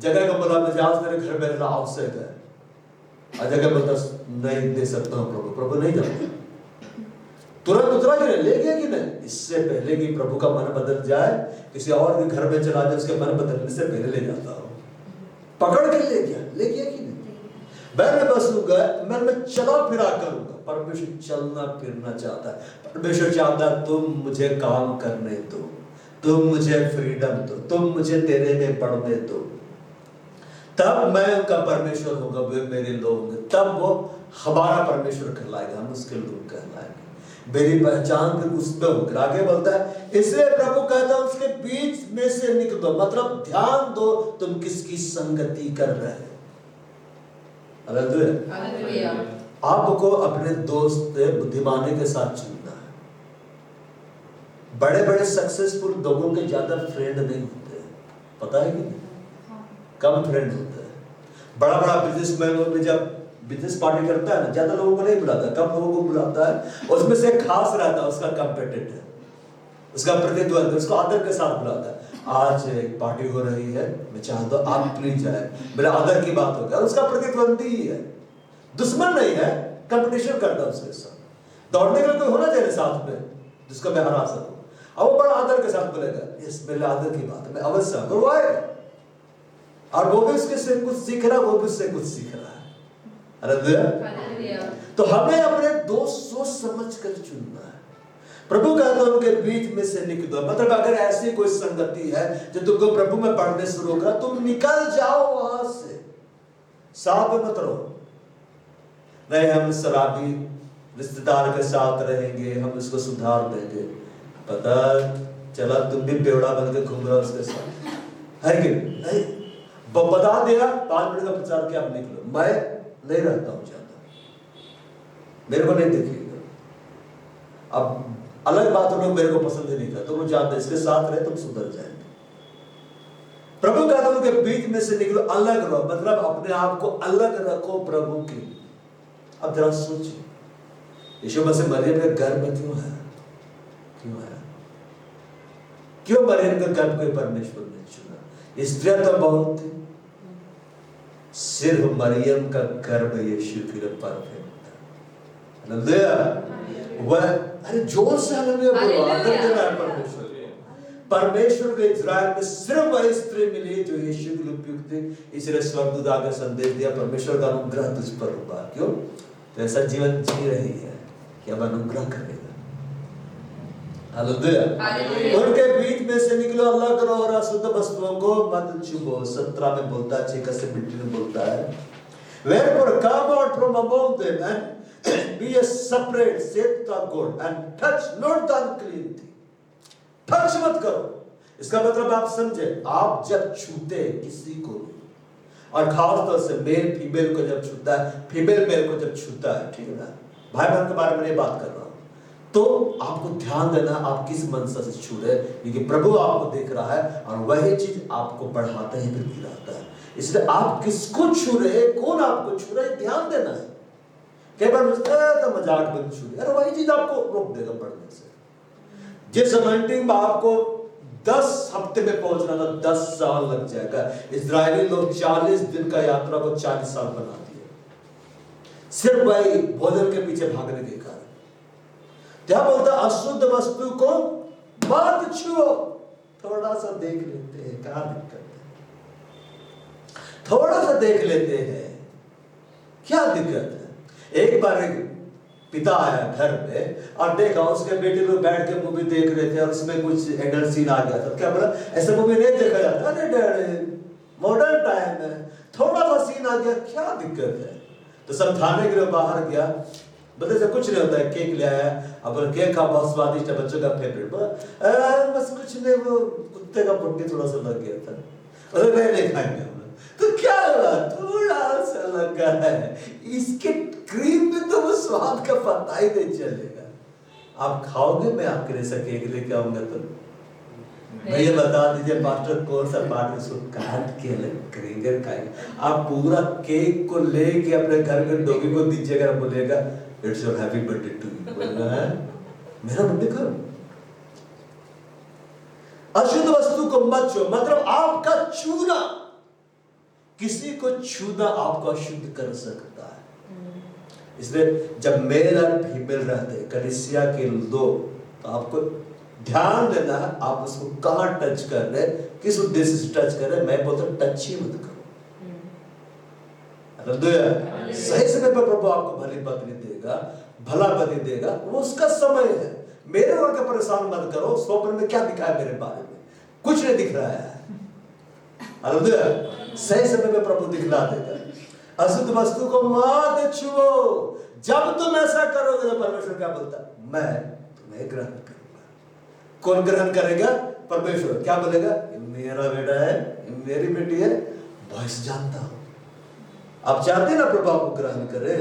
जगह का बोला मैं जाओ तेरे घर में रहना आवश्यक है, और जगह बोलता नहीं दे सकता हूं प्रभु। प्रभु नहीं जाता, तुरंत उतरा कि नहीं, ले गया कि नहीं? इससे पहले कि प्रभु का मन बदल जाए, किसी और के घर में चला जाए, उसके मन बदलने से पहले ले जाता हूं। पकड़ के ले गया कि नहीं? मैं बसूंगा, मैं चला फिरा करूंगा। परमेश्वर चलना फिरना चाहता है। परमेश्वर चाहता है तुम मुझे काम करने दो, तुम मुझे फ्रीडम दो, तुम मुझे तेरे में बढ़ने दो, तब मैं उनका परमेश्वर होगा, वे मेरे लोग होंगे। तब वो हमारा परमेश्वर कहलाएगा, हम उसके लोग कहलाएंगे। मेरी पहचान फिर उसमें होकर आगे बोलता है। इसलिए प्रभु कहता है उसके बीच में से निकलो, मतलब ध्यान दो तुम किसकी संगति कर रहे हैं। हालेलुया। आपको अपने दोस्त बुद्धिमानी के साथ चुनना है। बड़े बड़े सक्सेसफुल लोगों के ज्यादा फ्रेंड नहीं होते, पता है कि नहीं? कम फ्रेंड होते हैं। बड़ा बड़ा बिजनेसमैन में जब बिजनेस पार्टी करता है ना, ज्यादा लोगों को नहीं बुलाता, कम लोगों को बुलाता है। उसमें से खास रहता है उसका कंपेटिटर, उसका प्रतिद्वंदी, उसको आदर के साथ बुलाता है। आज एक पार्टी हो रही है, मैं चाहता हूं आप प्लीज जाए, मेरा आदर की बात हो गया। उसका प्रतिद्वंदी ही है, दुश्मन नहीं है, कंपटीशन करता है उसके साथ। दौड़ने का कोई होना चाहिए साथ में जिसको मैं हरा सकूं, और वो बड़ा आदर के साथ बोलेगा यस मेरे आदर की बात है, मैं अवश्य करवाएगा। और वो भी उसके से कुछ सीख रहा है, वो भी उससे कुछ सीख रहा है। हालेलुया। तो हमें अपने दोस्त सोच समझ कर चुनना है। प्रभु कहता है उनके बीच में से निकलो, मतलब अगर ऐसी कोई संगति है जो तुमको प्रभु में पढ़ने शुरू होगा, तुम निकल जाओ वहां से, साथ में मत रहो। नहीं हम शराबी रिश्तेदार के साथ रहेंगे, हम उसको सुधार देंगे, पता चला तुम भी बेवड़ा बन के घूम रहे हो उसके साथ, है कि नहीं? बता दिया 5 मिनट का प्रचार किया, आप निकलो। मैं नहीं रहता हूं ज्यादा, मेरे को नहीं दिखेगा। अब अलग बात लोग मेरे को पसंद ही नहीं करते, तुम जानते इसके साथ रहे तुम सुधर जाएंगे। प्रभु कहता है उनके बीच में से निकलो, अलग रहो, मतलब अपने आप को अलग रखो प्रभु की। अब जरा सोचिए, यीशु मसीह मरियम के गर्भ में क्यों है? क्यों मरियम के गर्भ को परमेश्वर ने चुना? स्त्रियां तो बहुत थी, सिर्फ मरियम का गर्भ यीशु के लिए परफेक्ट था। हालेलुया। वह अरे जोर से हालेलुया बोलो, आदर देना है परमेश्वर को। परमेश्वर को इज़राइल में सिर्फ वही स्त्री मिली जो यीशु के लिए उपयुक्त थी। इसलिए स्वर्गदूत आकर संदेश दिया, परमेश्वर का अनुग्रह तुझ पर होगा। क्यों? तो ऐसा जीवन जी रही है कि अब अनुग्रह करेगा। हालेलुया। उनके बीच में से निकलो, अल्लाह करो और अशुद्ध वस्तुओं को मत छुओ। 17 में बोलता है, 6 से में बोलता है, wherefore come out from among them and be a separate, saith the God, and touch not the unclean thing. touch मत करो। इसका मतलब आप समझे, आप जब छूते किसी को, और खास तौर से मेल फीमेल को जब छूता है, फीमेल मेल को जब छूता है, ठीक है ना, भाई बहन के बारे में नहीं बात कर रहा हूं, तो आपको ध्यान देना आप किस मनसा से छू रहे, क्योंकि प्रभु आपको देख रहा है और वही चीज आपको बढ़ाता है फिर गिराता है। इसलिए आप किसको छू रहे, कौन आपको छू रहे, ध्यान देना है। कई बार तो मजाक में छू रहे, अरे वही चीज आपको रोक देगा बढ़ने से। जिस अनॉइंटिंग में आपको 10 हफ्ते में पहुंचना था 10 साल लग जाएगा, इजरायली लोग 40 दिन का यात्रा को 40 साल बना दिए, सिर्फ वही भोजन के पीछे भागने के कारण। क्या बोलता, अशुद्ध वस्तु को मत छुओ। थोड़ा सा देख लेते हैं, क्या दिक्कत है, थोड़ा सा देख लेते हैं, क्या दिक्कत है। एक बार एक पिता आया घर पे और देखा उसके बेटे लोग बैठ के मूवी देख रहे थे और उसमें कुछ एडल्ट सीन आ गया था। क्या बोला, ऐसे मूवी नहीं देखा जाता। अरे डैडी मॉडर्न टाइम है, थोड़ा सा सीन आ गया, क्या दिक्कत है। तो समझाने के लिए बाहर गया, बोले से कुछ नहीं होता है, केक ले आया। अब केक का बहुत स्वादिष्ट है, बच्चों का फेवरेट। बस कुछ नहीं, वो कुत्ते का पट्टी थोड़ा सा लग गया था, अरे नहीं खाएंगे। तो क्या हुआ, थोड़ा सा लगा है, इसके क्रीम में तो वो स्वाद का पता ही नहीं चलेगा। आप खाओगे, मैं आपके लिए केक लेके आऊंगा तो भैया बता दीजिए पास्टर कौन सा पार्ट उसको काट के क्रीम खाएंगे। आप पूरा केक को लेके अपने घर के डॉगी को दीजिएगा, बोलेगा it's your happy birthday to you, बोलेगा है मेरा बर्थडे करो। अशुद्ध वस्तु को मत छुओ, मतलब आपका छूना, किसी को छूना आपको अशुद्ध कर सकता है। इसलिए जब मेल और फीमेल रहते कलीसिया के लोग, तो आपको ध्यान देना है आप उसको कहां टच कर रहे, किस उद्देश्य से टच कर रहे। मैं बोलता हूं टच ही मत करो। सही समय पर प्रभु आपको भली पत्नी देगा, भला पति देगा, वो उसका समय है। मेरे और का परेशान मत करो। स्वप्न में क्या दिखा है मेरे बारे में, कुछ नहीं दिख रहा है। सही समय में प्रभु दिखला देगा। अशुद्ध वस्तु को मत छुओ। जब तुम ऐसा करोगे तो परमेश्वर क्या बोलता, मैं तुम्हें ग्रहण करूंगा। कौन ग्रहण करेगा, परमेश्वर। क्या बोलेगा, मेरा बेटा है, मेरी बेटी है, वॉइस जानता हूं। आप चाहते ना प्रभु आपको ग्रहण करे।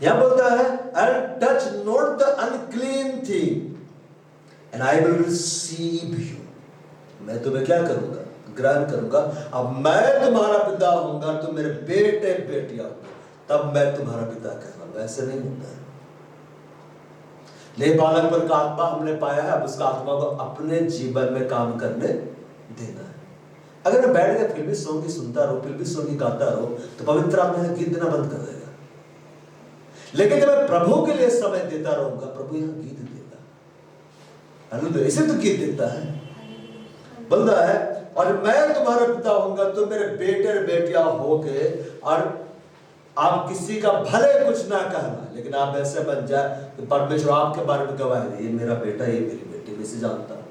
यहां बोलता है and touch not the unclean thing and I will receive you। मैं तुम्हें क्या करूंगा, ग्रहण करूंगा। अब मैं तुम्हारा पिता होऊंगा, तुम मेरे बेटे बेटियां होंगे, तब मैं तुम्हारा पिता कहलाऊंगा। ऐसे नहीं होता है। ले बालक पर का आत्मा हमने पाया है, अब उसका आत्मा को अपने जीवन में काम करने देना है। अगर मैं बैठ के फिल्मी सॉन्ग सुनता रहो, फिल्मी सॉन्ग गाता रहो, तो पवित्र आत्मा गीत देना बंद कर देगा। लेकिन जब मैं प्रभु के लिए समय देता रहूंगा, प्रभु यहां गीत देगा। इसे तो गीत देता है, बोलता है और मैं तुम्हारा पिता होऊंगा, तुम मेरे बेटे और बेटियां होगे, और आप किसी का भले कुछ ना कहना, लेकिन आप ऐसे बन जाए कि परमेश्वर आपके बारे में गवाही दे, ये मेरा बेटा, ये मेरी बेटी, मैं इसे जानता हूं।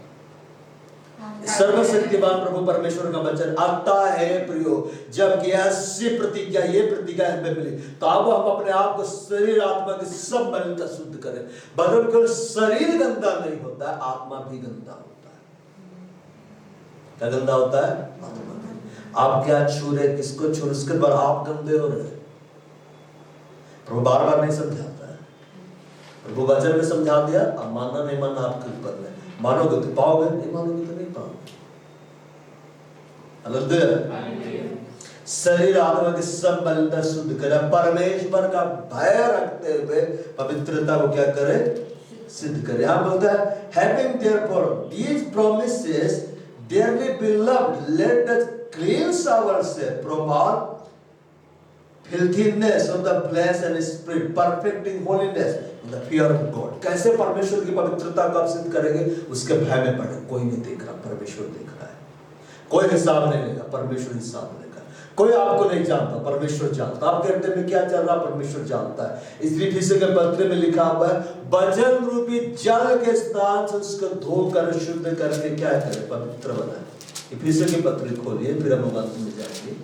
सर्वशक्तिमान प्रभु परमेश्वर का वचन आता है प्रियो, जब ऐसी प्रतिज्ञा, ये प्रतिज्ञा हमें मिली, तो अब हम अपने आप को शरीर आत्मा की सब मलिनता शुद्ध करें। बदल केवल शरीर गंदा नहीं होता है, आत्मा भी गंदा होता है। क्या गंदा होता है, आत्मा। आप क्या छू रहे, किसको छू रहे, उसके बाद आप गंदे हो रहे। प्रभु बार बार नहीं समझाता है, प्रभु वचन में समझा दिया। अब मानना नहीं मानना आपके ऊपर है। मानोगे तो पाओगे, नहीं मानोगे तो नहीं पाओगे। शरीर आत्मा की सब मलिनता शुद्ध करे, परमेश्वर का भय रखते हुए पवित्रता को क्या करे, सिद्ध करे। यहां बोलता है having therefore these promises dearly beloved let us cleanse ourselves from all filthiness of the flesh and spirit, perfecting holiness in the fear of God। कैसे परमेश्वर की पवित्रता को आप सिद्ध करेंगे, उसके भय में पड़े। कोई नहीं देख रहा, परमेश्वर देख रहा है। कोई हिसाब नहीं लेगा, परमेश्वर हिसाब लेगा। कोई आपको नहीं जानता, परमेश्वर जानता। आपके हृदय में क्या चल रहा, परमेश्वर जानता है। इसलिए इफिसियों के पत्र में लिखा हुआ है, वचन रूपी जल के स्नान से उसको धोकर शुद्ध करके क्या करें, पवित्र बनाए। इफिसियों के पत्र खोलिए, फिर हम अंत में जाएंगे।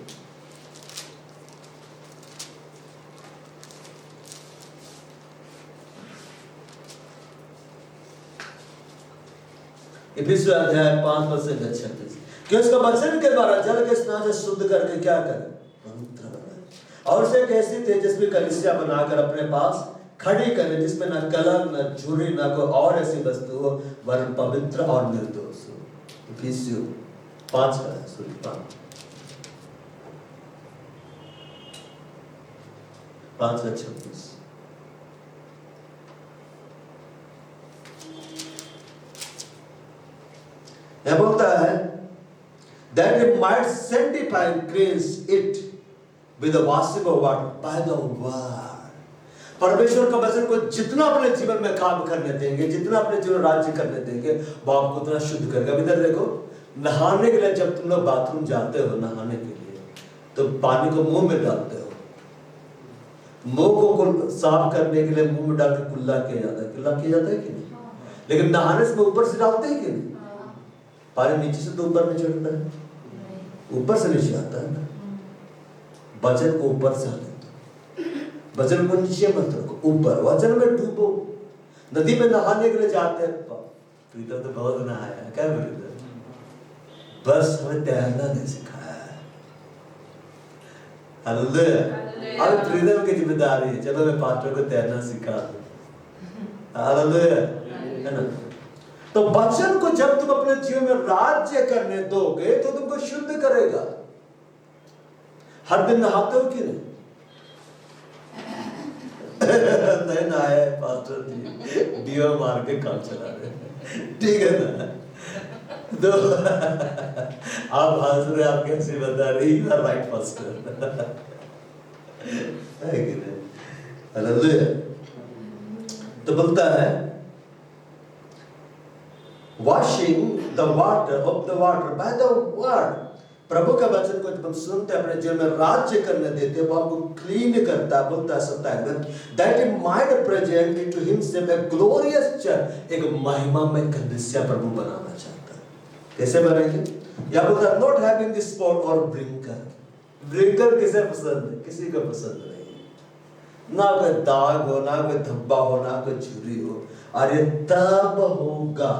इफिसियों अध्याय 5:36, कि उसका वचन के द्वारा जल के स्नान से शुद्ध करके क्या करें, पवित्र बनाए, और उसे एक ऐसी तेजस्वी कलीसिया बनाकर अपने पास खड़ी करें जिसमें ना कलंक, ना झुर्री, ना कोई और ऐसी वस्तु हो, वरन पवित्र और निर्दोष हो। इफिसियों 5 का है, सूर्य 5:26। यह बोलता है that it might sanctify and cleanse it with the washing of water by the word। परमेश्वर का वचन को जितना अपने जीवन में काम करने देंगे, जितना अपने जीवन राज्य करने देंगे, वो आपको उतना शुद्ध करेगा। इधर देखो, नहाने के लिए जब तुम लोग बाथरूम जाते हो नहाने के लिए, तो पानी को मुंह में डालते हो। मुंह को साफ करने के लिए मुंह में डाल के कुल्ला किया जाता है। कुल्ला किया जाता है कि नहीं? लेकिन नहाने से ऊपर से डालते हैं कि नहीं? पानी नीचे से तो ऊपर नहीं चढ़ता है, ऊपर से नीचे आता है ना। वजन को ऊपर से आने दो, वजन को नीचे मत रखो, ऊपर वजन में डूबो। नदी में नहाने के लिए जाते हैं, प्रीतम तो बहुत नहाया है, क्या प्रीतम? बस हमें तैरना नहीं सिखाया है। हालेलुया। अब प्रीतम की जिम्मेदारी है, चलो मैं पास्टर को तैरना सिखा दूं। हालेलुया, है ना? तो वचन को जब तुम अपने जीवन में राज्य करने दोगे तो तुमको शुद्ध करेगा। हर दिन नहाते हो कि नहीं? नहीं नहाए पास्टर जी, डीओ मार के काम चला रहे, ठीक है ना? तो आप हंस रहे, आप कैसे बता रही? राइट पास्टर है कि नहीं? हालेलुया। तो बोलता है washing the water of the water by the word। प्रभु का वचन को जब हम सुनते हैं, अपने जीवन में राज्य करने देते हैं, वो हमको क्लीन करता है। बोलता है 27 that he might present into himself a glorious church। एक महिमामय कलीसिया प्रभु बनाना चाहता है। कैसे बनेंगे? या बोलता है not having the spot or wrinkle। wrinkle किसे पसंद है? किसी को पसंद नहीं। ना कोई दाग हो, ना कोई धब्बा हो, ना कोई झुर्री हो। और ये तब होगा,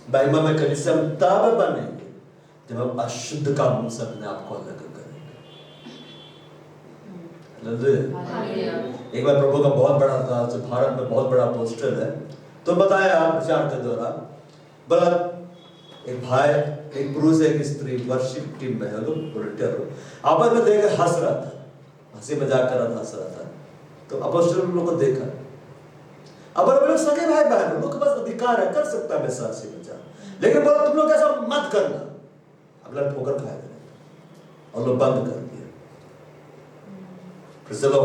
महिमा में कलीसिया तब बनेंगे जब हम अशुद्ध कामों से अपने आप को अलग करेंगे। एक बार प्रभु का बहुत बड़ा था, जो भारत में बहुत बड़ा पोस्टर है, तो बताया प्रचार के दौरान, बोला एक भाई, एक पुरुष, एक स्त्री वर्शिप टीम में है, लोग वॉलंटियर हो, आपस में देख हंस रहा था, हंसी मजाक कर रहा था, हंस रहा था। तो अपोस्टल लोग को देखा, अब बोले सगे भाई बहन लोग के पास अधिकार है, कर सकता है वैसा हंसी मजाक, लेकिन बोला तुम लोग ऐसा मत करना। अगला ठोकर खाएगा और लोग बंद कर दिया। फिर चलो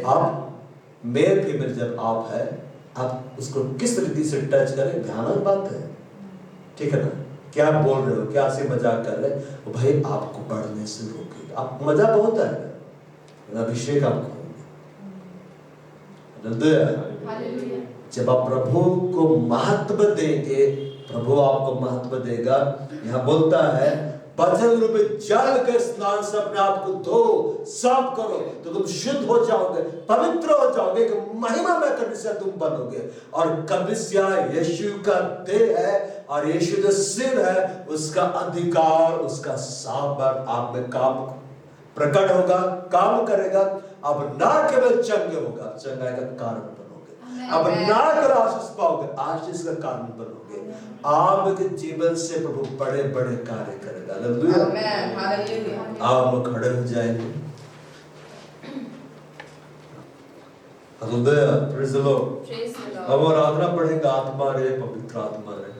आप मेल फीमेल जब आप है, आप उसको किस रीति से टच करें, भयानक बात है, ठीक है ना? क्या बोल रहे हो, क्या से मजाक कर रहे हो, भाई आपको बढ़ने से रोकेगा। आप मजा बहुत है, अभिषेक आपको। जब आप प्रभु को महत्व देंगे, प्रभु आपको महत्व देगा। यहाँ बोलता है वचन रूपी जल के स्नान से अपने आप को धो, साफ करो, तो तुम शुद्ध हो जाओगे, पवित्र हो जाओगे, कि महिमा में कलीसिया तुम बनोगे। और कलीसिया यीशु का देह है, और यीशु जो सिर है, उसका अधिकार, उसका सामर्थ आप में काम प्रकट होगा, काम करेगा। अब ना केवल चंगे होगा, चंगाई का कारण बनोगे। अब ना केवल आशीष पाओगे, आशीष का कारण बनोगे। आपके जीवन से प्रभु बड़े बड़े कार्य करेगा। हालेलुया। आप लोग खड़े हो जाएंगे। Hallelujah, praise the Lord. अब आराधना पढ़ेगा, आत्मा रे, पवित्र आत्मा रे।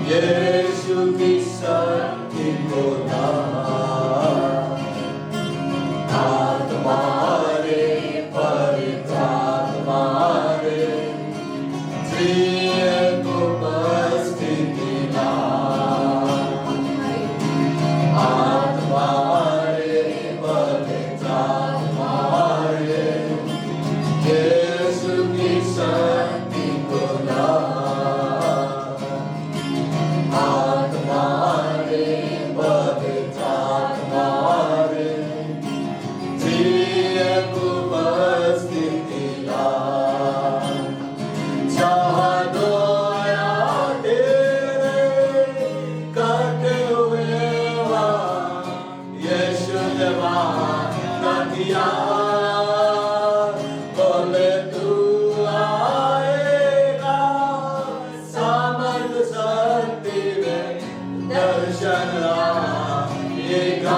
यीशु की शक्ति को किया बोले तू आएगा सामर्थ शक्ति में दर्शन आएगा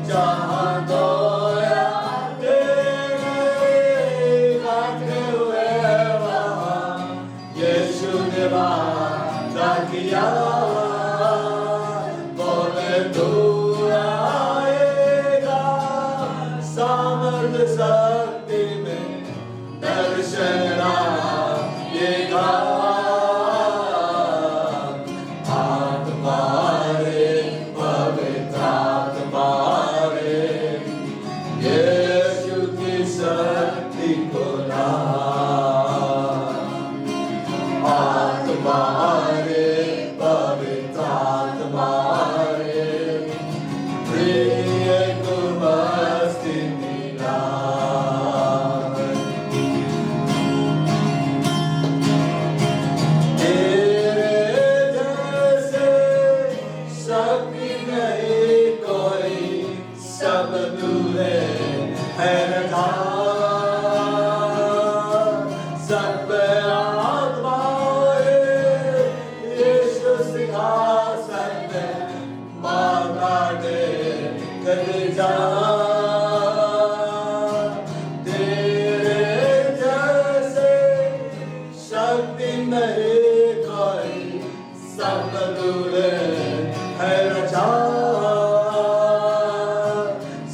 जहाँ गोया तेरे हुए वहाँ यीशु ने वादा किया बोले तू आएगा सामर्थ शक्ति में दर्शन आएगा आत्मा रे पवित्र आत्मा रे यीशु की शक्ति को ला आत्मा रे पवित्र आत्मा रे प्रिय को मस्ती मिला तेरे जैसे शक्ति नहीं कोई सब दूरे है रखा सब आत्माएं यीशु सिंहासन में मांगा दे कर जा तेरे जैसे शक्ति नहीं कोई सब दूरे है रचा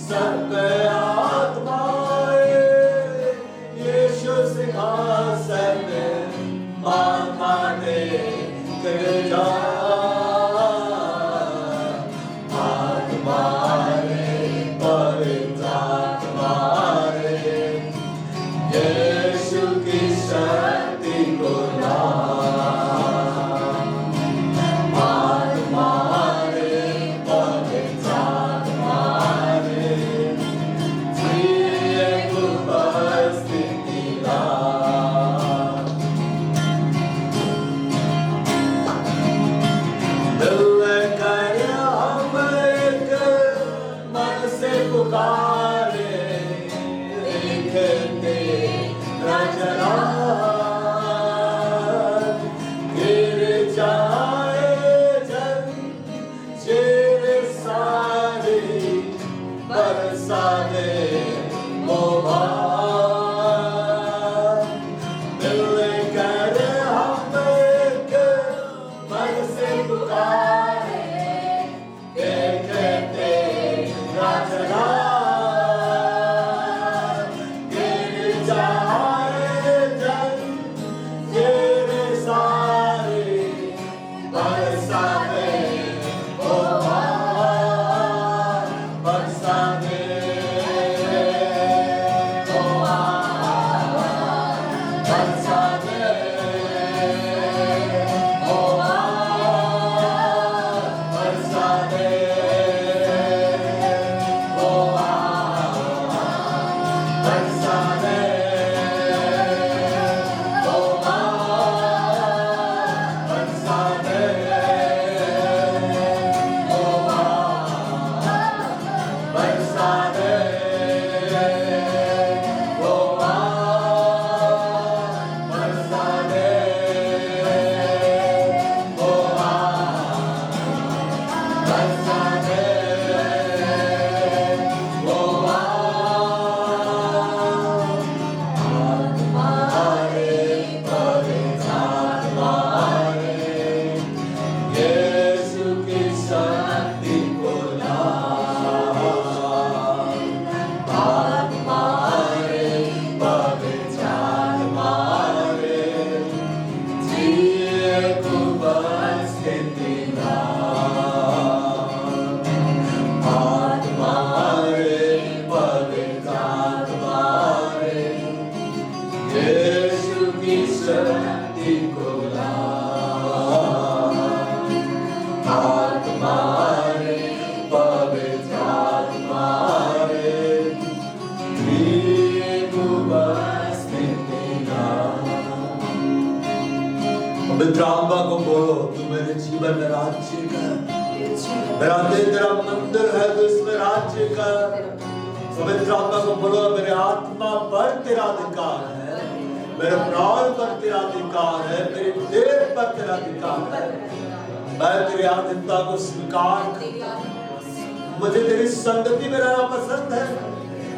सब आत्माएं यीशु सिंहासन में मांगा दे कर जा आत्मा रे पवित्र आत्मा रे यीशु की शक्ति को ला आत्मा रे पवित्र आत्मा रे प्रिय को उपस्थिति ला दिल कर हम एक मन से पुकारे देखते रचना गिर जाए जन चेर सारी बरसा दे मोहा दिल कर हम एक मन से पुकारे देखते रचना गिर जाए जन चेर सारी बरसा दे ओ बरसा दे तू इसमें राज्य कर। पवित्र आत्मा को बोलो, मेरे आत्मा पर तेरा अधिकार है, मेरे प्राण पर तेरा अधिकार है, मेरी देह पर तेरा अधिकार है। मैं तेरी आधीनता को स्वीकार करता हूं। मुझे तेरी संगति में रहना पसंद है।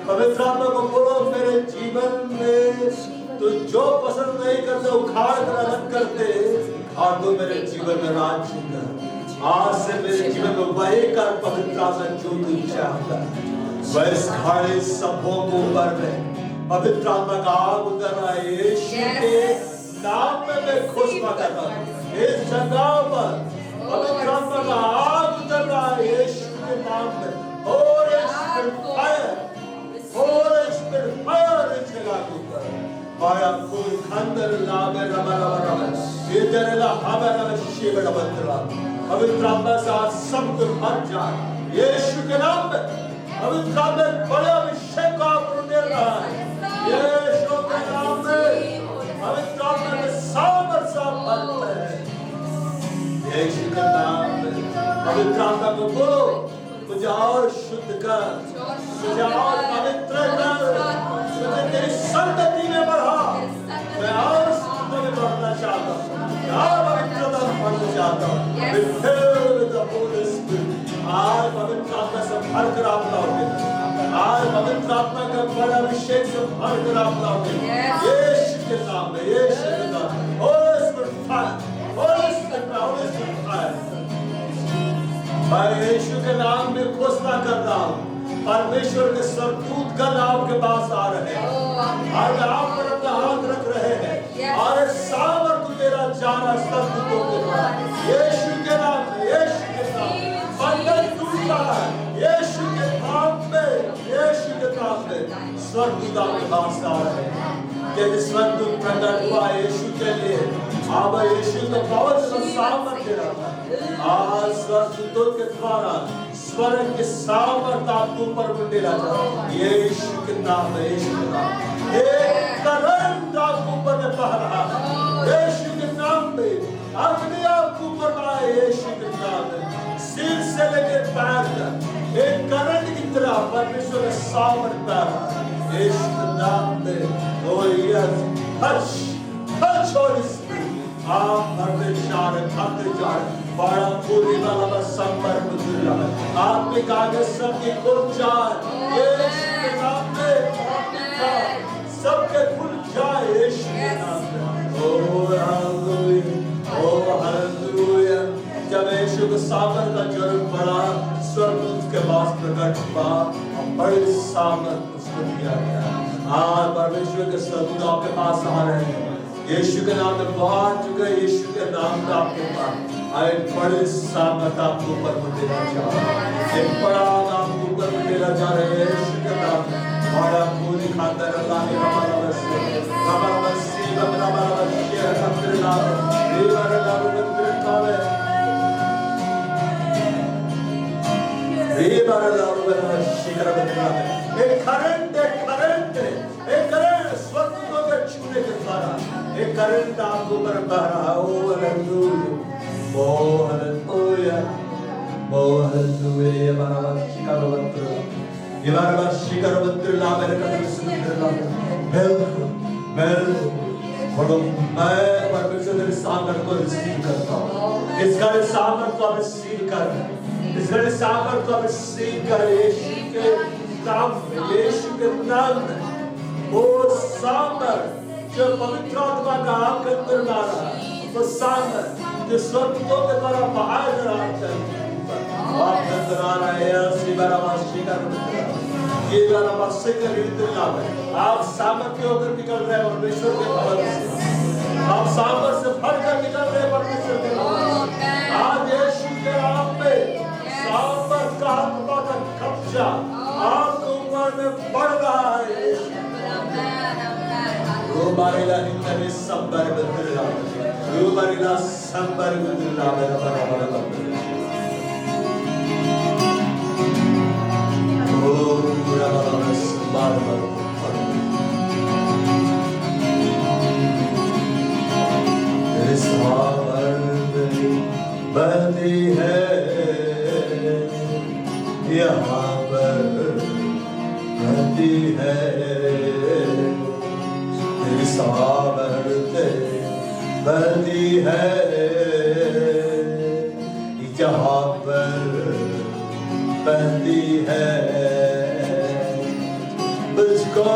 पवित्र आत्मा को बोलो, मेरे जीवन में तू जो पसंद नहीं करते उखाड़ कर अलग करते, और तू मेरे जीवन में राज्य कर। आज से मेरे जीवन में वही कर पवित्र आत्मा जो तू चाहता है। वह इस खाली सबों को ऊपर में पवित्र आत्मा का आग उतर रहा है। यीशु के नाम में मैं घोषणा कर रहा हूं, इस जगह पर पवित्र आत्मा का आग उतर रहा है यीशु के नाम में। और इस फायर इस जगह के ऊपर माया फूल खंडर लावे रबा रबा रबा इधर ला हवा रबा शिव रबा तला। पवित्र आत्मा से आज सब कुछ भर जाए यीशु के नाम में। पवित्र आत्मा बड़ा अभिषेक का दे रहा है यीशु के नाम में। पवित्र आत्मा में सामर्थ्य भरता है यीशु के नाम में। पवित्र आत्मा को बोलो, मुझे और शुद्ध कर, मुझे और पवित्र कर, मुझे तेरी संगति में बढ़ा। मैं और शुद्ध में बढ़ना चाहता हूँ, और पवित्रता में बढ़ना चाहता हूँ। आज पवित्र आत्मा से भर कर आप लाओगे, आज पवित्र आत्मा का बड़ा अभिषेक से भर कर आप लाओगे यीशु के नाम में। यीशु के नाम में मैं यीशु के नाम में घोषणा कर रहा हूँ, परमेश्वर के सरदूत गण आपके पास आ रहे हैं और आप पर अपना हाथ रख रहे हैं और सामर्थ्य तेरा जाना सरदूतों के द्वारा यीशु के नाम में। यीशु के नाम में बंधन टूट रहा है यीशु के नाम में। यीशु के नाम में स्वर्गदूत आपके पास आ रहे हैं। जैसे स्वर्गदूत प्रकट हुआ यीशु के लिए, अब यीशु तो बहुत सामर्थ्य रहा आज स्वर्गदूतों के द्वारा स्वर्ग के सामर्थ्य आपके ऊपर मंडेला जाए यीशु के नाम में। यीशु के नाम में एक करंट आपके ऊपर में बह रहा है यीशु के नाम में। अग्नि आपके ऊपर बहा यीशु के नाम में। सिर से लेकर पैर तक एक करंट की तरह परमेश्वर का सामर्थ्य बह रहा है यीशु के नाम में। ओ yes, touch, touch Holy Spirit। आप भरते जा रहे बड़ा पूरी वाला संपर्क दुर्ला है आत्मिक आगे सबकी खुल जाए यीशु के नाम में। सबके खुल जाए यीशु के नाम में। ओ हालेलुया, ओ हालेलुया। जब यीशु के सामर्थ्य का जरूरत पड़ा स्वर्गदूत के पास प्रकट हुआ और बड़े सामर्थ्य उसको दिया गया। आज परमेश्वर के स्वर्गदूत आपके पास आ रहे हैं यीशु के नाम में बहुत चुके। यीशु के नाम का आपके पास आए बड़े सामर्थ्य आपके ऊपर मंडेला जा रहा है। एक बड़ा आपके ऊपर मंडेला जा रहा है यीशु के नाम में। बड़ा पूरी खातर अल्लाह ने हमारा वसीला शेयर करते नाम ये बारे नाम मंदिर कावे ये बारे नाम में शिखर बदला एक करंट स्वर्गदूतों के छूने के द्वारा एक करंट आपके ऊपर बह रहा है। ओ हालेलुया, ओ हालेलुया, ओ हालेलुया। ये हमारा शिखर बद्र ला मेरे कदम सुंदर ला बिल्कुल बोलो मैं परमेश्वर तेरे सामर्थ्य को रिसीव करता हूँ। इस घड़ी सामर्थ्य को रिसीव कर, इस घड़ी सामर्थ्य को रिसीव कर यीशु के नाम में। यीशु के नाम में वो सामर्थ्य जो पवित्र आत्मा का आपके अंदर ला रहा है, वो सामर्थ्य जो स्वर्गदूतों के द्वारा बहाया जा रहा है आपके अंदर आ रहा है। श्री बारावासी का ये बारावासी का रीति नाम है। आप सामर्थ्य होकर निकल रहे हैं परमेश्वर के भवन से, आप सामर्थ्य से भरकर निकल रहे हैं परमेश्वर के भवन से। आज यीशु के नाम में सामर्थ्य का आत्मा का कब्जा आपके ऊपर में बढ़ रहा है। रूबारिला निकले संबर बदला, रूबारिला संबर बदला मेरा बराबर बदला। ओ पूरा बराबर संबर बदला। इस आवर में बहती है यहाँ पर रहती है तेरी सामर्थ बढ़ती है यहाँ पर बहती है मुझको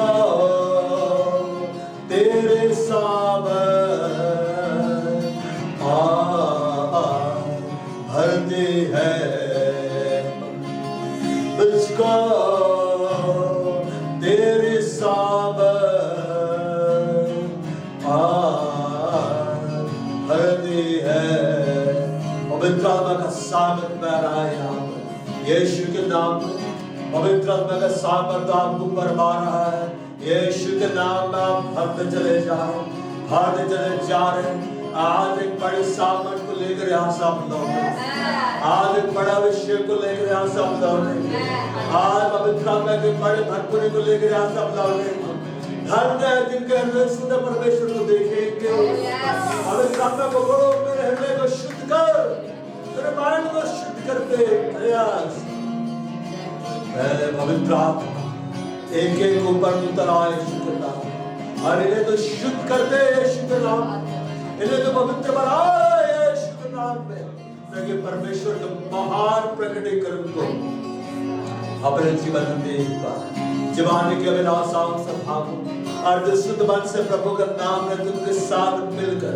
तेरे सामर्थ भरती है मुझको तेरे सामर्थ भरती है। पवित्र आत्मा का सामर्थ बह रहा है यहाँ पर यीशु के नाम में। पवित्र आत्मा का सामर्थ आपको बरपा रहा है यीशु के नाम में। आप भरते चले जा रहे हैं। आज एक बड़े सामर्थ को लेकर यहाँ से आप लौटे। आज एक बड़ा विषय को लेकर यहाँ से आप लौटे। आज पवित्र आत्मा के बड़े भरपूरी को लेकर यहाँ से आप लौटे। धन्य है जिनके हृदय शुद्ध परमेश्वर को देखेंगे। पवित्र आत्मा को बोलो मेरे हृदय को शुद्ध कर, मेरे माइंड को शुद्ध करते प्रयास। पवित्र आत्मा एक एक ऊपर उतर आए यीशु के नाम। और इन्हें तो शुद्ध करते यीशु के नाम, इन्हें तो पवित्र बनाए यीशु के नाम में, ताकि परमेश्वर के महान प्रकटीकरण को अपने जीवन में देख पाए। जवानी के अभिलाषाओं से भागो और जो शुद्ध मन से प्रभु का नाम है तुमके साथ मिलकर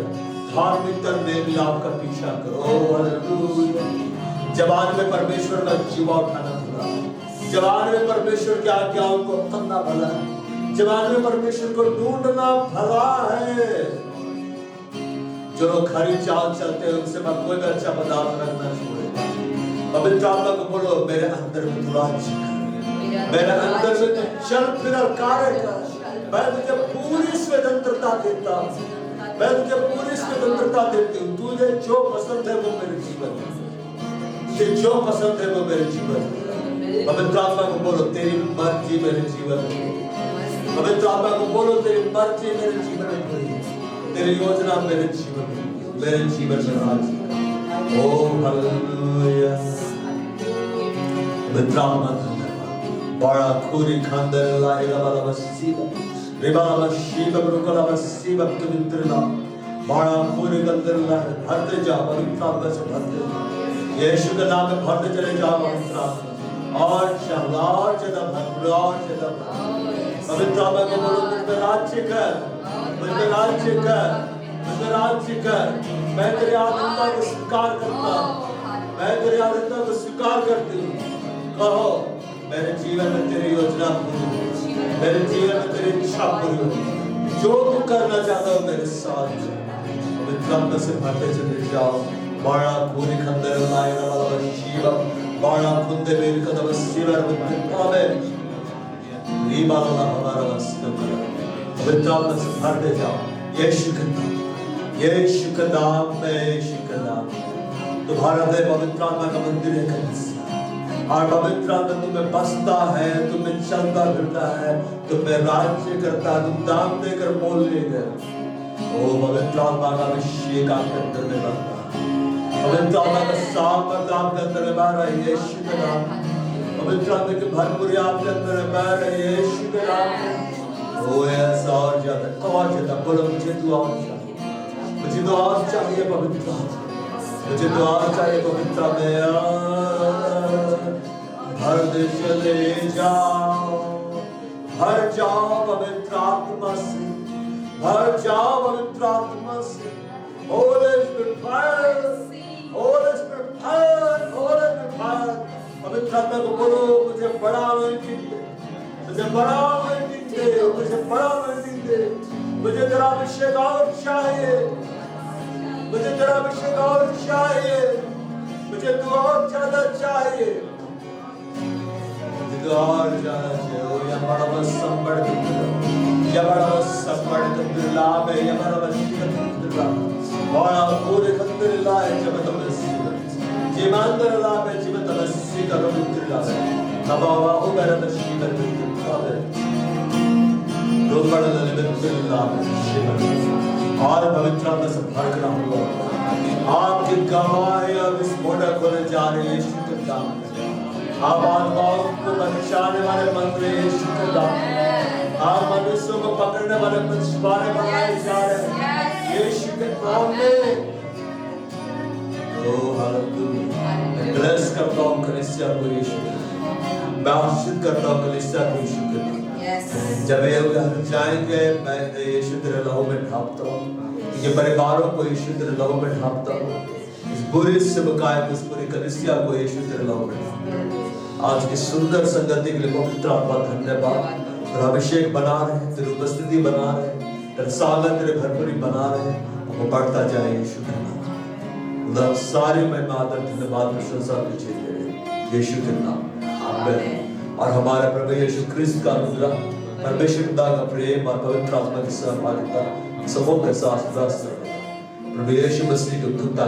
धार्मिकता में मिलाप का पीछा करो। हालेलुया। जवान में परमेश्वर का जीवा उठाना भला, जवान में परमेश्वर की आज्ञाओं को अपनाना भला, जवान में परमेश्वर को ढूंढना भला है। जो लोग खरी चाल चलते हैं उनसे मैं कोई भी अच्छा पदार्थ रखना छोड़ेगा। पवित्र आत्मा को बोलो मेरे अंदर में तू राज कर, मेरे अंदर में तू चल फिर कार्य कर। मैं तुझे पूरी स्वतंत्रता देता हूँ, मैं तुझे पूरी स्वतंत्रता देती हूँ। तुझे जो पसंद है वो मेरे जीवन में, तुझे जो पसंद है वो मेरे जीवन में। पवित्र आत्मा को बोलो तेरी मर्जी मेरे जीवन में। पवित्र आत्मा को बोलो तेरी मर्जी मेरे जीवन में पूरी, तेरी योजना मेरे जीवन में राज। ओ हालेलुया। पवित्र आत्मा बड़ा खूरी खंदर लाएगा वाला वसीला रिबाला वशीबा ब्रुकला वसीबा पवित्रला बड़ा खूरी खंदर लाए। भरते जाओ पवित्र आत्मा से भरते जाओ, यीशु के नाम में भरते चले जाओ पवित्र आत्मा। और ज्यादा पवित्र आत्मा को बोलो मुझ राज्य कर, मुझ राज्य कर। मैं तेरी आत्मा को स्वीकार करता हूँ, मैं तेरी आत्मा को स्वीकार करती हूँ। कहो मेरे जीवन में तेरी योजना पूरी हो, मेरे जीवन में तेरी इच्छा पूरी हो। जो तू करना चाहता हो मेरे साथ पवित्र आत्मा से भरते चले जाओ। बड़ा पूरी खंदर लाएगा वाला शिवा बड़ा खुदे मेरे कदम शिवा में रीबाला हमारा वास्ता पवित्र आत्मा से भरते जाओ। यीशु के नाम में तुम्हारा हृदय पवित्र आत्मा का मंदिर है और पवित्र आत्मा तुम्हें बसता है, तुम्हें चलता फिरता है, तुम्हें राज्य करता है। तुम दाम देकर मोल लेकर ओ पवित्र आत्मा का अभिषेक आपके अंदर में बनता है। पवित्र आत्मा का सामर्थ आपके अंदर में बह रहा है यीशु के नाम। पवित्र आत्मा की भरपूरी आपके अंदर में बह रही है यीशु के नाम। ओ ऐसा और ज्यादा बोलो मुझे दुआ चाहिए, मुझे दुआ चाहिए पवित्र आत्मा, मुझे दुआ चाहिए पवित्र में। भरते चले जाओ, भर जाओ पवित्र आत्मा से, भर जाओ पवित्र आत्मा से। Holy Spirit fire, Holy Spirit fire, Holy Spirit fire। पवित्र आत्मा को बोलो मुझे बड़ा anointing दे, मुझे बड़ा anointing दे, मुझे बड़ा anointing दे। मुझे तेरा अभिषेक और चाहिए, मुझे तेरा अभिषेक और चाहिए, मुझे तू और ज्यादा चाहिए, मुझे तू और ज्यादा चाहिए। ओ या बड़ा बस संबड़ या बड़ा बस संबड़ कंदिला में या बड़ा बस कंदिला बड़ा पूरे कंदिला है जब तुम जीवंतर ला में जीवन तमस्सी करो कंदिला में नबावा हो मेरा दर्शी कर कंदिला में रोपड़ ले कंदिला में और पवित्र आत्मा से भर कर हम लोग आपकी गवाही अब इस मोटा खोले जा रही है यीशु के नाम में। आप आत्माओं को बचाने वाले मंत्र यीशु के नाम। आप मनुष्यों को पकड़ने वाले मछुआरे बनाए जा रहे हैं यीशु के नाम में। Oh hallelujah. मैं ब्लेस करता हूँ कलीसिया को यीशु के नाम। मैं आशीर्वाद करता हूँ कलीसिया को यीशु के नाम। जब ये घर जाएंगे मैं यीशु तेरे लहू में ढांपता हूँ। ये परिवारों को यीशु तेरे लहू में ढांपता हूँ। इस बुरी सेवकाई को, इस पूरी कलीसिया को यीशु तेरे लहू में ढांपता हूँ। आज की सुंदर संगति के लिए पवित्र आत्मा धन्यवाद। तेरा अभिषेक बना रहे, तेरी उपस्थिति बना रहे, तेरा सागर तेरे भरपूरी बना रहे, वो बढ़ता जाए यीशु के नाम। खुदा सारी महिमा आदर धन्यवाद प्रशंसा तुझे दे रहे यीशु के नाम। आमीन। और हमारे प्रभु यीशु क्रिस्त का अनुग्रह, परमेश्वर पिता का प्रेम और पवित्र आत्मा की सहभागिता सबों के साथ प्रभु यीशु मसीह की उत्तमता